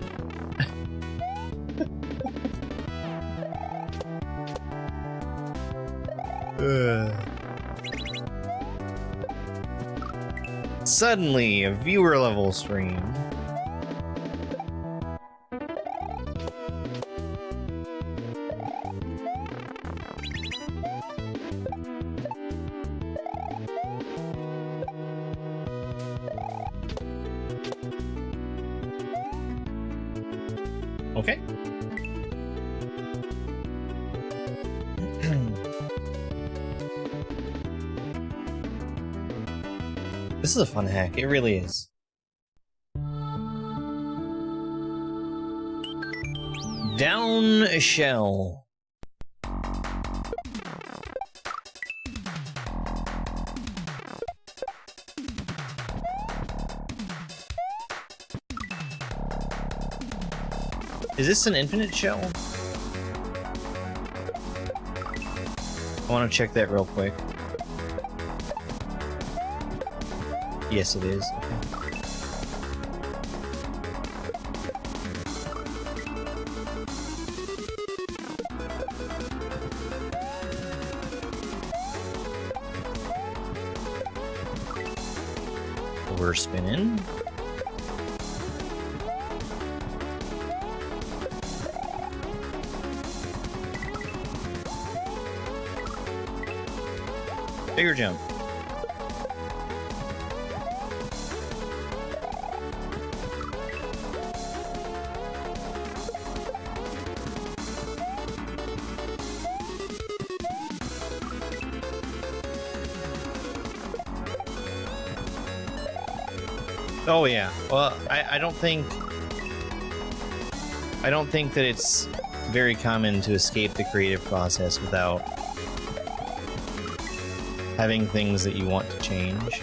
Suddenly, a viewer level stream. Okay. This is a fun hack, it really is. Down a shell. Is this an infinite shell? I want to check that real quick. Yes, it is. Okay. We're spinning. Bigger jump. Oh yeah. Well, I don't think that it's very common to escape the creative process without having things that you want to change.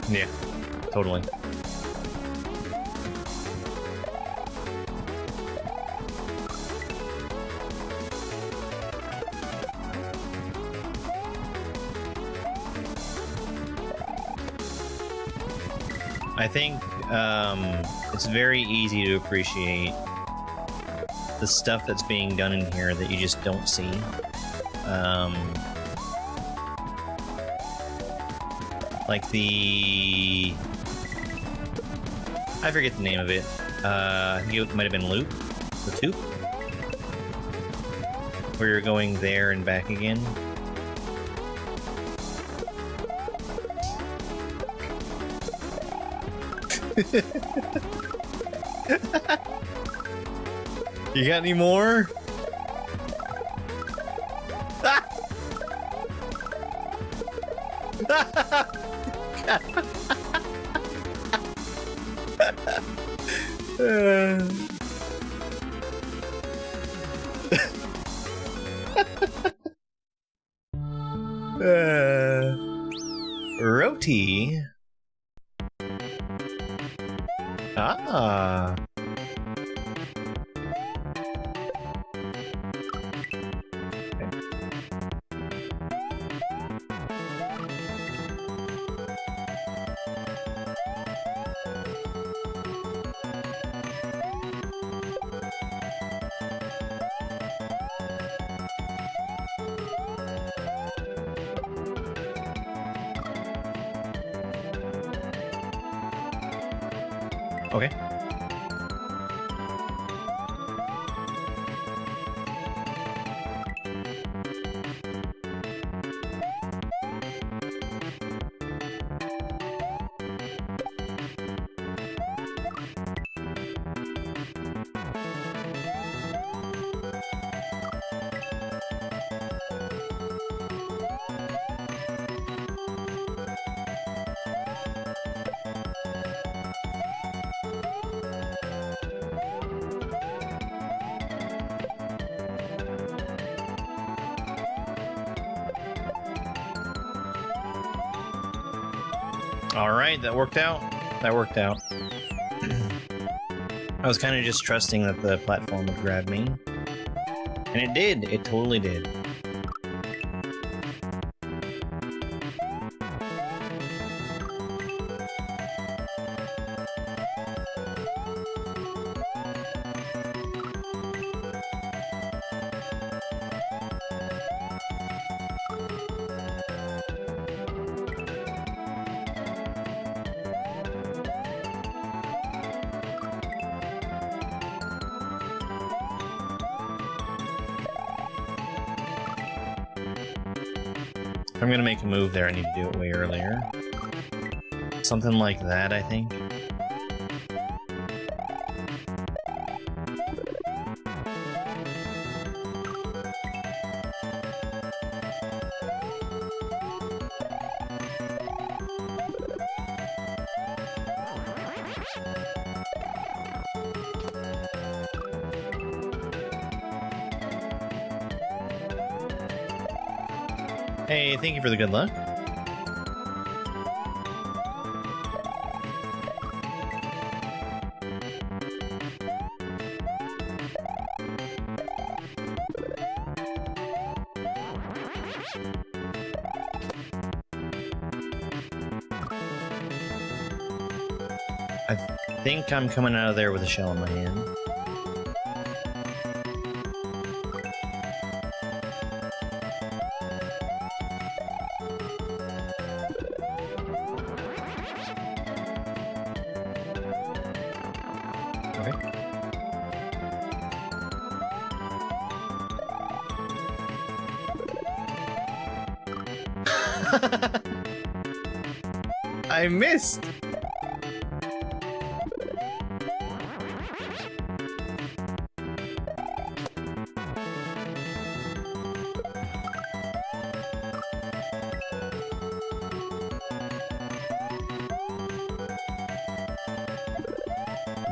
Yeah, totally. I think it's very easy to appreciate the stuff that's being done in here that you just don't see. Like the... I forget the name of it. I think it might have been Loop? The Tube? Where you're going there and back again. You got any more? Roti. Ah. Okay. Alright, that worked out. That worked out. I was kind of just trusting that the platform would grab me. And it did. It totally did. If I'm gonna make a move there, I need to do it way earlier. Something like that, I think. Hey, thank you for the good luck. I think I'm coming out of there with a shell in my hand. I missed!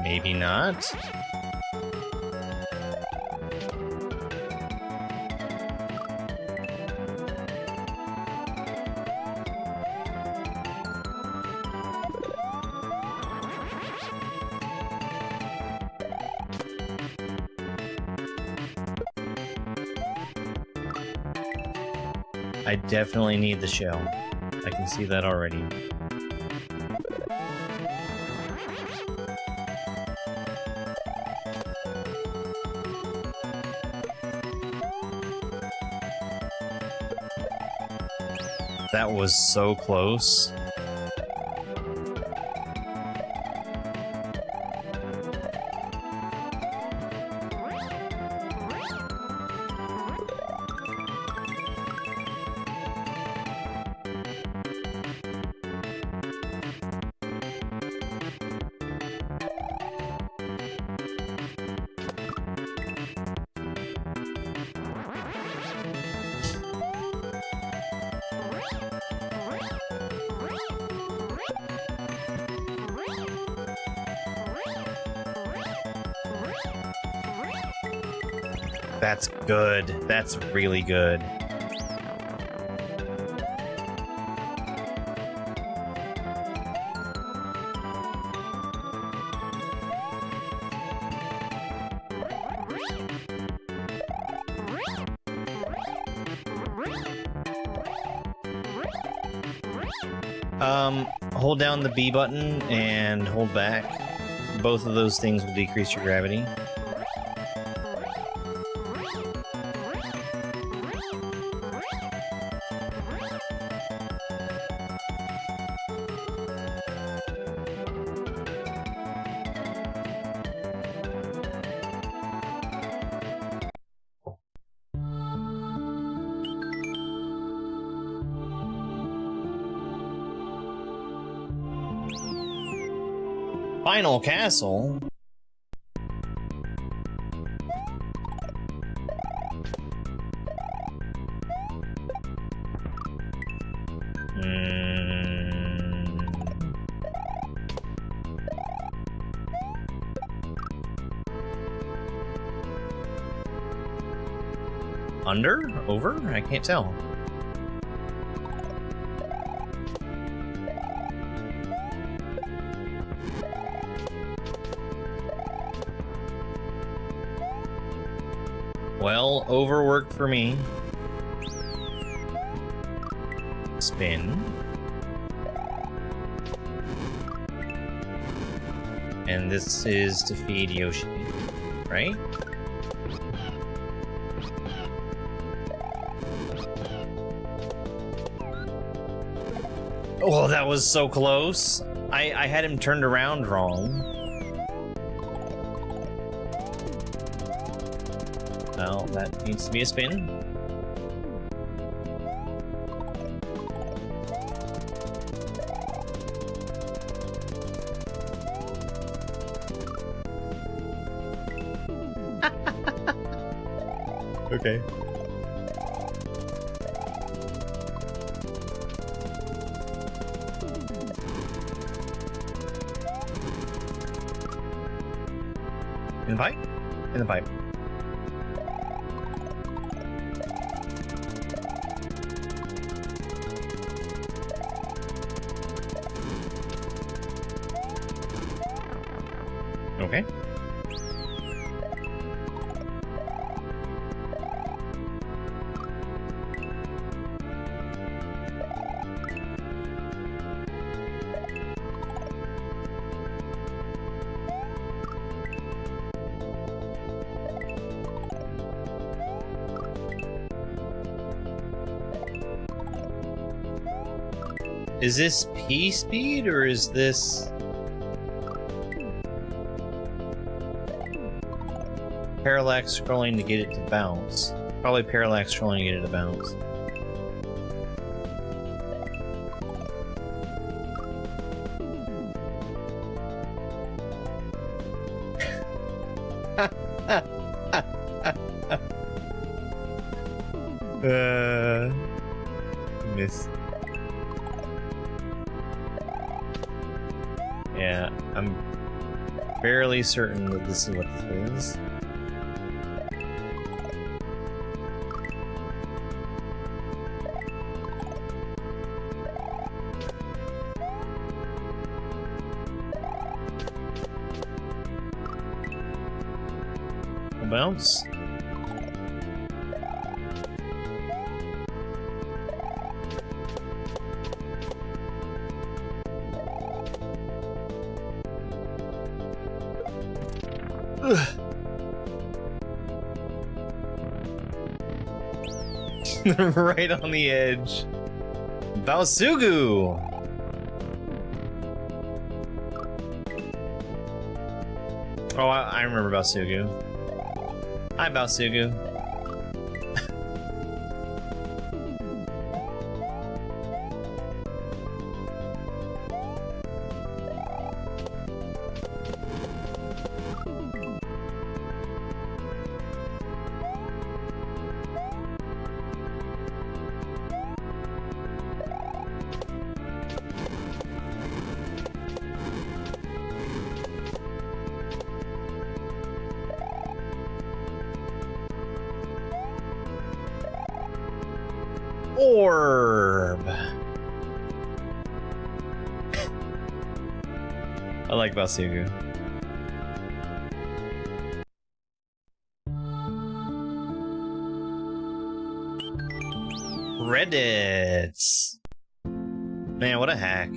Maybe not. I definitely need the shell. I can see that already. That was so close. That's good. That's really good. Hold down the B button and hold back. Both of those things will decrease your gravity. Final castle? Under? Over? I can't tell. Well, overworked for me. Spin. And this is to feed Yoshi, right? Oh, that was so close. I had him turned around wrong. Well, that needs to be a spin. Okay. In the pipe? In the pipe. Okay. Is this P speed or is this parallax scrolling to get it to bounce? Probably parallax scrolling to get it to bounce. Miss. Yeah, I'm fairly certain that this is what this is. Bounce. Right on the edge. Balsugu! Oh, I remember Balsugu. Hi, Balsugu. Orb. I like Balsugu. Reddits. Man, what a hack.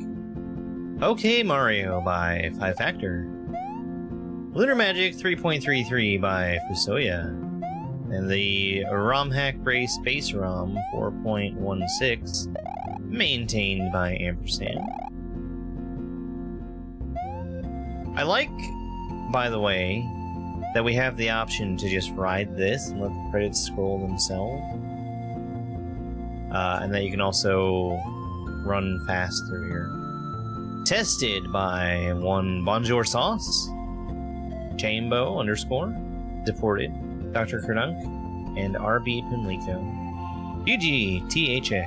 Okay, Mario by 5 Factor. Lunar Magic 3.33 by Fusoya. And the ROM hack Ray Space ROM 4.16, maintained by Ampersand. I like, by the way, that we have the option to just ride this and let the credits scroll themselves. And that you can also run fast through here. Tested by one Bonjour Sauce, Chambo _ Deported, Dr. Kerdunk, and RB Pimlico. GGTHX.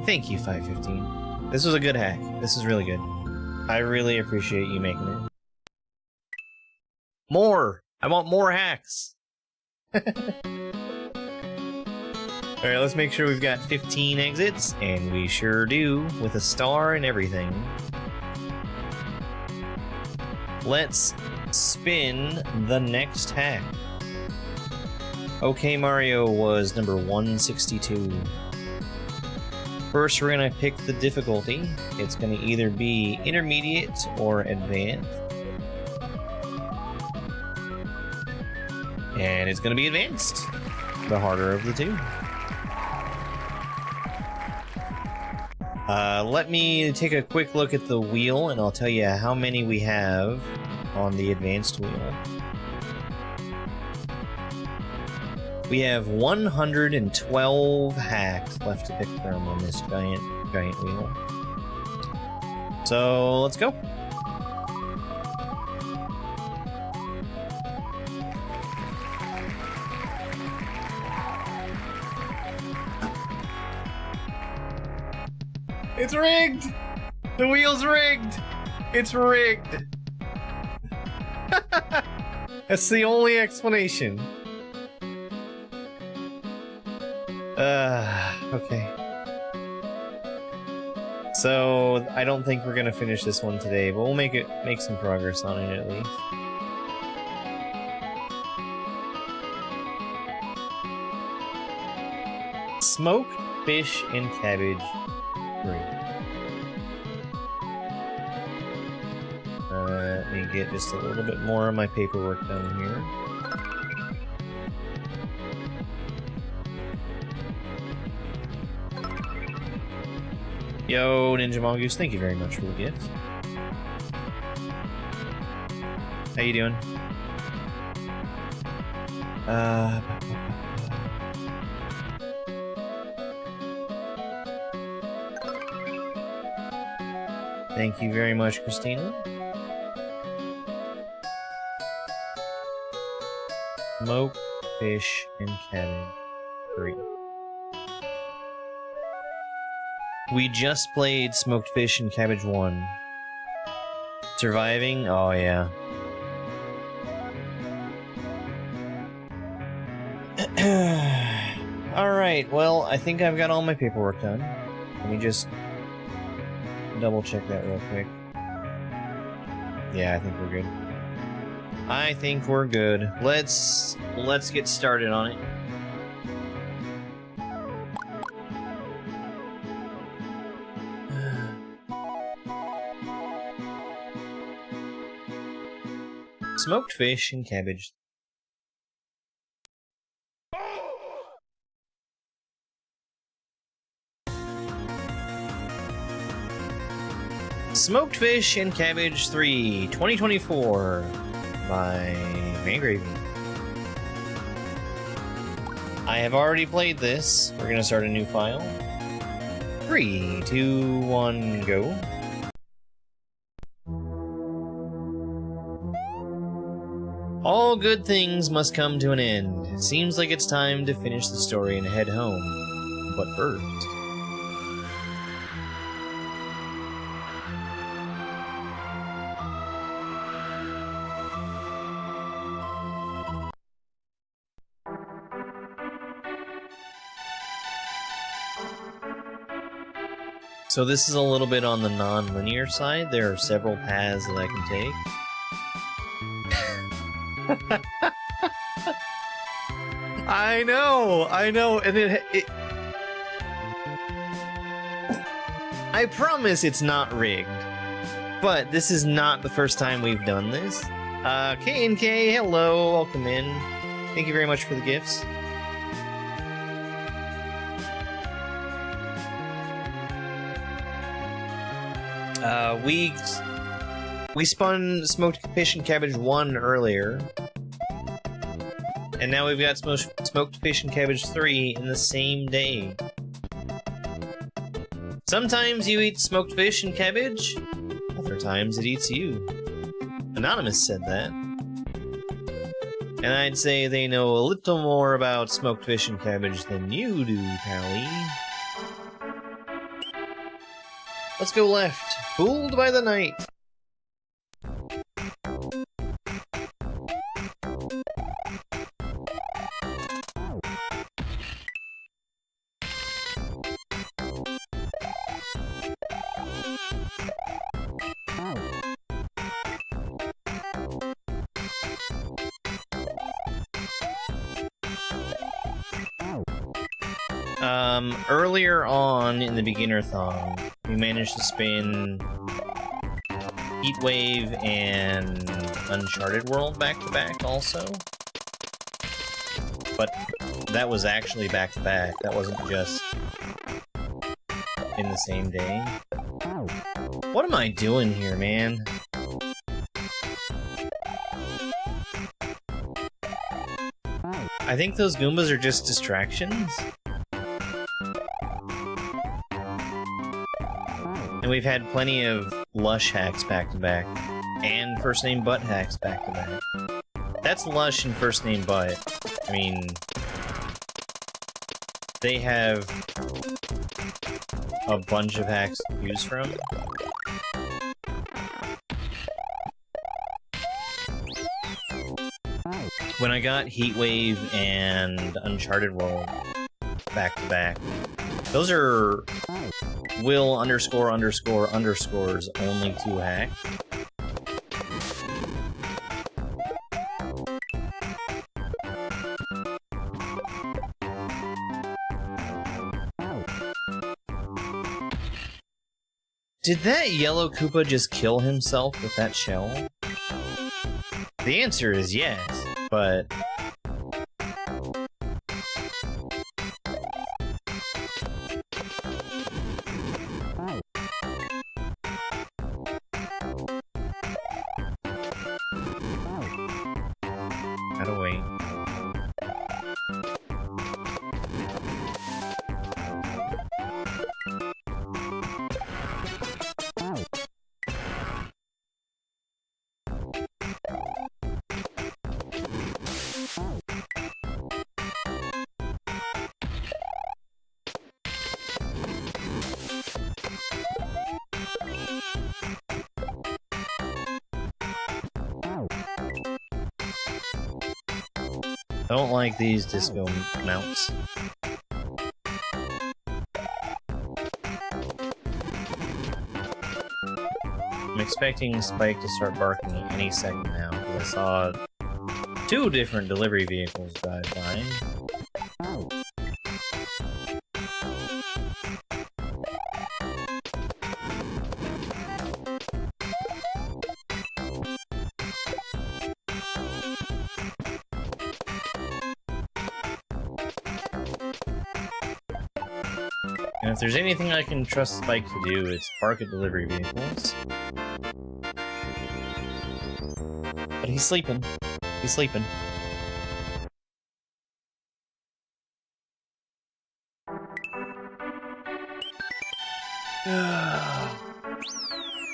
Thank you, 515. This was a good hack. This is really good. I really appreciate you making it. More! I want more hacks! Alright, let's make sure we've got 15 exits, and we sure do, with a star and everything. Let's spin the next hack. Okay, Mario was number 162. First, we're gonna pick the difficulty. It's gonna either be intermediate or advanced. And it's gonna be advanced. The harder of the two. Let me take a quick look at the wheel, and I'll tell you how many we have on the advanced wheel. We have 112 hacks left to pick from on this giant wheel. So let's go. It's rigged! The wheel's rigged! It's rigged! That's the only explanation. Okay. So, I don't think we're gonna finish this one today, but we'll make some progress on it at least. Smoked fish and cabbage 3. Let me get just a little bit more of my paperwork done here. Yo, Ninja Mongoose, thank you very much for the gift. How you doing? Thank you very much, Christina. Smoke, fish, and cabbage 3. We just played Smoked Fish and Cabbage 1. Surviving? Oh, yeah. Alright, well, I think I've got all my paperwork done. Let me just double check that real quick. Yeah, I think we're good. I think we're good. Let's get started on it. Smoked fish and cabbage. Smoked Fish and Cabbage 3, 2024 by Mangravy. I have already played this. We're gonna start a new file. 3, 2, 1, go. All good things must come to an end. Seems like it's time to finish the story and head home. But first... So this is a little bit on the non-linear side. There are several paths that I can take. I know, and I promise it's not rigged, but this is not the first time we've done this. K&K, hello, welcome in. Thank you very much for the gifts. We spun Smoked Fish and Cabbage 1 earlier. And now we've got Smoked Fish and Cabbage 3 in the same day. Sometimes you eat smoked fish and cabbage, other times it eats you. Anonymous said that. And I'd say they know a little more about smoked fish and cabbage than you do, Pally. Let's go left. Fooled by the night. Earlier on in the Beginnerthon, we managed to spin Heatwave and Uncharted World back-to-back also. But that was actually back-to-back. That wasn't just in the same day. What am I doing here, man? I think those Goombas are just distractions. And we've had plenty of Lush hacks back-to-back. And First Name Butt hacks back-to-back. That's Lush and First Name Butt. I mean... they have a bunch of hacks to choose from. When I got Heatwave and Uncharted World back-to-back, those are will underscore underscore underscores only 2 hacks. Did that yellow Koopa just kill himself with that shell? The answer is yes, but... gotta wait. I don't like these disco mounts. I'm expecting Spike to start barking any second now, because I saw 2 different delivery vehicles drive by. And if there's anything I can trust Spike to do, it's park at delivery vehicles. But he's sleeping. He's sleeping.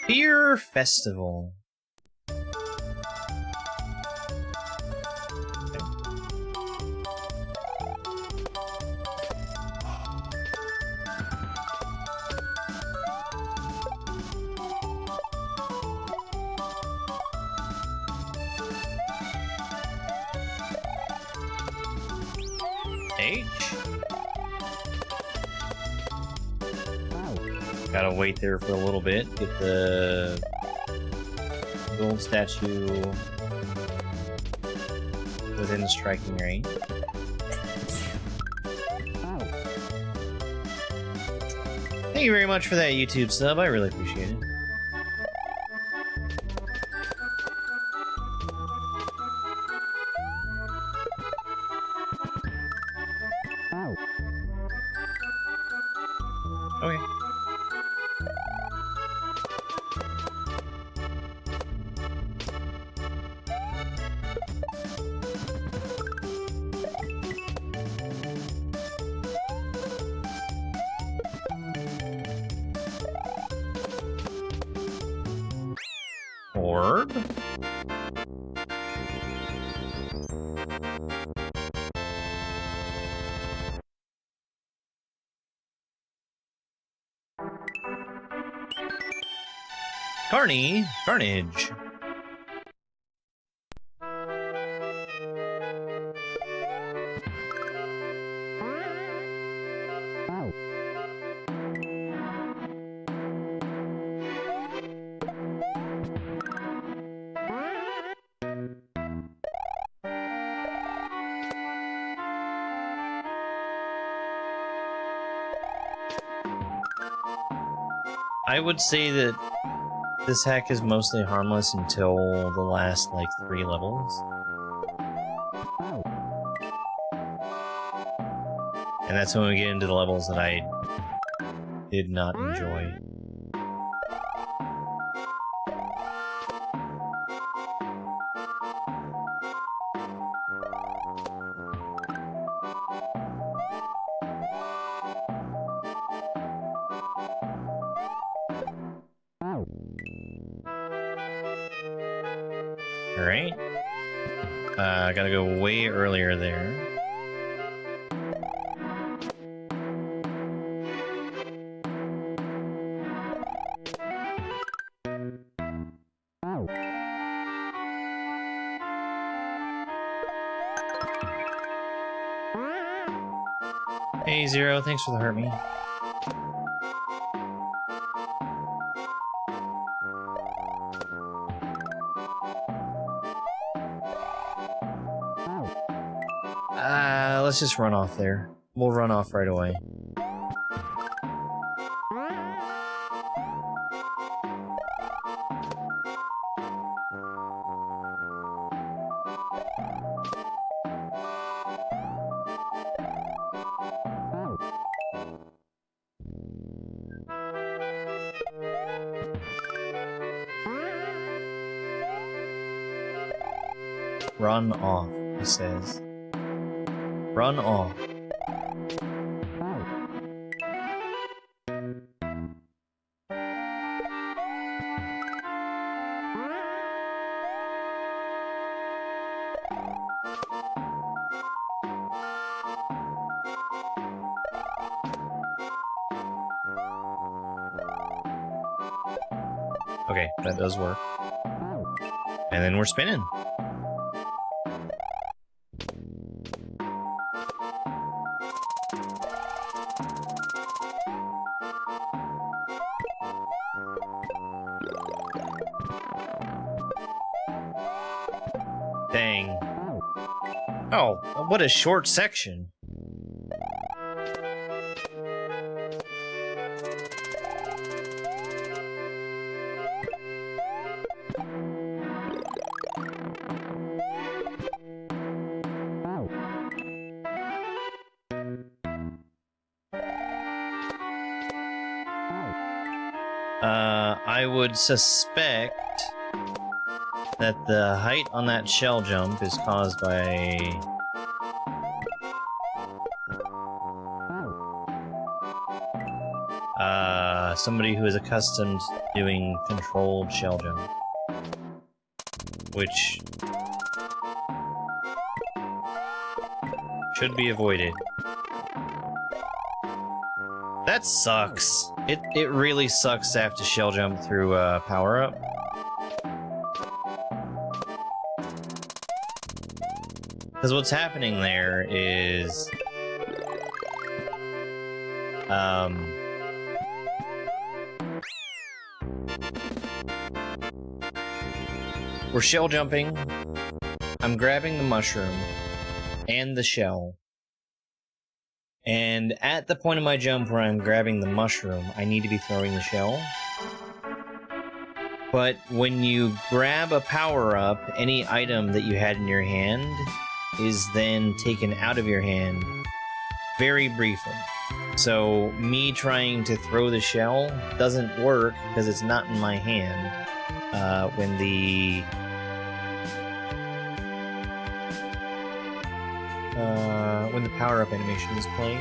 Beer Festival. H. Gotta wait there for a little bit, get the gold statue within striking range. Thank you very much for that YouTube sub, I really appreciate it. Okay. Orb? Carnage. I would say that this hack is mostly harmless until the last, like, 3 levels. And that's when we get into the levels that I did not enjoy. Alright. I gotta go way earlier there. Hey, Zero, thanks for the hurt me. Let's just run off there. We'll run off right away. Run off, he says. Run off. Okay, that does work. And then we're spinning. Dang. Oh, what a short section. I would suspect that the height on that shell jump is caused by somebody who is accustomed to doing controlled shell jump, which should be avoided. That sucks. It really sucks to have to shell jump through a power-up. Because what's happening there is... we're shell jumping. I'm grabbing the mushroom and the shell. And at the point of my jump where I'm grabbing the mushroom, I need to be throwing the shell. But when you grab a power-up, any item that you had in your hand is then taken out of your hand very briefly. So me trying to throw the shell doesn't work because it's not in my hand when the power-up animation is playing.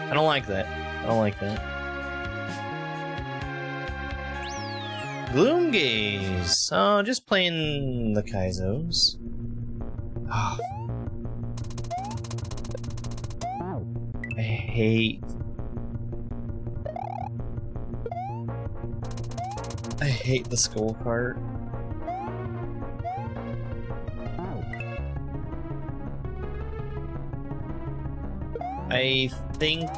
I don't like that. I don't like that. Gloom Gaze! Oh, just playing the Kaizos. Oh. I hate the skull part. I think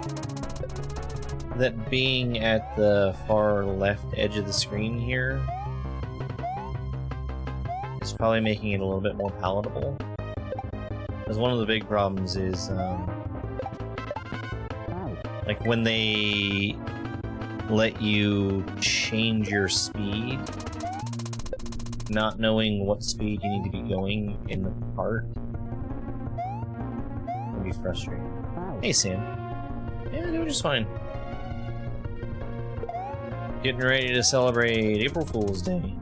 that being at the far left edge of the screen here is probably making it a little bit more palatable. Because one of the big problems is Like when they let you change your speed, not knowing what speed you need to be going in the part, can be frustrating. Hey, Sam. Yeah, doing just fine. Getting ready to celebrate April Fool's Day.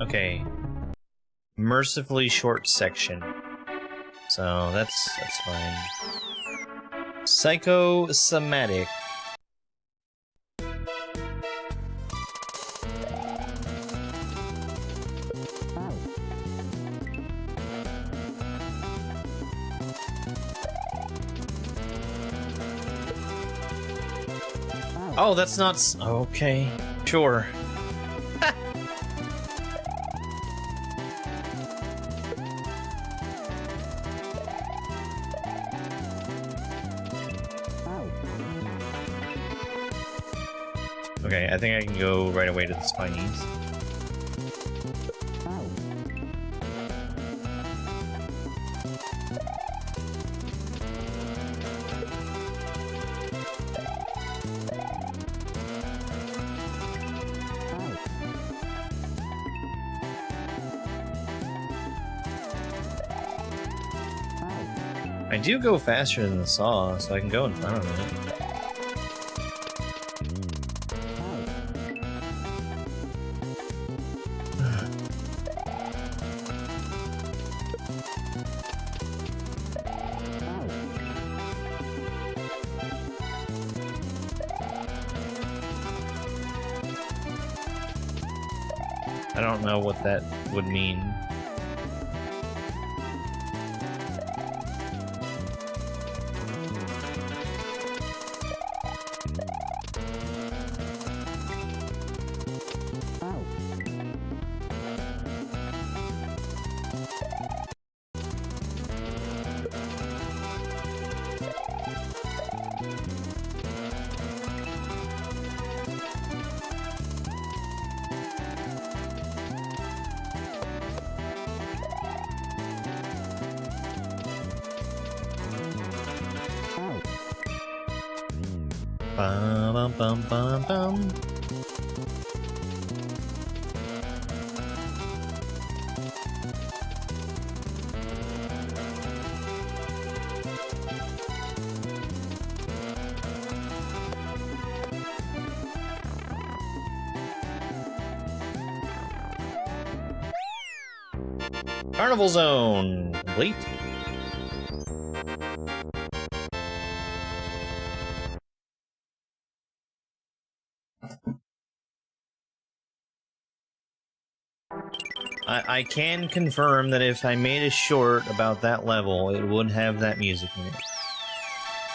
Okay. Mercifully short section. So that's fine. Psychosomatic. Oh, that's not okay. Sure. Okay, I think I can go right away to the Spinies. I do go faster than the saw, so I can go in front of it. I don't know what that would mean. Bum, bum, bum, bum, bum. Carnival Zone complete. I can confirm that if I made a short about that level, it would have that music in it.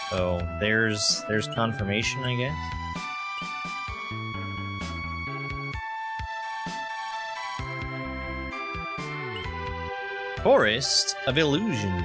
So there's confirmation, I guess. Forest of Illusion.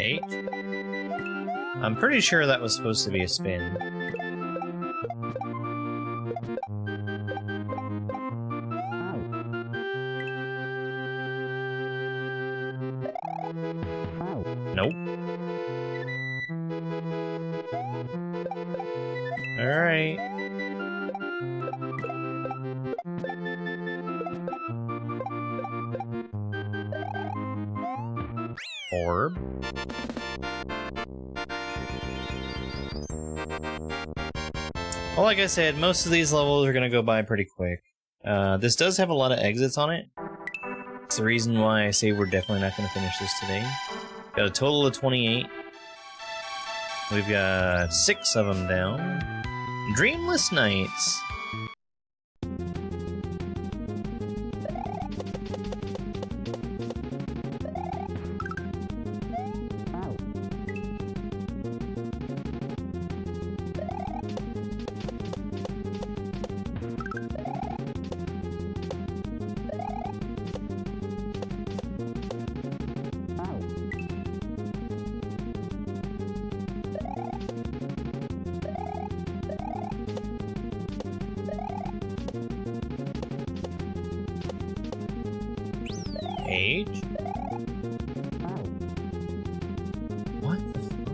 Eight. I'm pretty sure that was supposed to be a spin. Nope. Orb. Well, like I said, most of these levels are gonna go by pretty quick. This does have a lot of exits on it. It's the reason why I say we're definitely not gonna finish this today. Got a total of 28. We've got 6 of them down. Dreamless Nights. Age? What the fuck?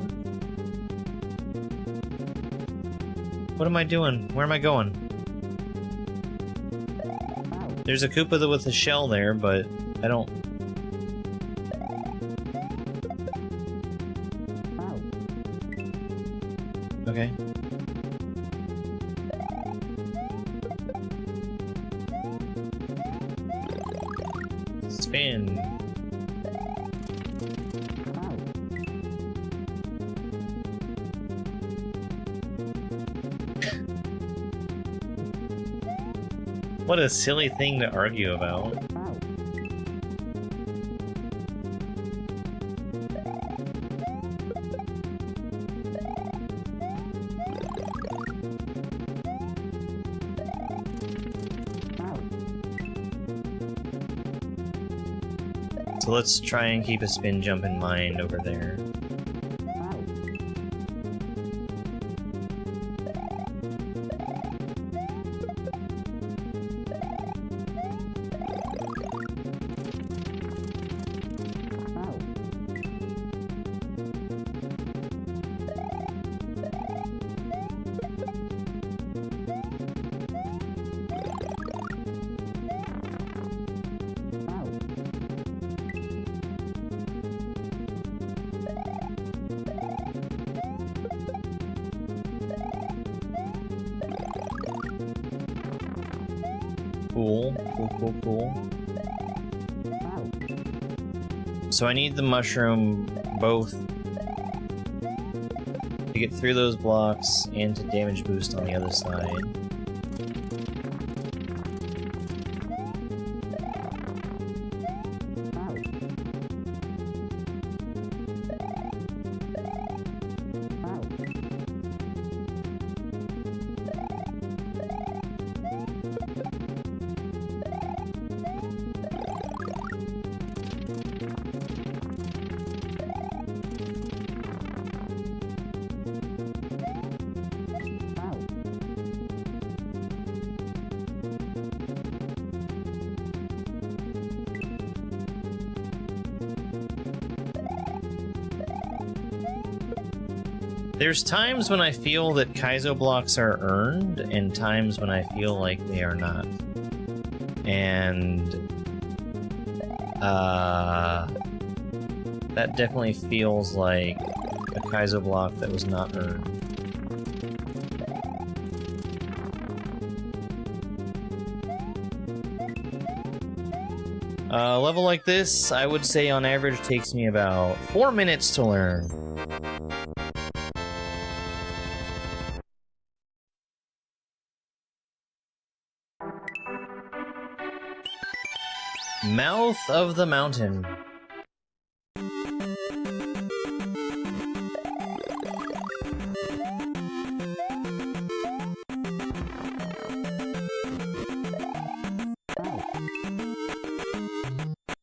What am I doing? Where am I going? There's a Koopa with a shell there, but I don't... Okay. Spin. What a silly thing to argue about. So let's try and keep a spin jump in mind over there. Cool. So I need the mushroom both to get through those blocks and to damage boost on the other side. There's times when I feel that Kaizo blocks are earned, and times when I feel like they are not. And that definitely feels like a Kaizo block that was not earned. A level like this, I would say on average takes me about 4 minutes to learn. Mouth of the Mountain.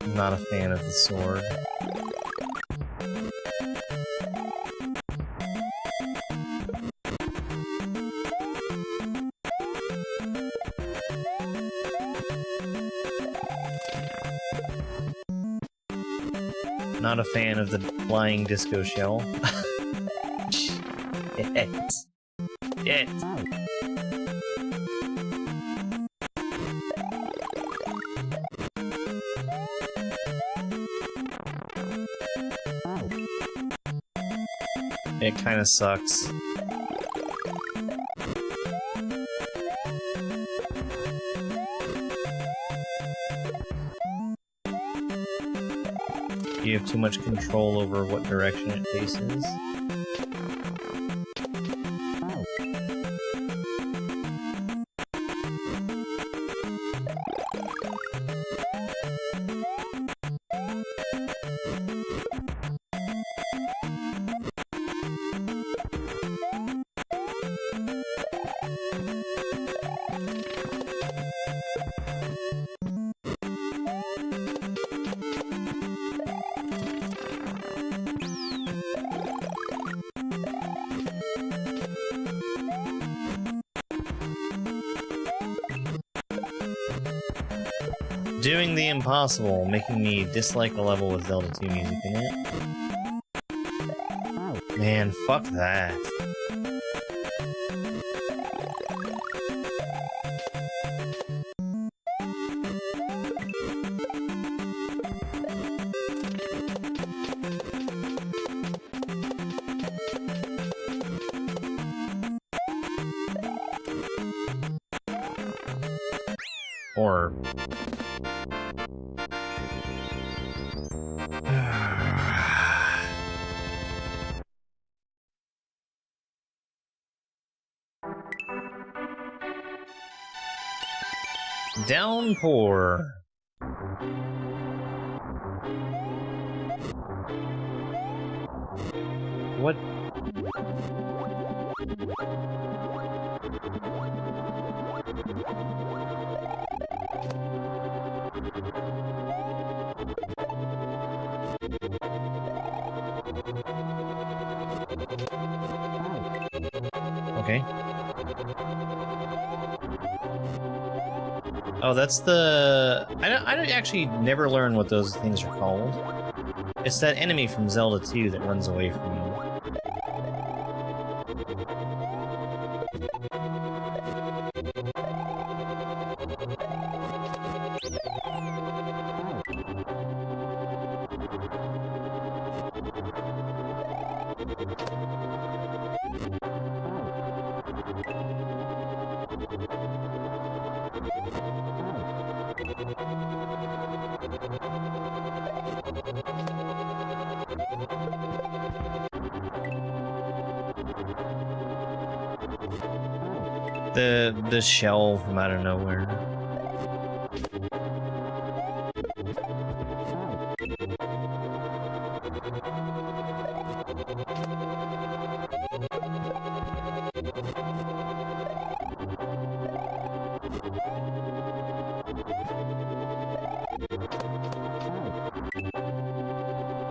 I'm not a fan of the sword. Not a fan of the flying disco shell. Shit. Shit. It kind of sucks. You have too much control over what direction it faces. Doing the impossible, making me dislike a level with Zelda 2 music in it. Man, fuck that. Or... Downpour. What? Okay. Oh, that's the... I don't actually never learn what those things are called. It's that enemy from Zelda 2 that runs away from you. The shell from out of nowhere.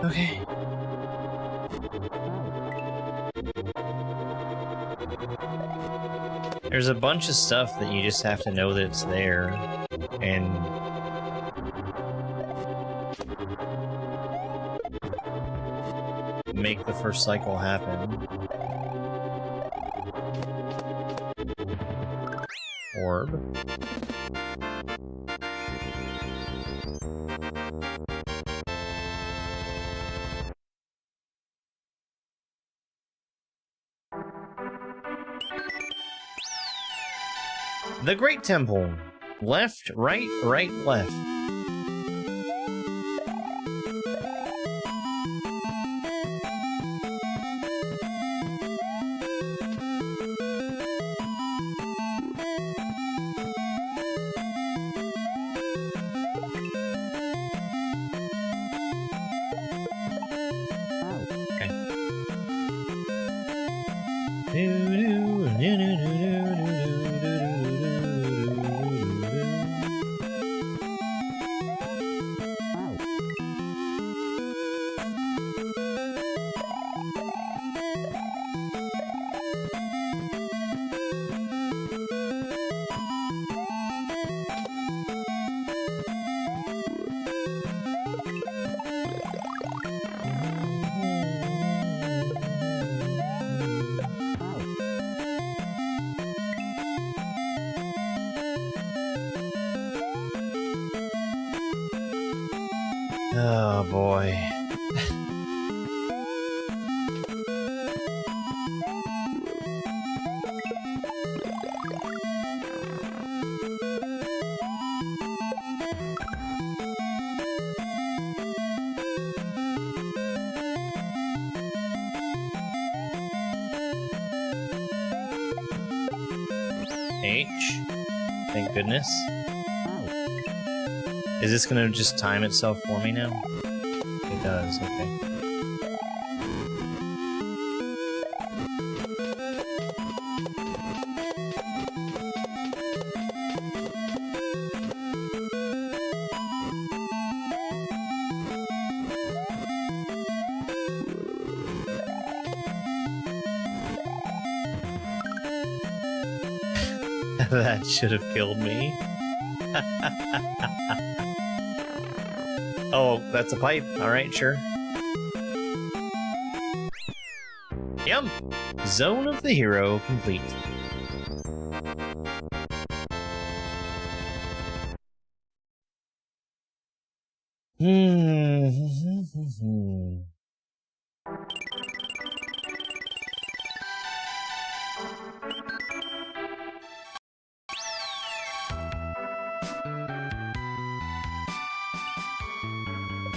Okay. There's a bunch of stuff that you just have to know that it's there, and make the first cycle happen. Orb. The Great Temple. Left, right, right, left. Oh boy. H. Thank goodness. Is this gonna just time itself for me now? It does, okay. That should have killed me. Oh, that's a pipe. Alright, sure. Yum! Zone of the Hero complete.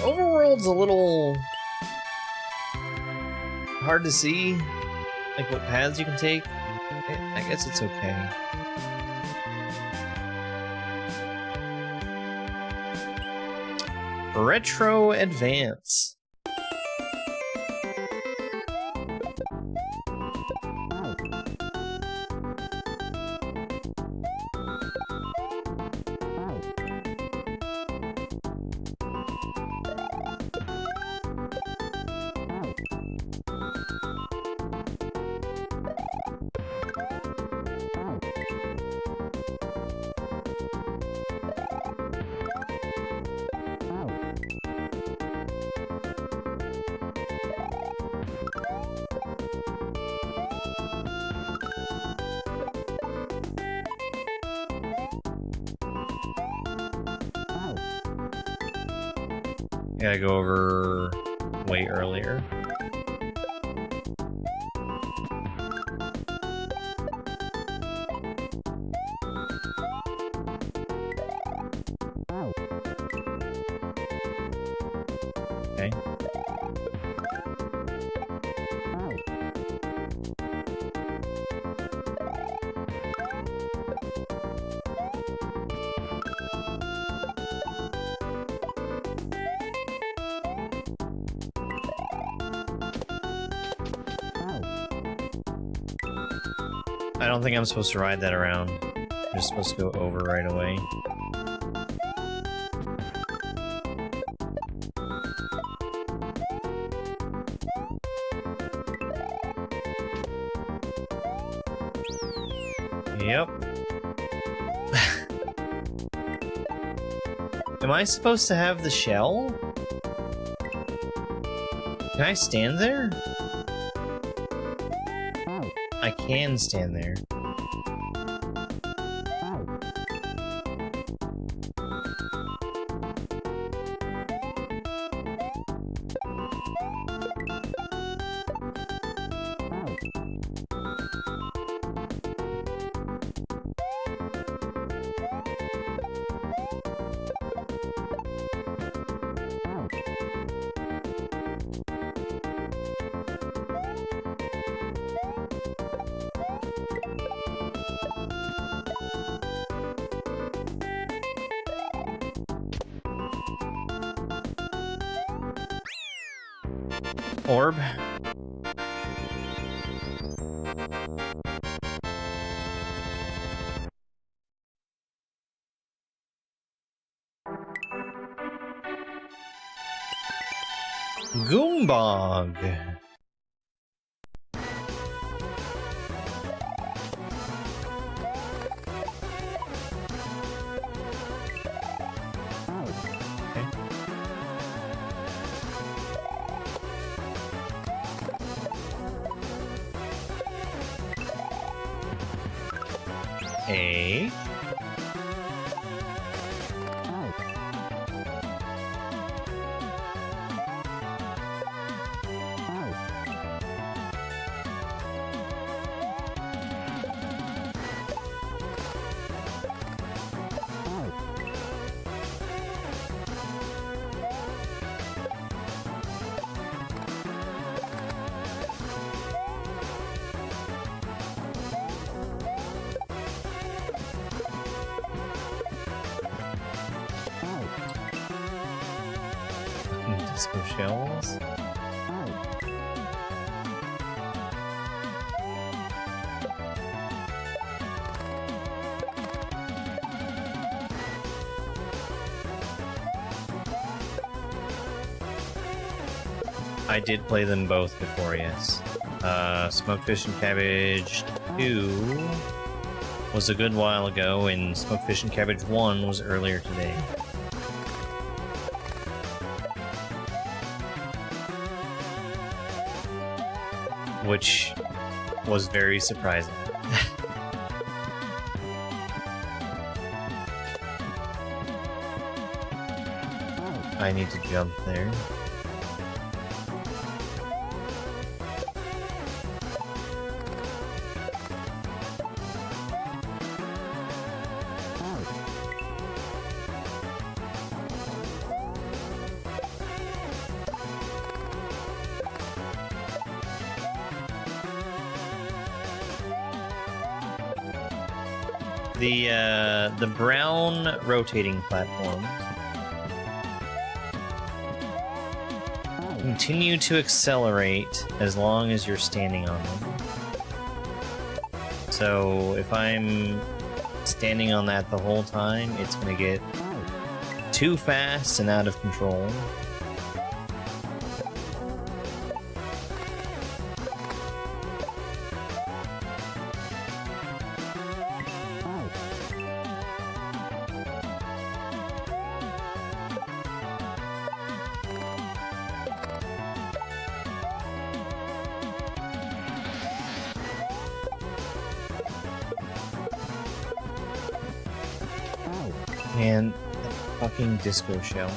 Overworld's a little hard to see, like what paths you can take. I guess it's okay. Retro Advance. Gotta go over way earlier. Okay. I don't think I'm supposed to ride that around. I'm just supposed to go over right away. Yep. Am I supposed to have the shell? Can I stand there? I can stand there. Orb. Goombog. A. disco shells. I did play them both before, yes. Smoked Fish and Cabbage 2 was a good while ago, and Smoked Fish and Cabbage 1 was earlier today. Which was very surprising. I need to jump there. The brown rotating platforms continue to accelerate as long as you're standing on them. So if I'm standing on that the whole time, it's going to get too fast and out of control. Man, that fucking disco shell.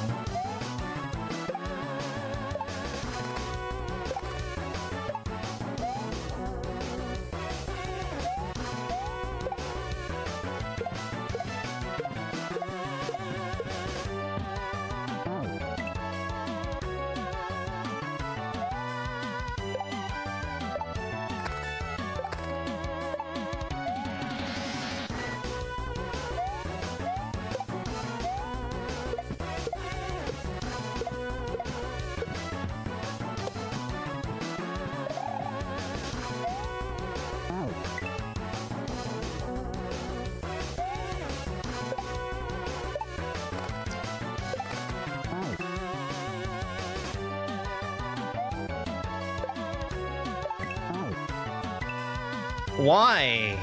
Why?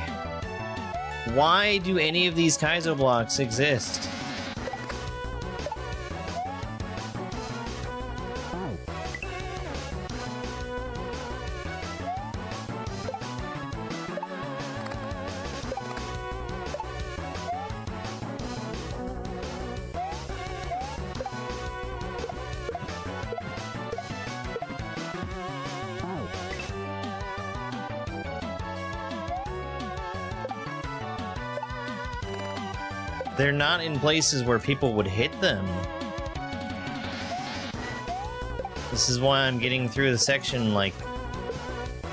Why do any of these Kaizo blocks exist? They're not in places where people would hit them. This is why I'm getting through the section like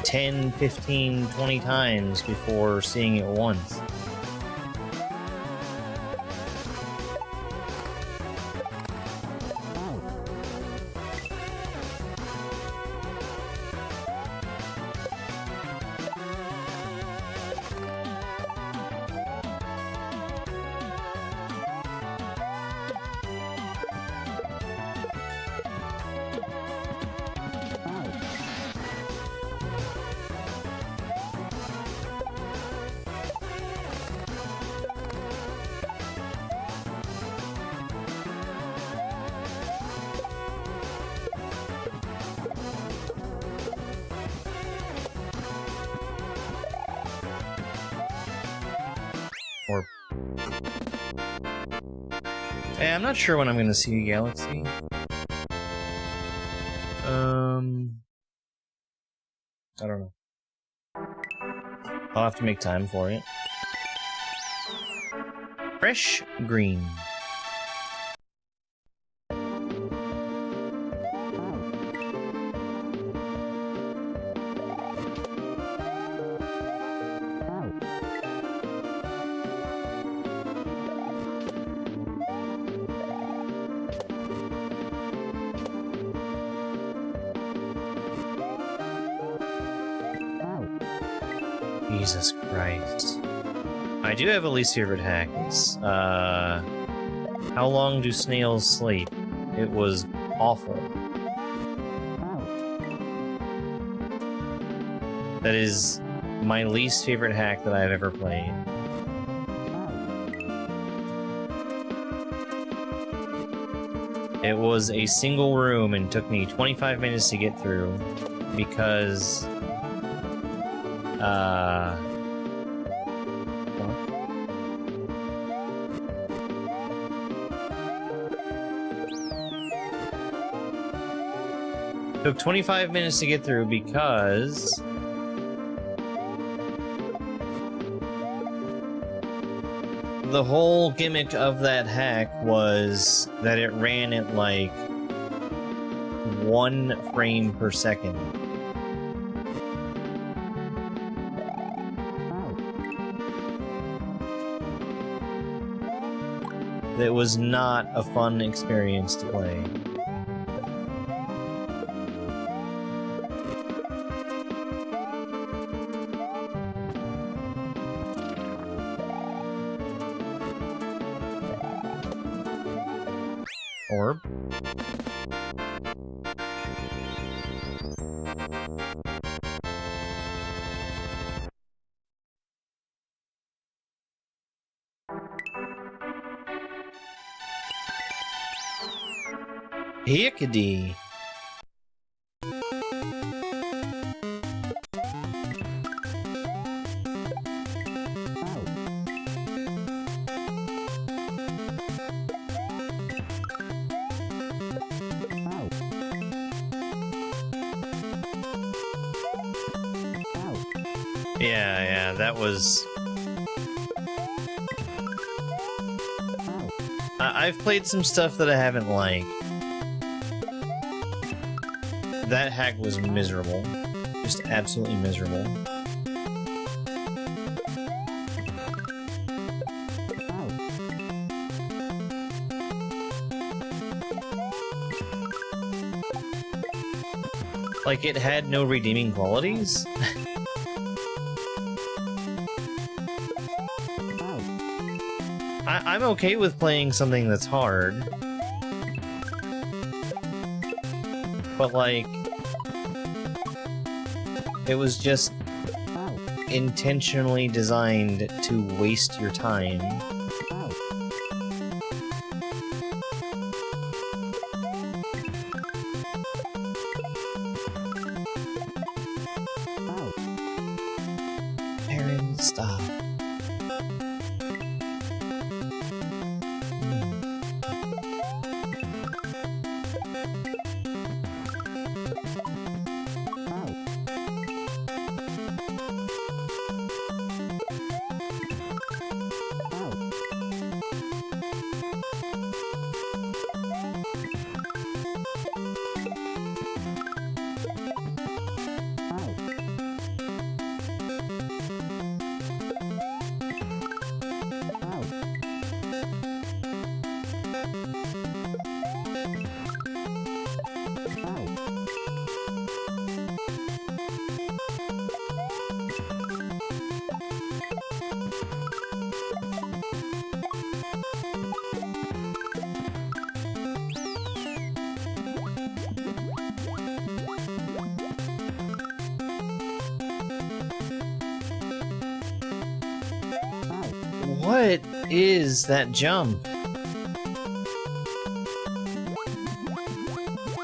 10, 15, 20 times before seeing it once. Or... Hey, I'm not sure when I'm gonna see Galaxy. I don't know. I'll have to make time for it. Fresh green. Jesus Christ. I do have a least favorite hack. It's, how long do snails sleep? It was awful. That is my least favorite hack that I've ever played. It was a single room and took me 25 minutes to get through because took 25 minutes to get through because the whole gimmick of that hack was that it ran at like 1 frame per second. It was not a fun experience to play. Orb. Hickady. Yeah, that was... I've played some stuff that I haven't liked. That hack was miserable. Just absolutely miserable. Like, it had no redeeming qualities? I'm okay with playing something that's hard. But, like, it was just intentionally designed to waste your time. Aaron, stop. What is that jump?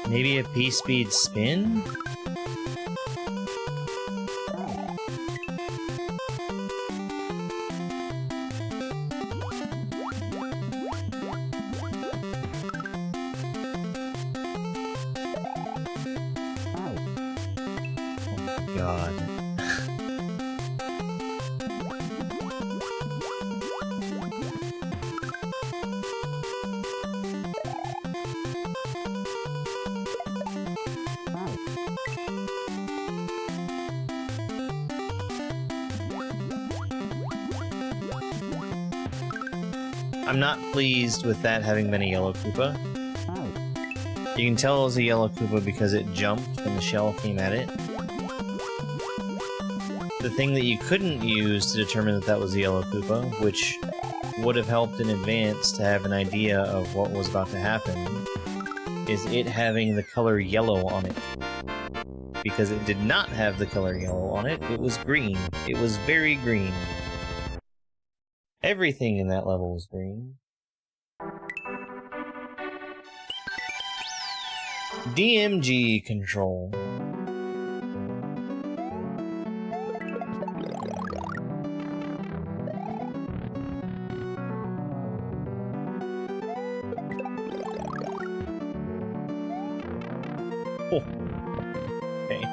Maybe a P-speed spin? Oh my god. I'm not pleased with that having been a yellow Koopa. You can tell it was a yellow Koopa because it jumped when the shell came at it. the thing that you couldn't use to determine that that was the yellow Koopa, which would have helped in advance to have an idea of what was about to happen, is it having the color yellow on it. Because it did not have the color yellow on it, it was green. It was very green. Everything in that level was green. DMG control. Oh. Okay.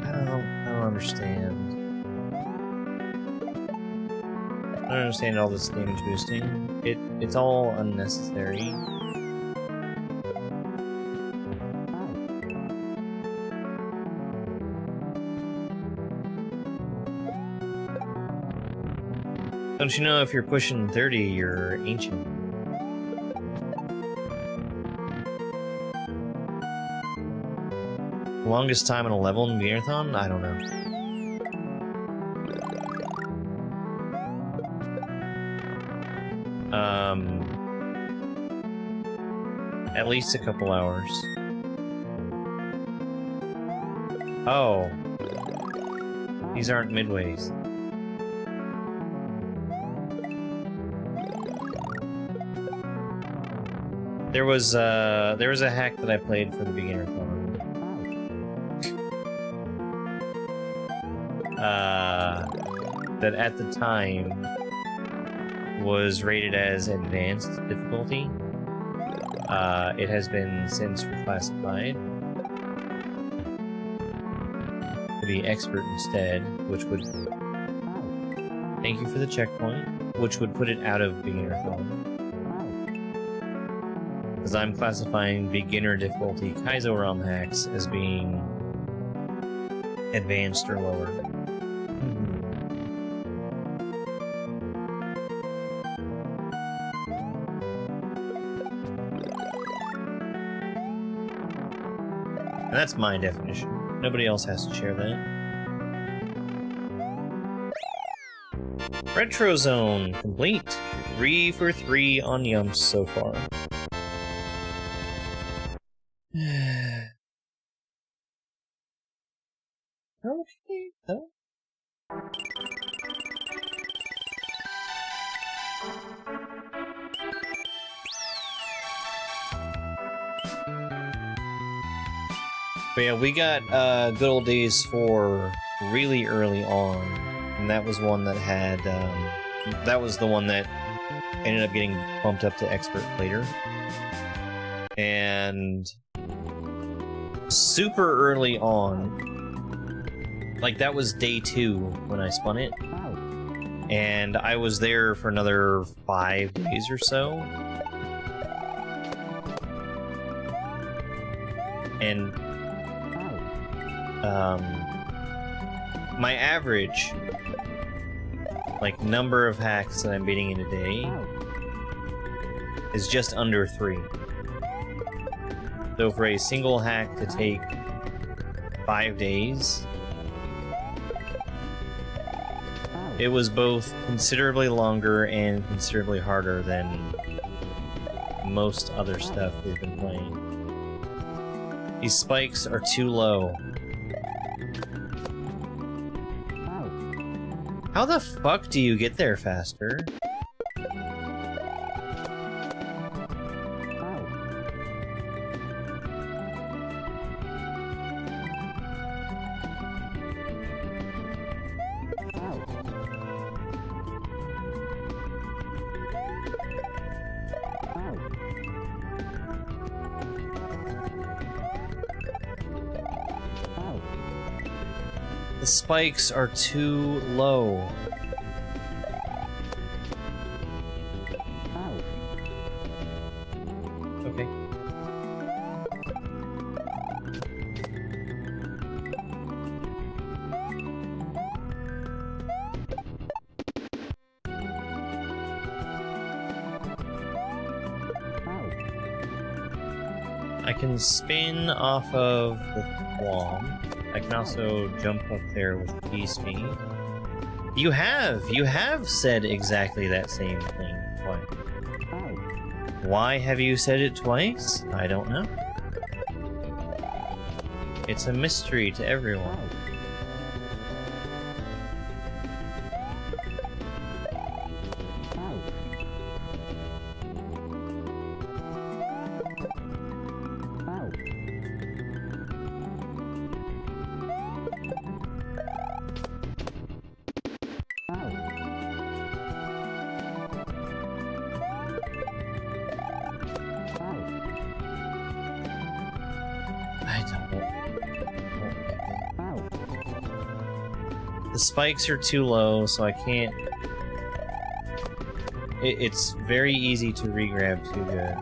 I don't understand. I don't understand all this damage boosting. It's all unnecessary. Don't you know if you're pushing 30, you're ancient? Longest time on a level in Beginnerthon? I don't know. At least a couple hours. Oh. These aren't midways. There was a hack that I played for the Beginnerthon. That at the time was rated as advanced difficulty. It has been since reclassified to be expert instead, which would... Thank you for the checkpoint, which would put it out of Beginnerthon. Because I'm classifying beginner difficulty Kaizo ROM hacks as being advanced or lower. And that's my definition. Nobody else has to share that. Retro Zone complete. 3 for 3 on Yumps so far. Okay, though. But yeah, we got Good Old Days 4 really early on, and that was one that had, that was the one that ended up getting bumped up to Expert later. And super early on, like that was day 2 when I spun it, and I was there for another 5 days or so. And my average, like, number of hacks that I'm beating in a day is just under 3. So for a single hack to take 5 days, it was both considerably longer and considerably harder than most other stuff we've been playing. These spikes are too low. How the fuck do you get there faster? The spikes are too low. Okay. I can spin off of the Quam. I can also jump up there with P-Speed. You have said exactly that same thing twice. Why have you said it twice? I don't know. It's a mystery to everyone. The spikes are too low, so I can't... It's very easy to re-grab too good.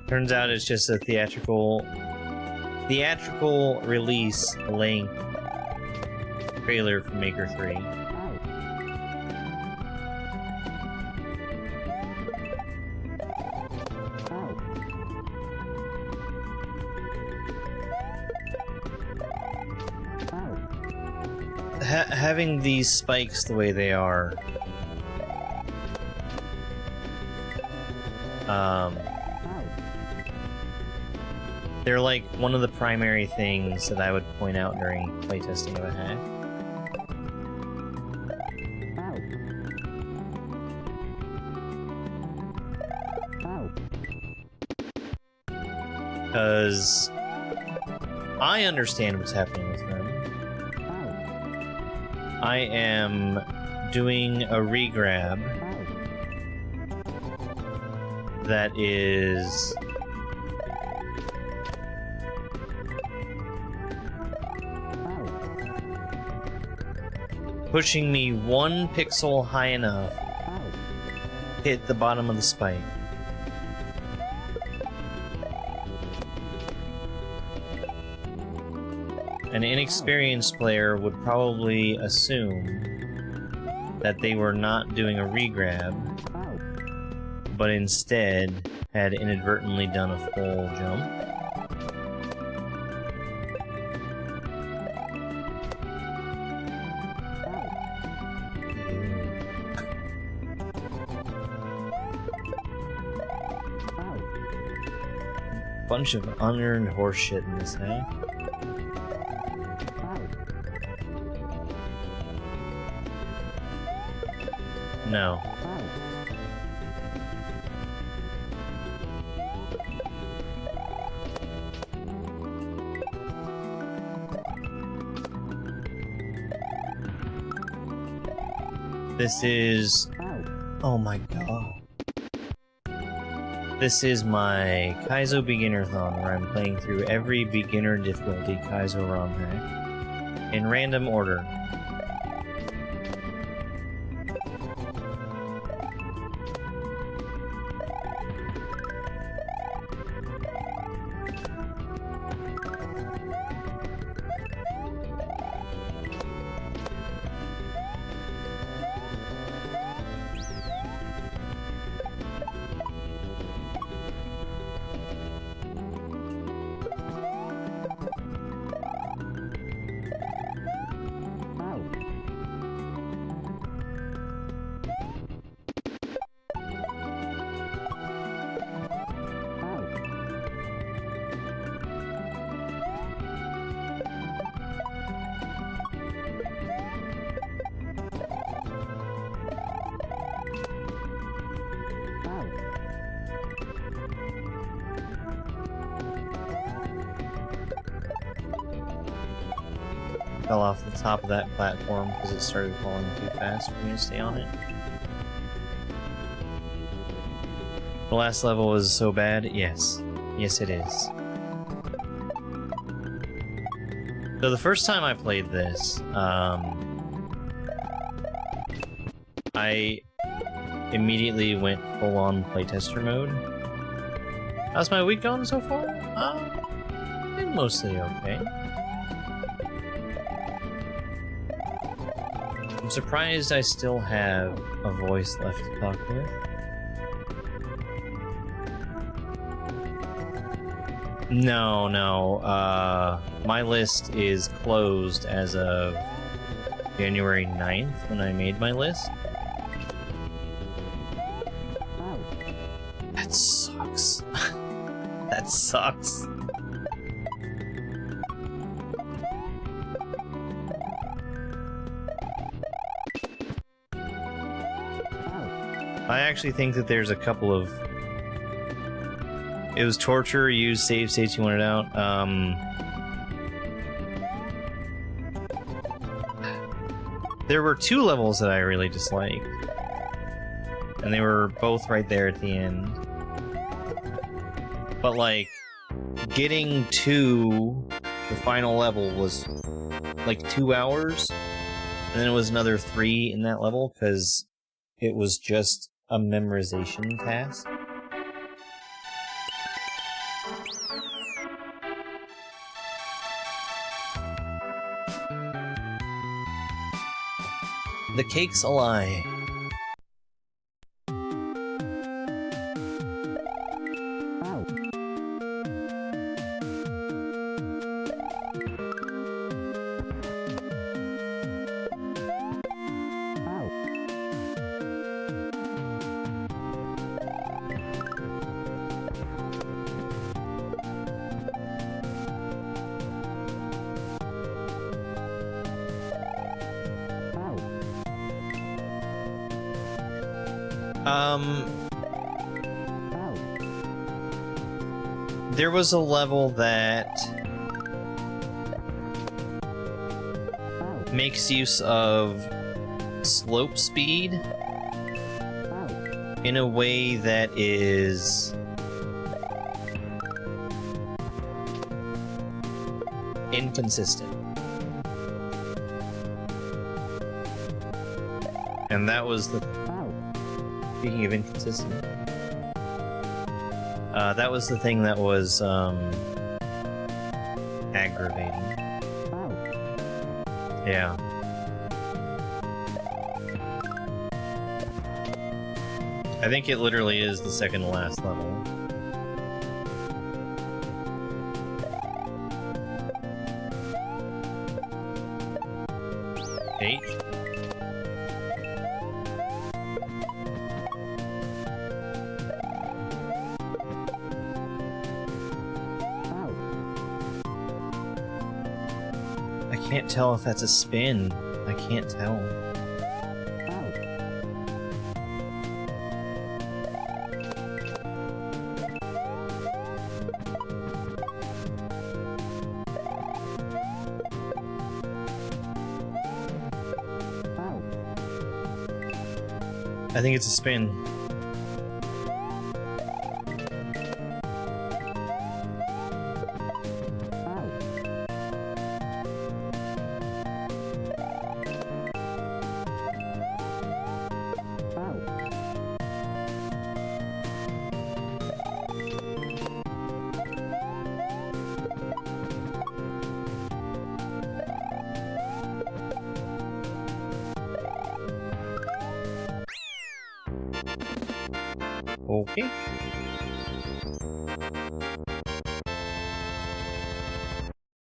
Turns out it's just a theatrical release length trailer for Maker 3. Having these spikes the way they are, they're like one of the primary things that I would point out during playtesting of a hack. Because I understand what's happening with them. I am doing a regrab that is pushing me 1 pixel high enough to hit the bottom of the spike. An inexperienced player would probably assume that they were not doing a regrab, but instead had inadvertently done a full jump. Bunch of unearned horseshit in this hack. No. This is... Oh my god. This is my Kaizo Beginnerthon, where I'm playing through every beginner difficulty Kaizo ROM hack in random order. Fell off the top of that platform because it started falling too fast for me to stay on it. The last level was so bad? Yes. Yes, it is. So the first time I played this, I immediately went full-on playtester mode. How's my week going so far? Been mostly okay. I'm surprised I still have a voice left to talk with. No, my list is closed as of January 9th when I made my list. That sucks. That sucks. I actually think that there's a couple of... It was torture, use save states you wanted out. There were 2 levels that I really disliked. And they were both right there at the end. But like, getting to the final level was like 2 hours. And then it was another 3 in that level, because it was just a memorization task. The cake's a lie. There was a level that makes use of slope speed in a way that is inconsistent. And that was the... Speaking of inconsistent, that was the thing that was aggravating. Yeah. I think it literally is the second to last level. H. I can't tell if that's a spin. I can't tell. I think it's a spin. Okay.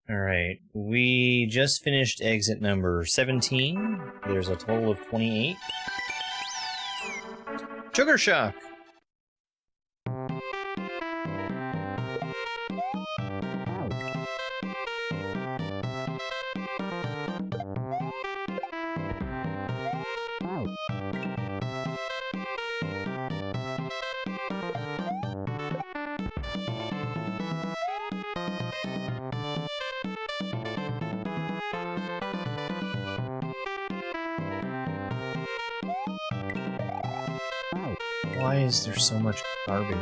Alright, we just finished exit number 17. There's a total of 28. Sugar Shock! Why is there so much garbage?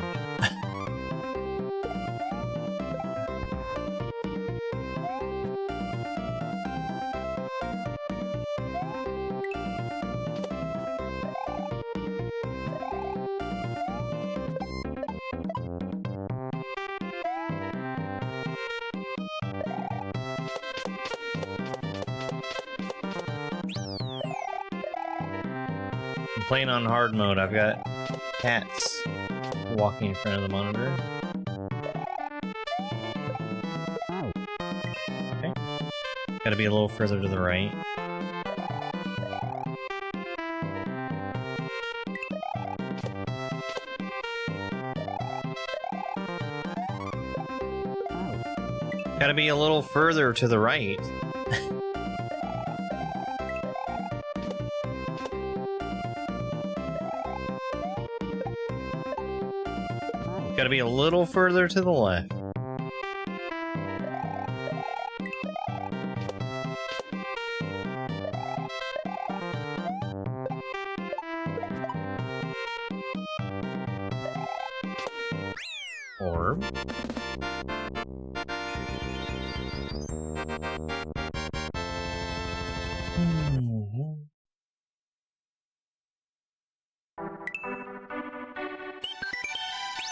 playing on hard mode. I've got cats walking in front of the monitor. Okay. Gotta be a little further to the right. Gotta be a little further to the right. Gotta be a little further to the left. Orb.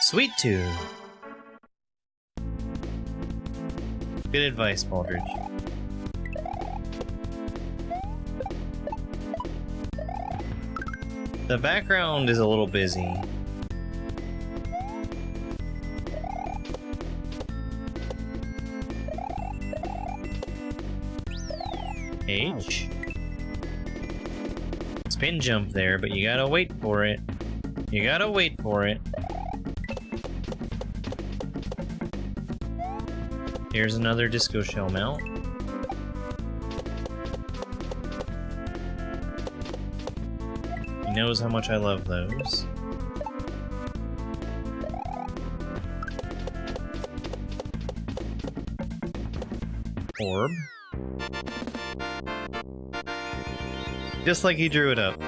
Sweet tooth. Good advice, Baldridge. The background is a little busy. H. Spin jump there, but you gotta wait for it. You gotta wait for it. Here's another disco shell mount. He knows how much I love those. Orb. Just like he drew it up.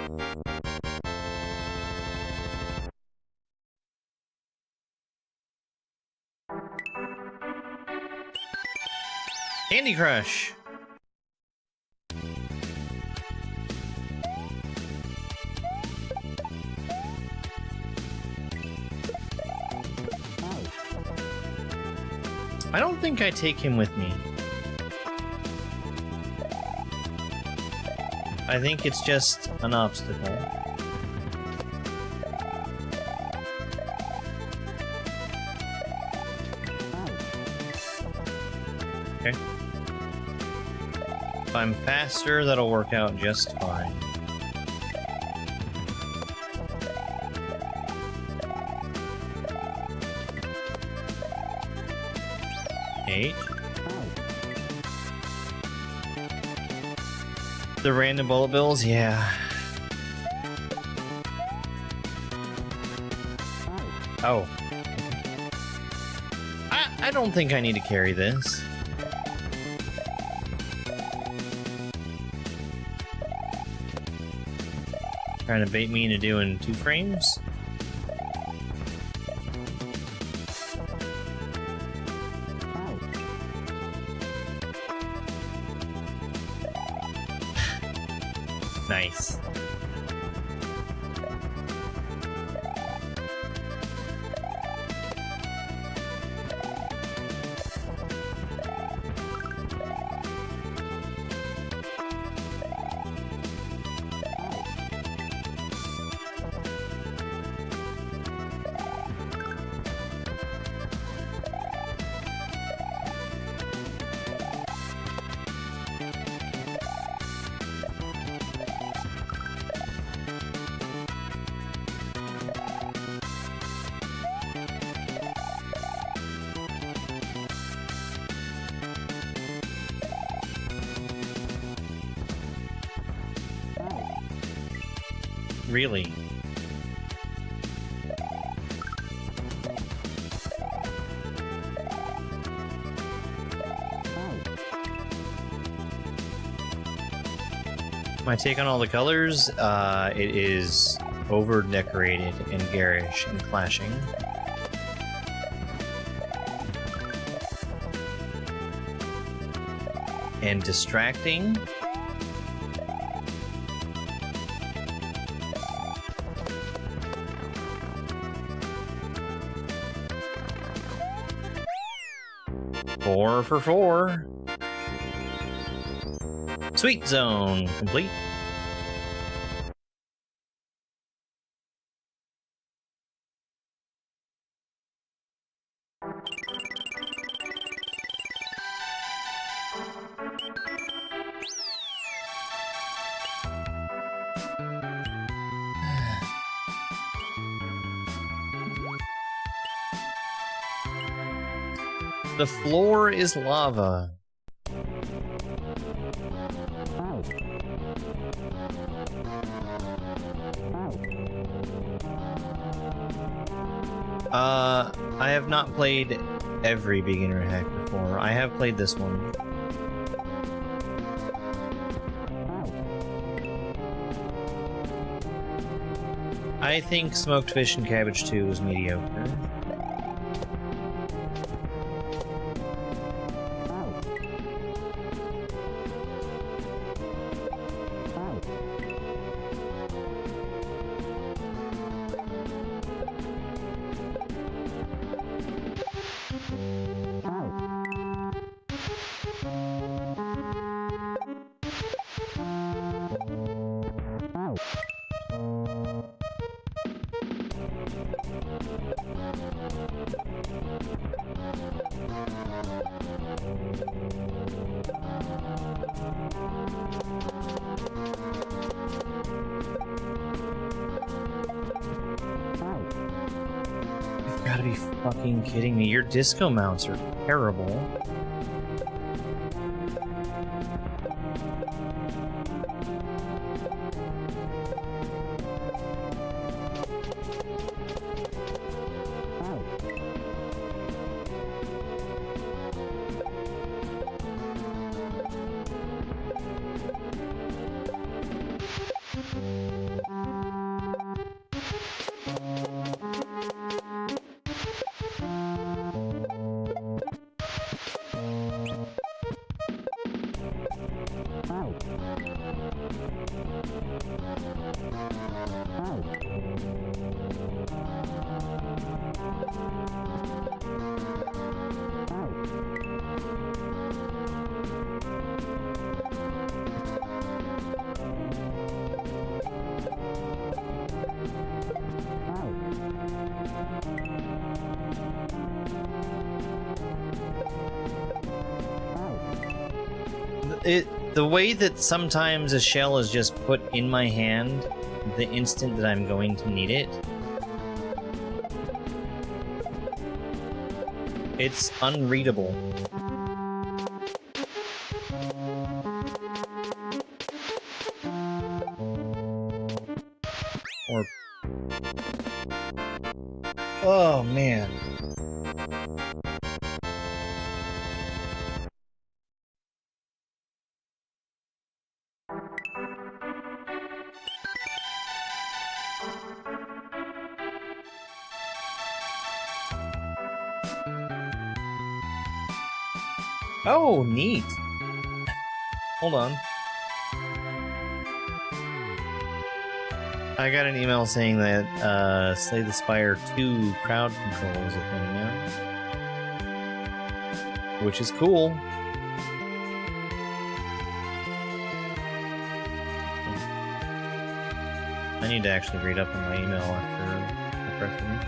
Candy Crush! I don't think I take him with me. I think it's just an obstacle. Okay. If I'm faster, that'll work out just fine. Eight. The random bullet bills, yeah. Oh. I don't think I need to carry this. Trying to bait me into doing 2 frames? Nice. Really? My take on all the colors, it is over-decorated and garish and clashing. And distracting. Four for 4. Sweet Zone complete. The floor is lava. I have not played every beginner hack before. I have played this one. I think Smoked Fish and Cabbage 2 was mediocre. You've gotta be fucking kidding me. Your disco mounts are terrible. The way that sometimes a shell is just put in my hand the instant that I'm going to need it, it's unreadable. Or... oh, man. Oh, neat. Hold on. I got an email saying that Slay the Spire 2 crowd control is a thing now. Which is cool. I need to actually read up on my email after the press release.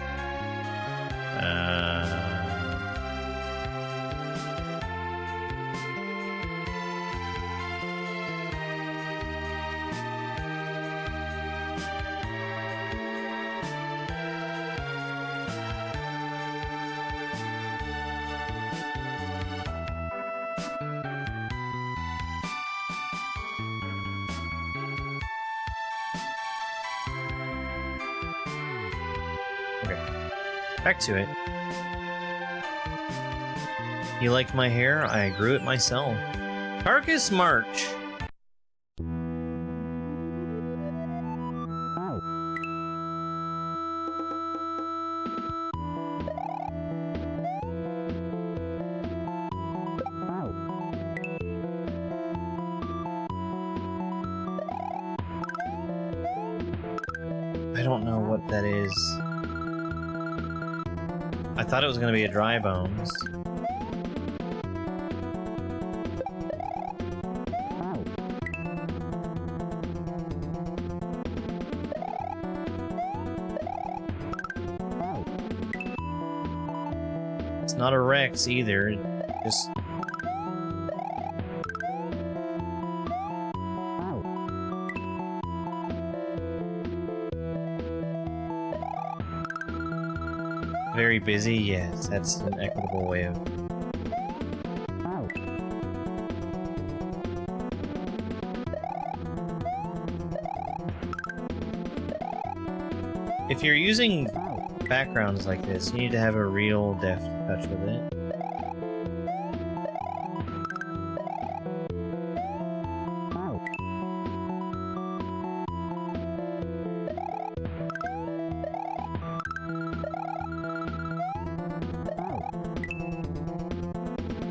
Back to it. You like my hair? I grew it myself. Carcass March. I don't know what that is. I thought it was going to be a dry bones. It's not a Rex either. Just... very busy? Yes, that's an equitable way of If you're using backgrounds like this, you need to have a real deft touch with it.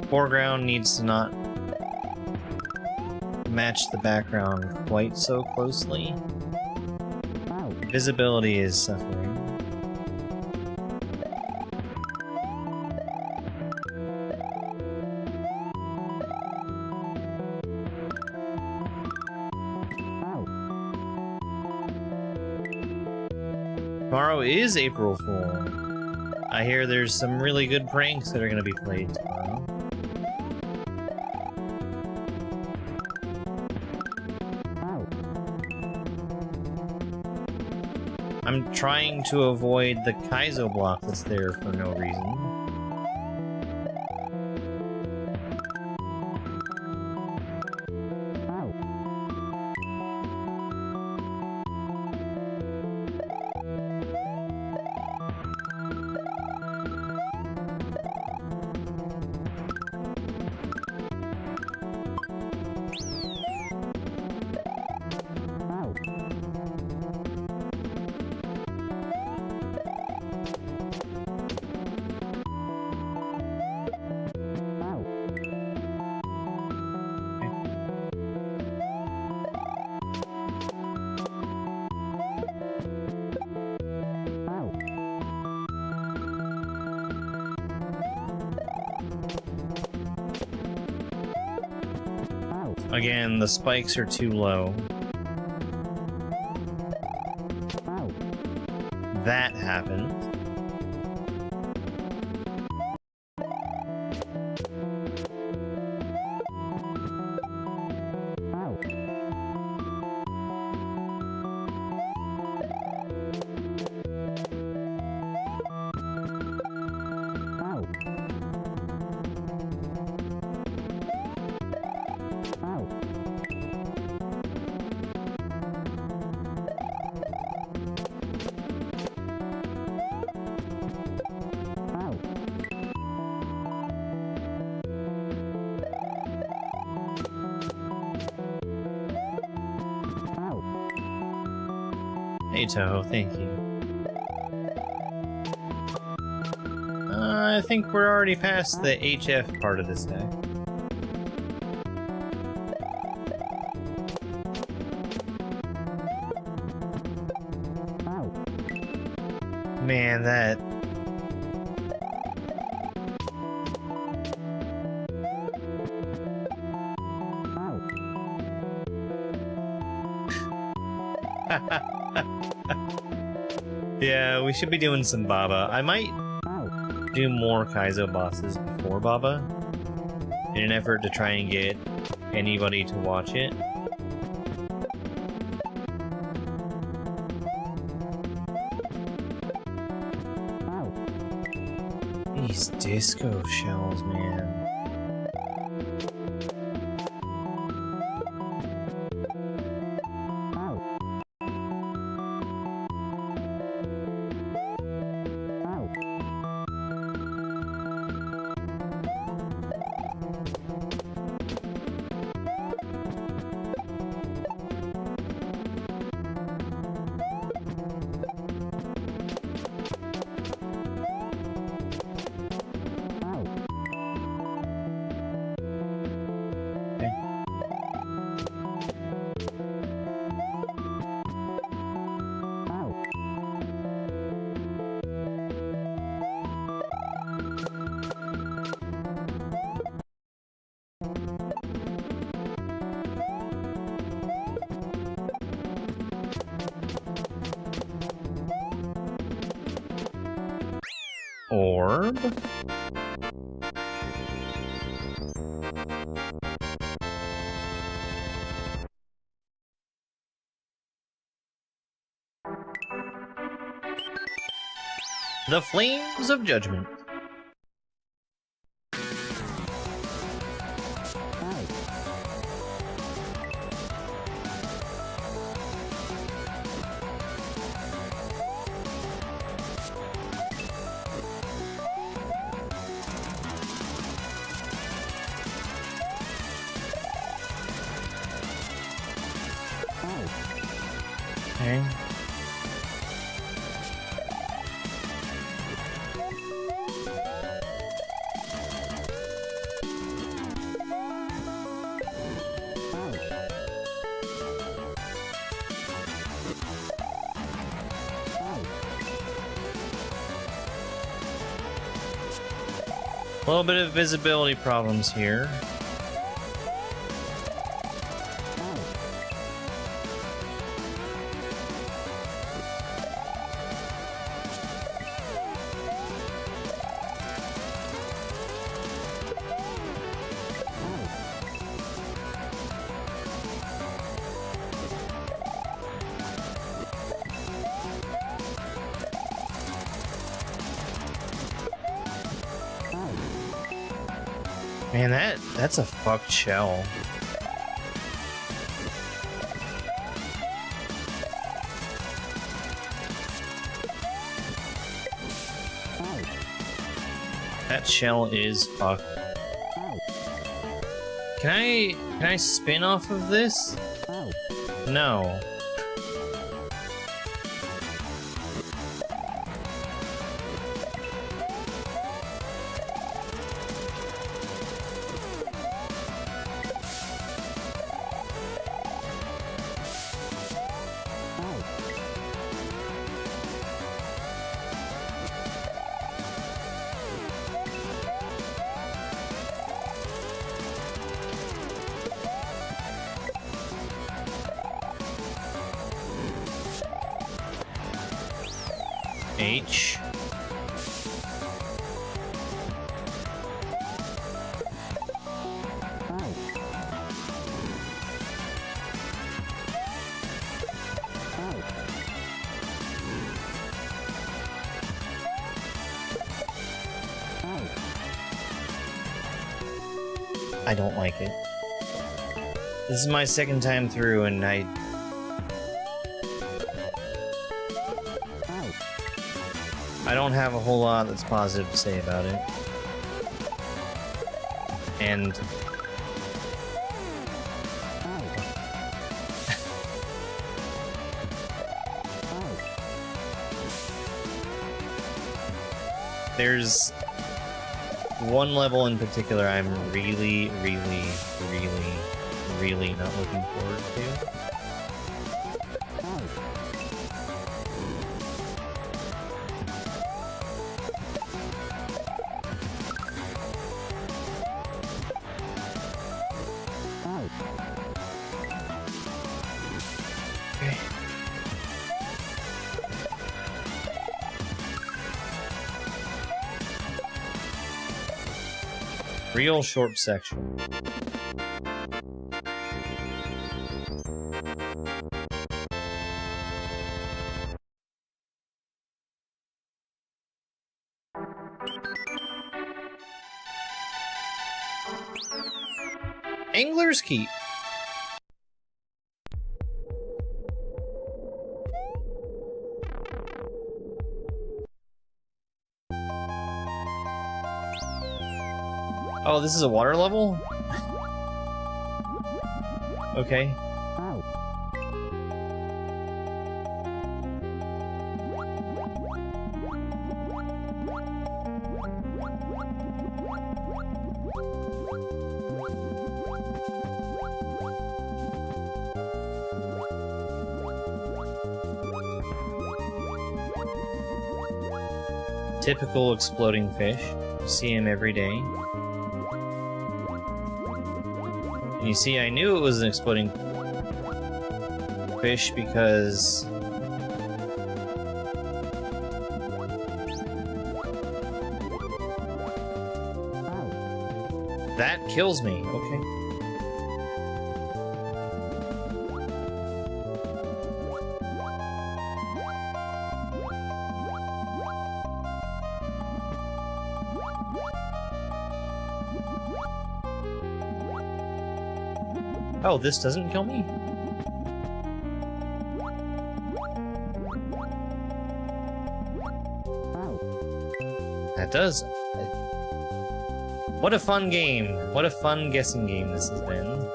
Foreground needs to not match the background quite so closely. Visibility is suffering. Tomorrow is April Fool. I hear there's some really good pranks that are going to be played tomorrow. I'm trying to avoid the Kaizo block that's there for no reason. Again, the spikes are too low. That happened. Hey Toho, thank you. I think we're already past the HF part of this deck. Man, that... Yeah, we should be doing some Baba. I might do more Kaizo bosses before Baba in an effort to try and get anybody to watch it. These disco shells, man. Orb? The Flames of Judgment. Okay. A little bit of visibility problems here. Man, that's a fucked shell. That shell is fucked. Can I spin off of this? No. H. I don't like it. This is my second time through and I don't have a whole lot that's positive to say about it. And there's one level in particular I'm really not looking forward to. Real short section. Angler's Keep. Oh, this is a water level? Okay. Typical exploding fish. See him every day. You see, I knew it was an exploding fish because that kills me. Okay. Oh, this doesn't kill me? That does. What a fun game. What a fun guessing game this has been.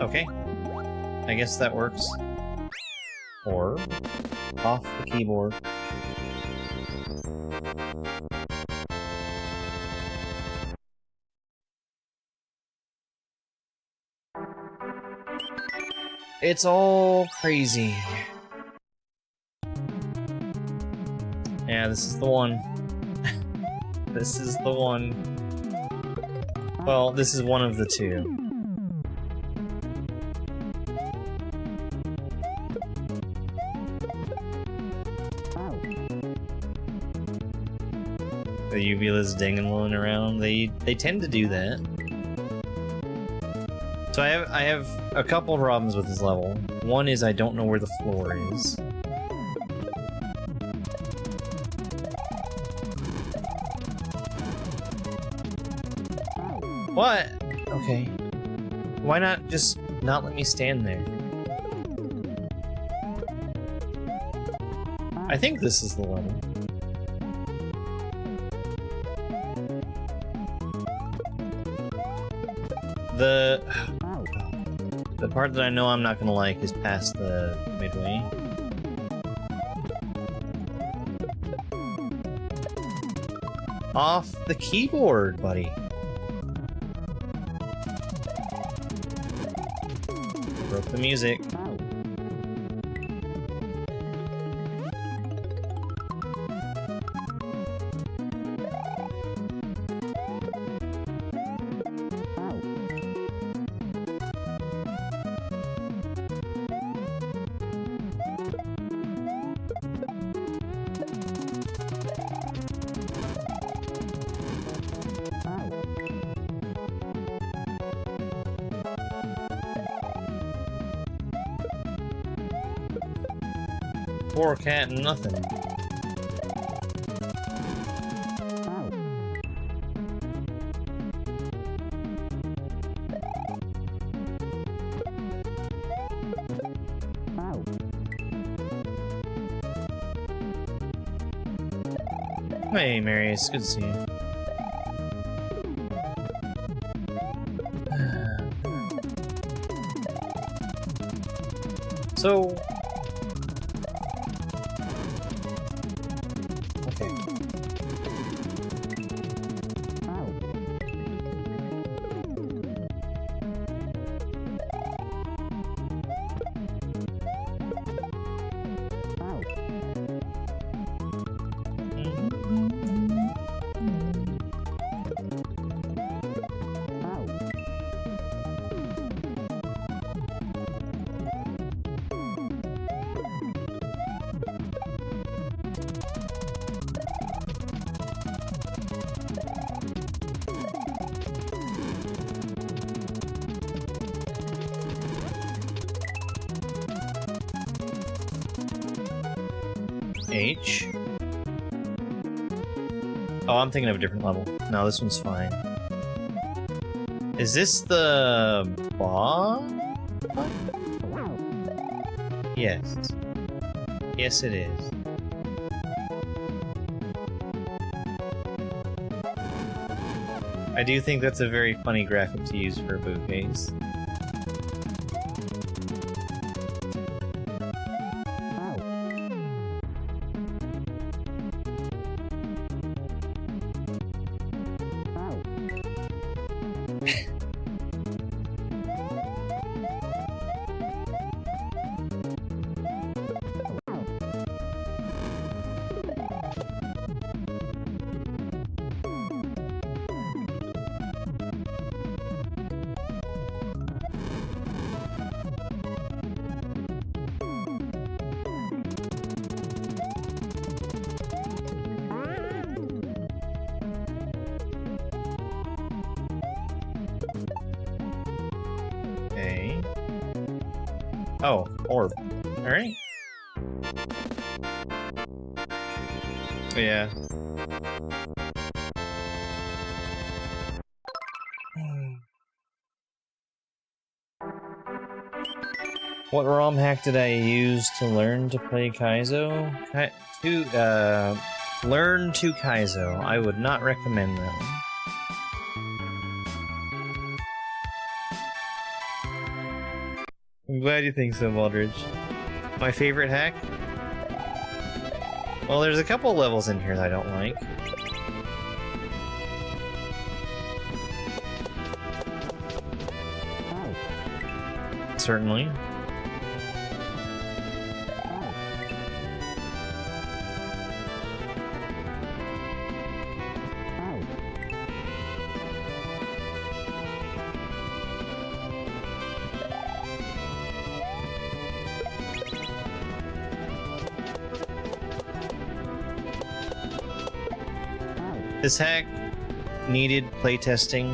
Okay. I guess that works. Or off the keyboard. It's all crazy. Yeah, this is the one. This is the one. Well, this is one of the two. The uvulas dangling around, they tend to do that. So I have a couple problems with this level. One is I don't know where the floor is. What? Okay. Why not just not let me stand there? I think this is the level. The part that I know I'm not gonna like is past the midway. Off the keyboard, buddy. Broke the music. Poor cat and nothing. Hey, Mary, it's good to see you. So... H. Oh, I'm thinking of a different level. No, this one's fine. Is this the boss? Yes. Yes, it is. I do think that's a very funny graphic to use for a boo case. Okay. Oh, orb. Alright. Yeah. What ROM hack did I use to learn to play Kaizo? Learn to Kaizo. I would not recommend that one. do you think so, Baldridge? My favorite hack? Well, there's a couple levels in here that I don't like. Certainly. This hack needed playtesting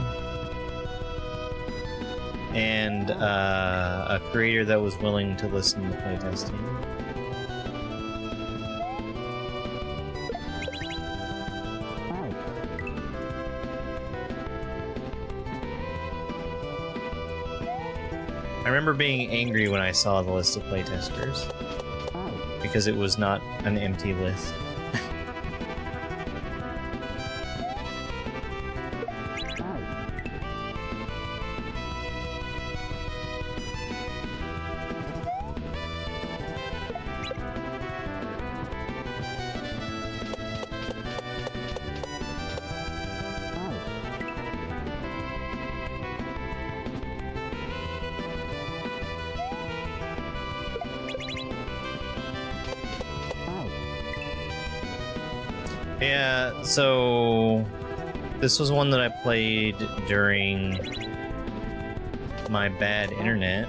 and a creator that was willing to listen to playtesting. I remember being angry when I saw the list of playtesters because it was not an empty list. Yeah, so this was one that I played during my bad internet.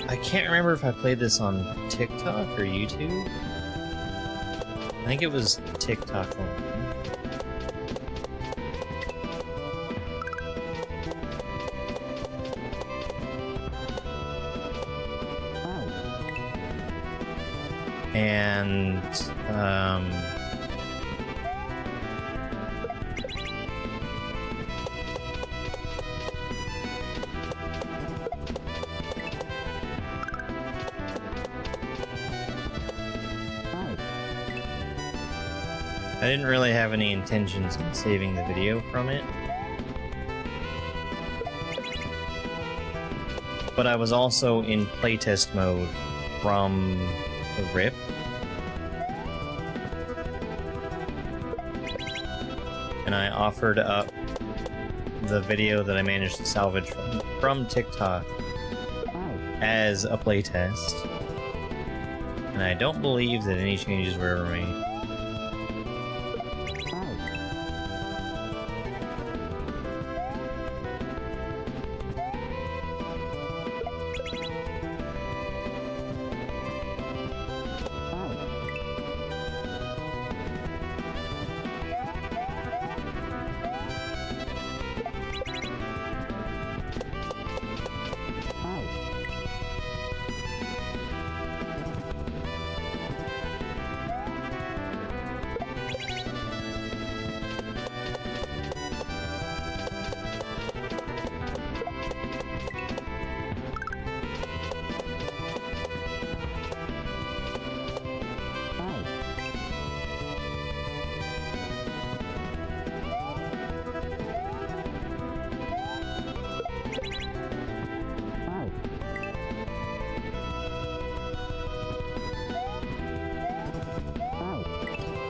I can't remember if I played this on TikTok or YouTube. I think it was TikTok only. And I didn't really have any intentions of saving the video from it, but I was also in playtest mode from the rip. And I offered up the video that I managed to salvage from TikTok as a playtest. And I don't believe that any changes were ever made.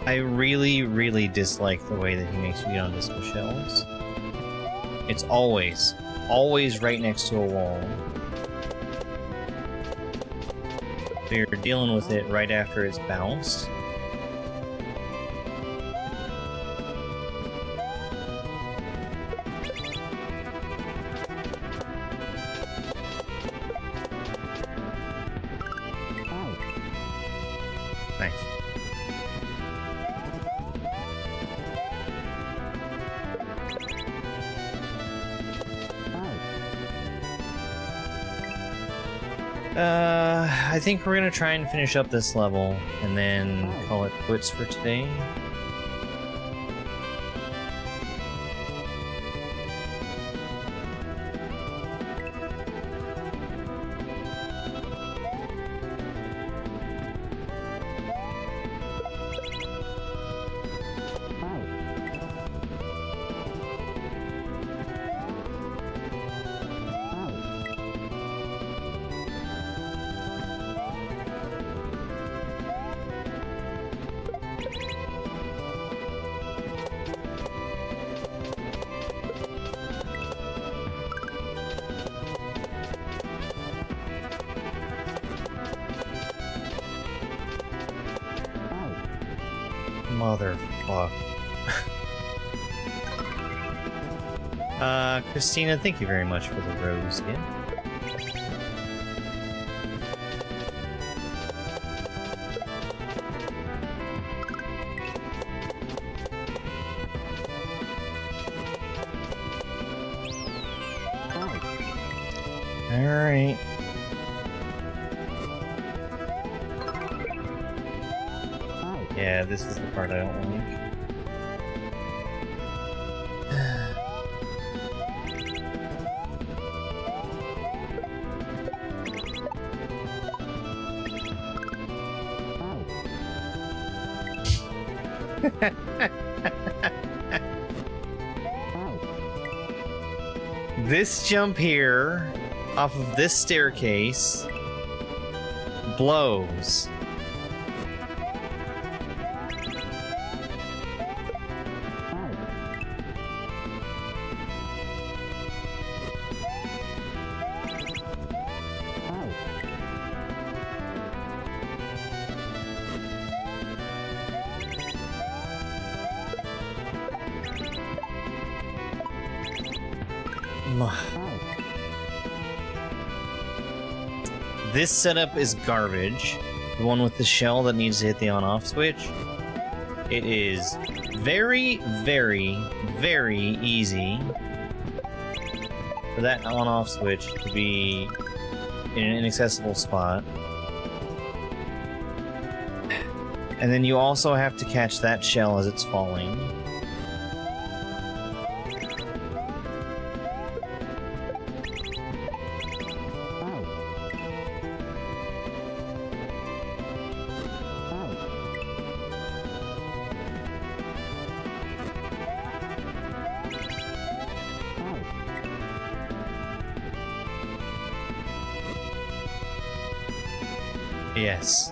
I really, really dislike the way that he makes you get on disco shells. It's always right next to a wall. So you're dealing with it right after it's bounced. Nice. I think we're gonna try and finish up this level and then call it quits for today. Motherfuck. Christina, thank you very much for the rose gift. Alright. Yeah, this is the part I don't like. This jump here, off of this staircase, blows. This setup is garbage. The one with the shell that needs to hit the on-off switch. It is very, very, very easy for that on-off switch to be in an inaccessible spot. And then you also have to catch that shell as it's falling. Yes.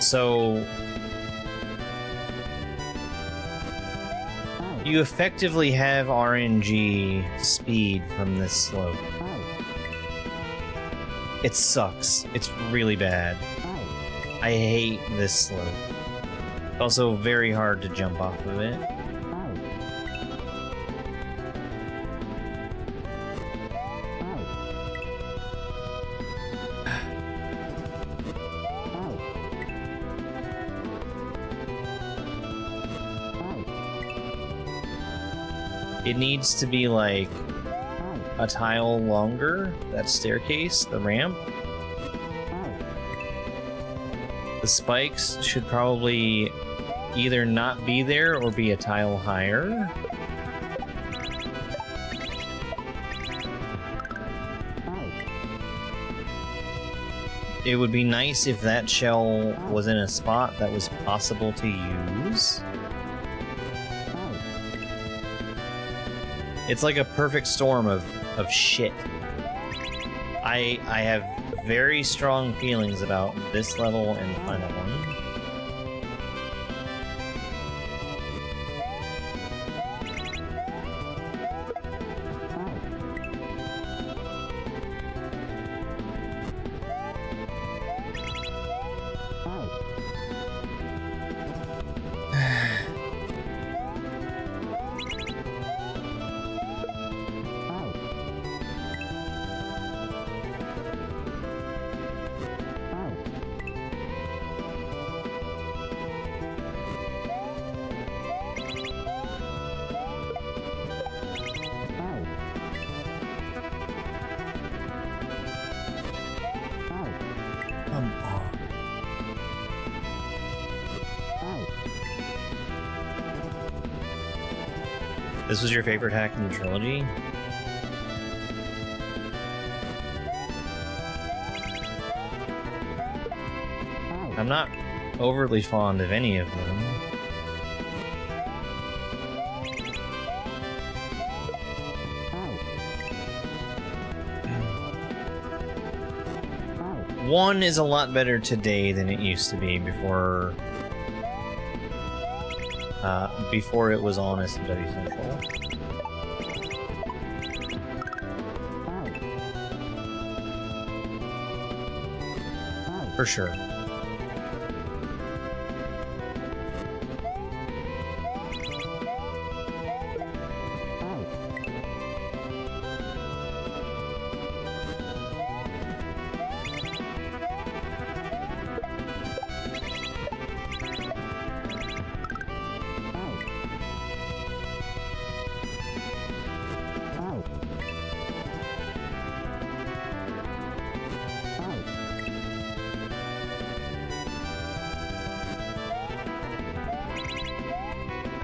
So you effectively have RNG speed from this slope. It sucks. It's really bad. I hate this slope. Also very hard to jump off of it. It needs to be like a tile longer, that staircase, the ramp. The spikes should probably either not be there or be a tile higher. It would be nice if that shell was in a spot that was possible to use. It's like a perfect storm of shit. I have very strong feelings about this level and the final one. This was your favorite hack in the trilogy? I'm not overly fond of any of them. One is a lot better today than it used to be before it was on SMW Central. For sure.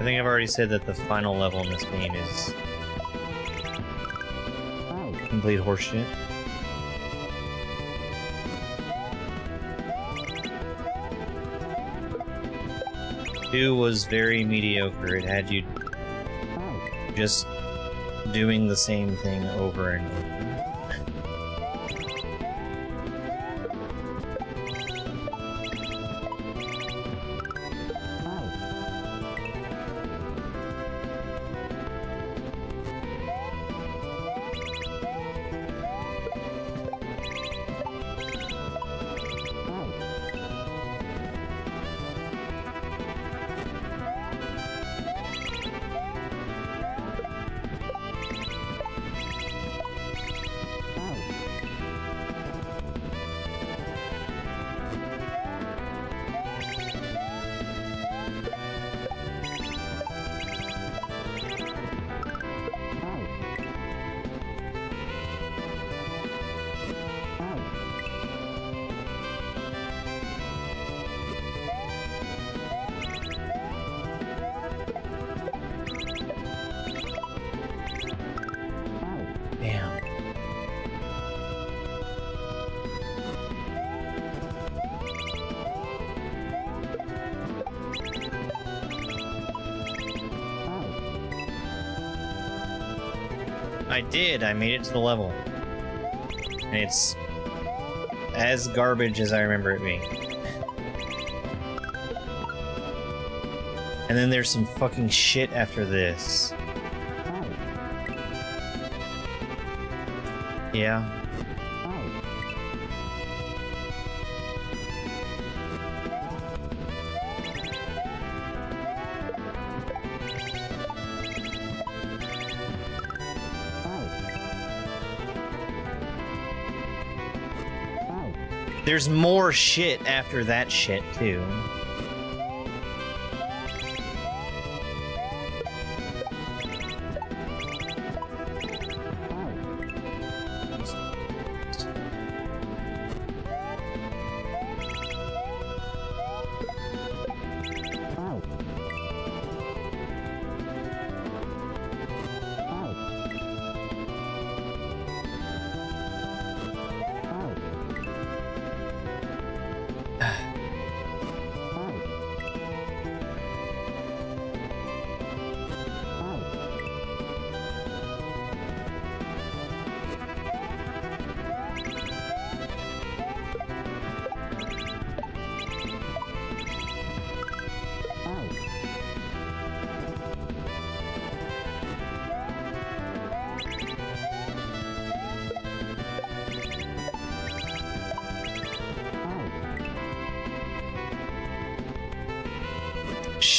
think I've already said that the final level in this game is complete horseshit. Two was very mediocre. It had you just doing the same thing over and over. Damn. I did. I made it to the level. And it's as garbage as I remember it being. And then there's some fucking shit after this. Yeah. There's more shit after that shit, too.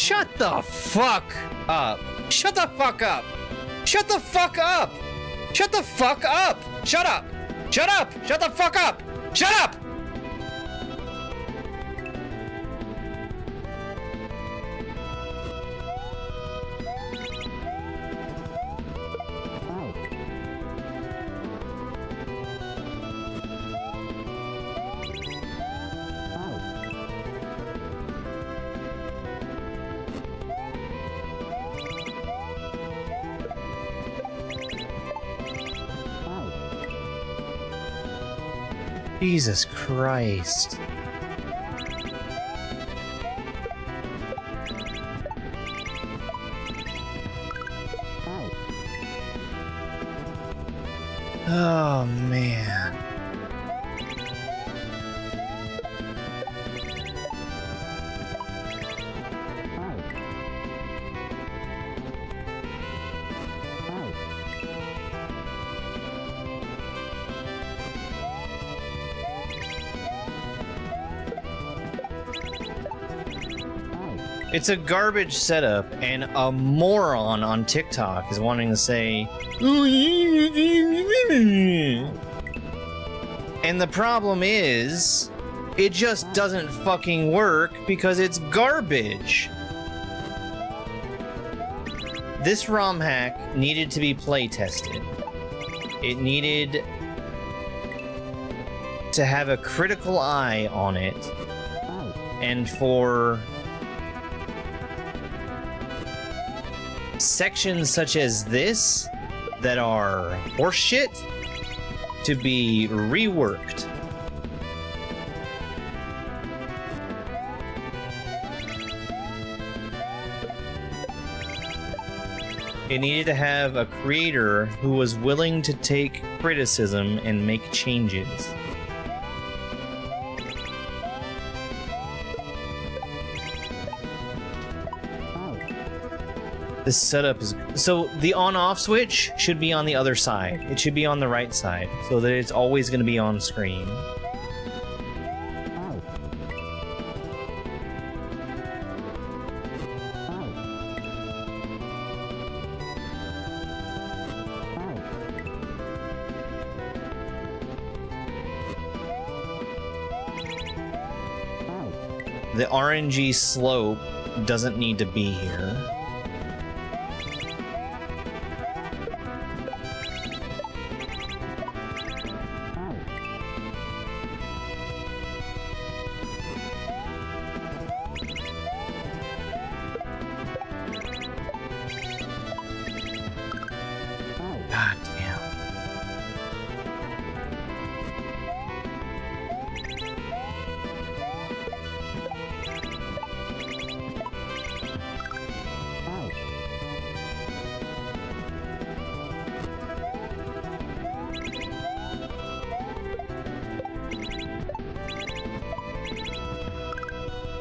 Shut the fuck up. Shut the fuck up. Shut the fuck up. Shut the fuck up. Shut up. Shut up. Shut the fuck up. Shut up. Jesus Christ. Oh, man. It's a garbage setup, and a moron on TikTok is wanting to say, and the problem is, it just doesn't fucking work because it's garbage. This ROM hack needed to be play tested. It needed to have a critical eye on it, and for sections such as this that are horseshit to be reworked. It needed to have a creator who was willing to take criticism and make changes. This setup is... So the on-off switch should be on the other side. It should be on the right side, so that it's always going to be on screen. The RNG slope doesn't need to be here. God damn.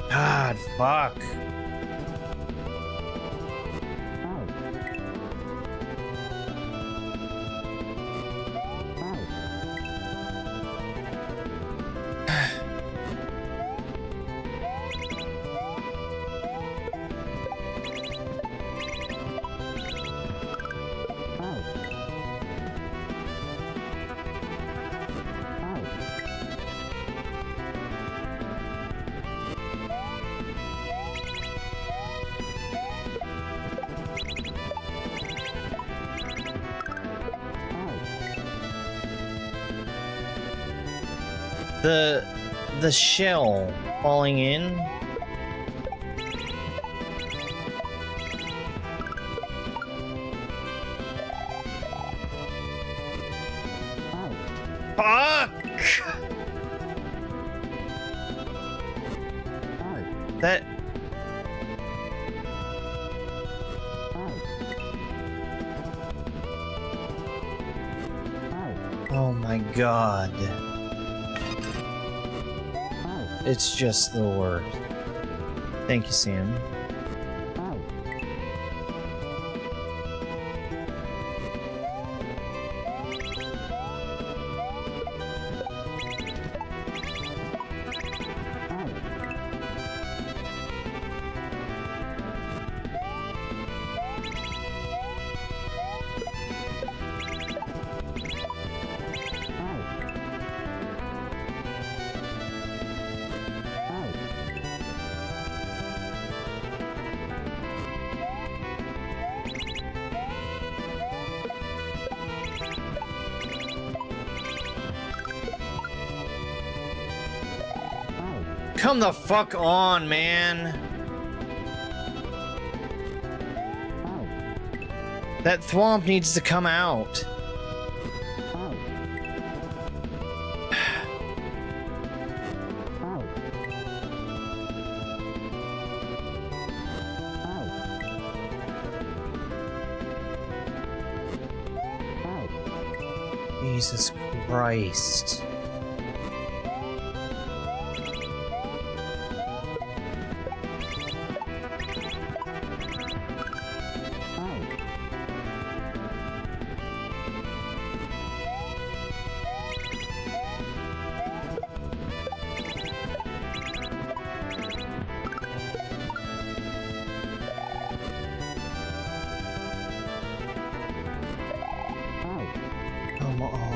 God, fuck. The shell falling in. Fuck! That... Oh my god. It's just the worst. Thank you, Sam. Come the fuck on, man. That thwomp needs to come out. Jesus Christ. Come on.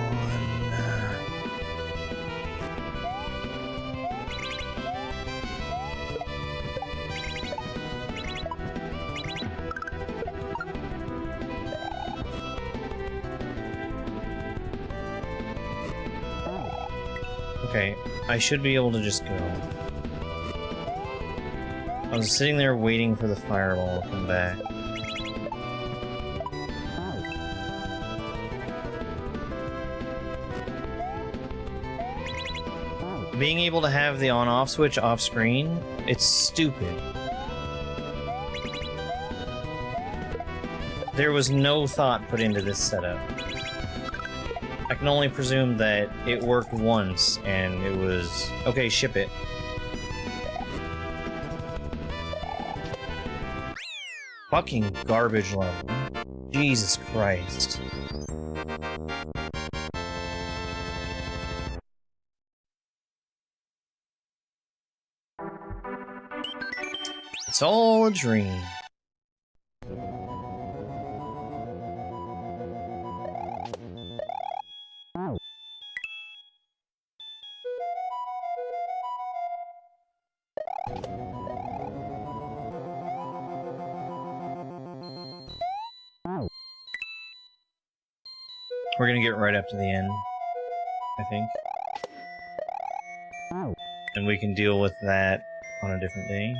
Okay, I should be able to just go. I was sitting there waiting for the fireball to come back. Being able to have the on-off switch off-screen, it's stupid. There was no thought put into this setup. I can only presume that it worked once, and it was, okay, ship it. Fucking garbage level. Jesus Christ. It's all a dream. We're gonna get right up to the end, I think. And we can deal with that on a different day.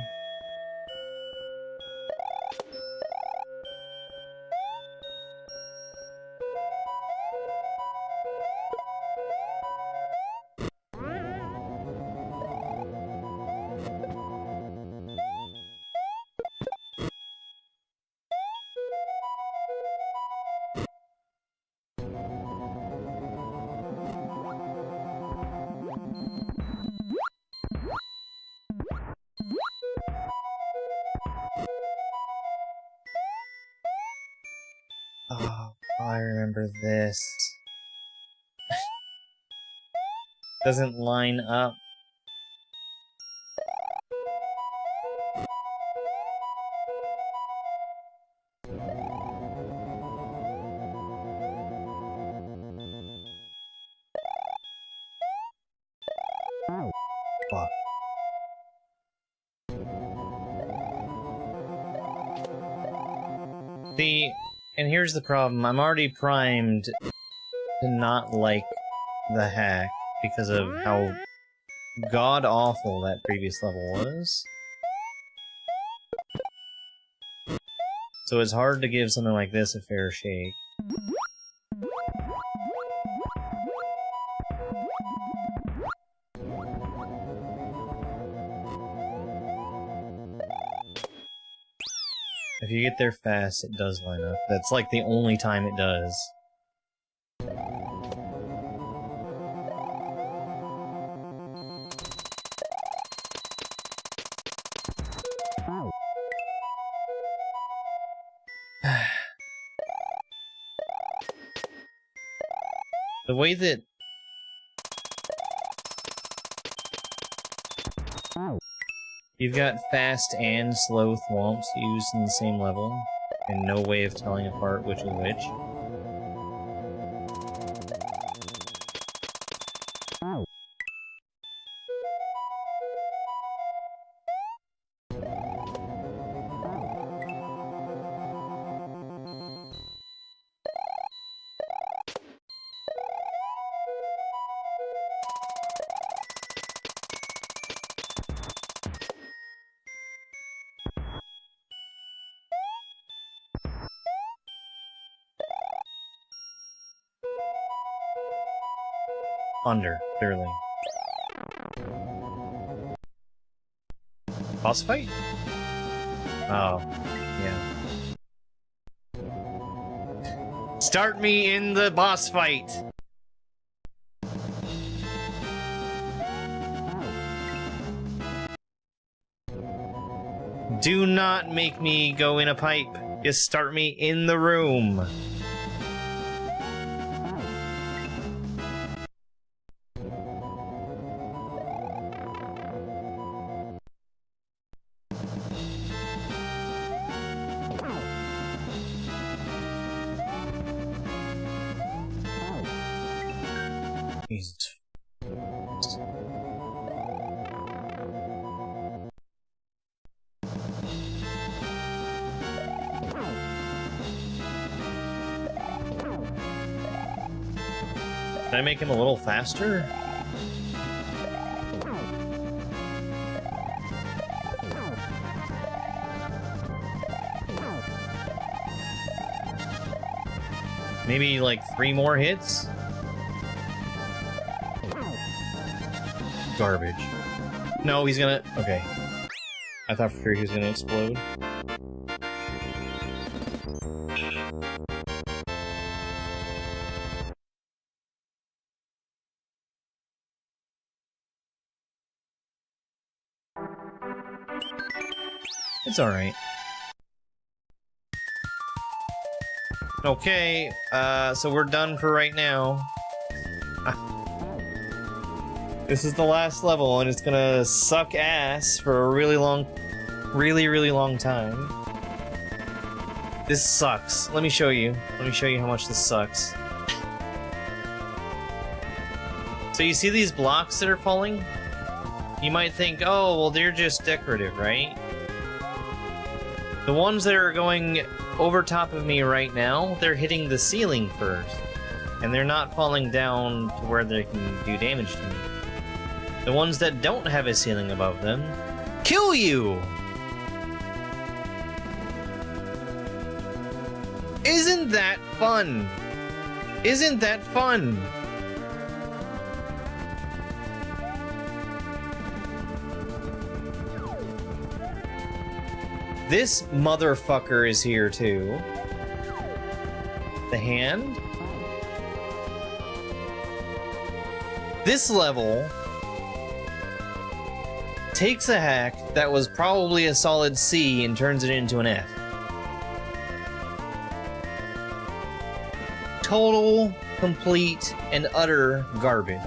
Oh, I remember this. Doesn't line up. Fuck. See, and here's the problem. I'm already primed to not like the hack because of how god-awful that previous level was. So it's hard to give something like this a fair shake. If you get there fast, it does line up. That's like the only time it does. The way that... You've got fast and slow thwomps used in the same level, and no way of telling apart which is which. Under, clearly. Boss fight? Oh, yeah. Start me in the boss fight! Do not make me go in a pipe. Just start me in the room. Jesus. Did I make him a little faster? Maybe like 3 more hits? garbage. No, he's gonna... Okay. I thought for sure he was gonna explode. It's alright. Okay, so we're done for right now. This is the last level, and it's gonna suck ass for a really long time. This sucks. Let me show you. Let me show you how much this sucks. So you see these blocks that are falling? You might think, oh, well, they're just decorative, right? The ones that are going over top of me right now, they're hitting the ceiling first. And they're not falling down to where they can do damage to me. The ones that don't have a ceiling above them, kill you! Isn't that fun? Isn't that fun? This motherfucker is here too. The hand. This level takes a hack that was probably a solid C and turns it into an F. Total, complete, and utter garbage.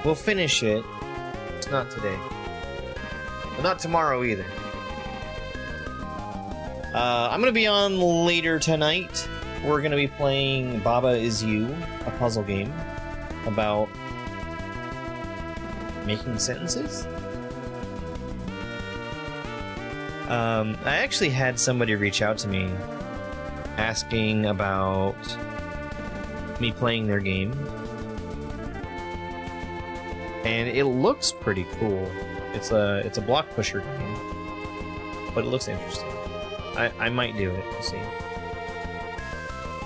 We'll finish it. It's not today. But not tomorrow either. I'm gonna be on later tonight. We're gonna be playing Baba Is You, a puzzle game about making sentences. I actually had somebody reach out to me asking about me playing their game, and it looks pretty cool. It's a block pusher game, but it looks interesting. I might do it. We'll see.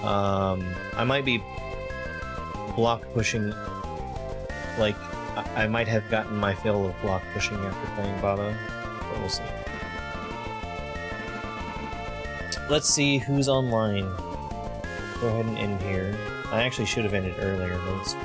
I might be block pushing, like, I might have gotten my fill of block pushing after playing Baba, but we'll see. Let's see who's online. Go ahead and end here. I actually should have ended earlier, but it's...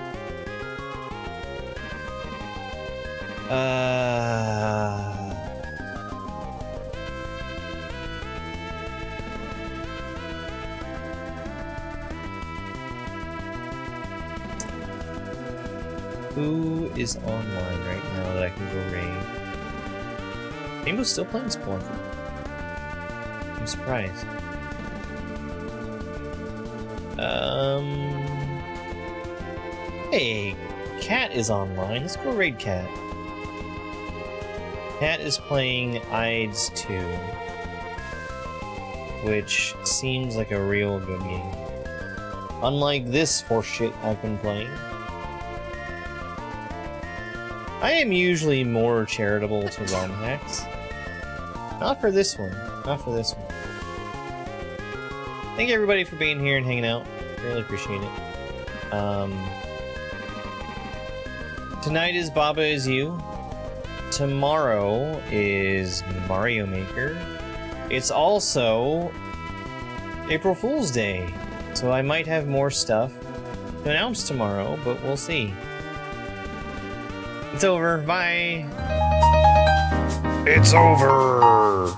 Who is online right now that I can go raid? Rainbow's still playing Spelunker. I'm surprised. Hey, Cat is online. Let's go raid Cat. Cat is playing Ides 2, which seems like a real good game. Unlike this horseshit I've been playing. I am usually more charitable to ROM hacks. Not for this one. Not for this one. Thank you everybody for being here and hanging out. Really appreciate it. Tonight is Baba Is You. Tomorrow is Mario Maker. It's also April Fool's Day, so I might have more stuff to announce tomorrow, but we'll see. It's over. Bye. It's over.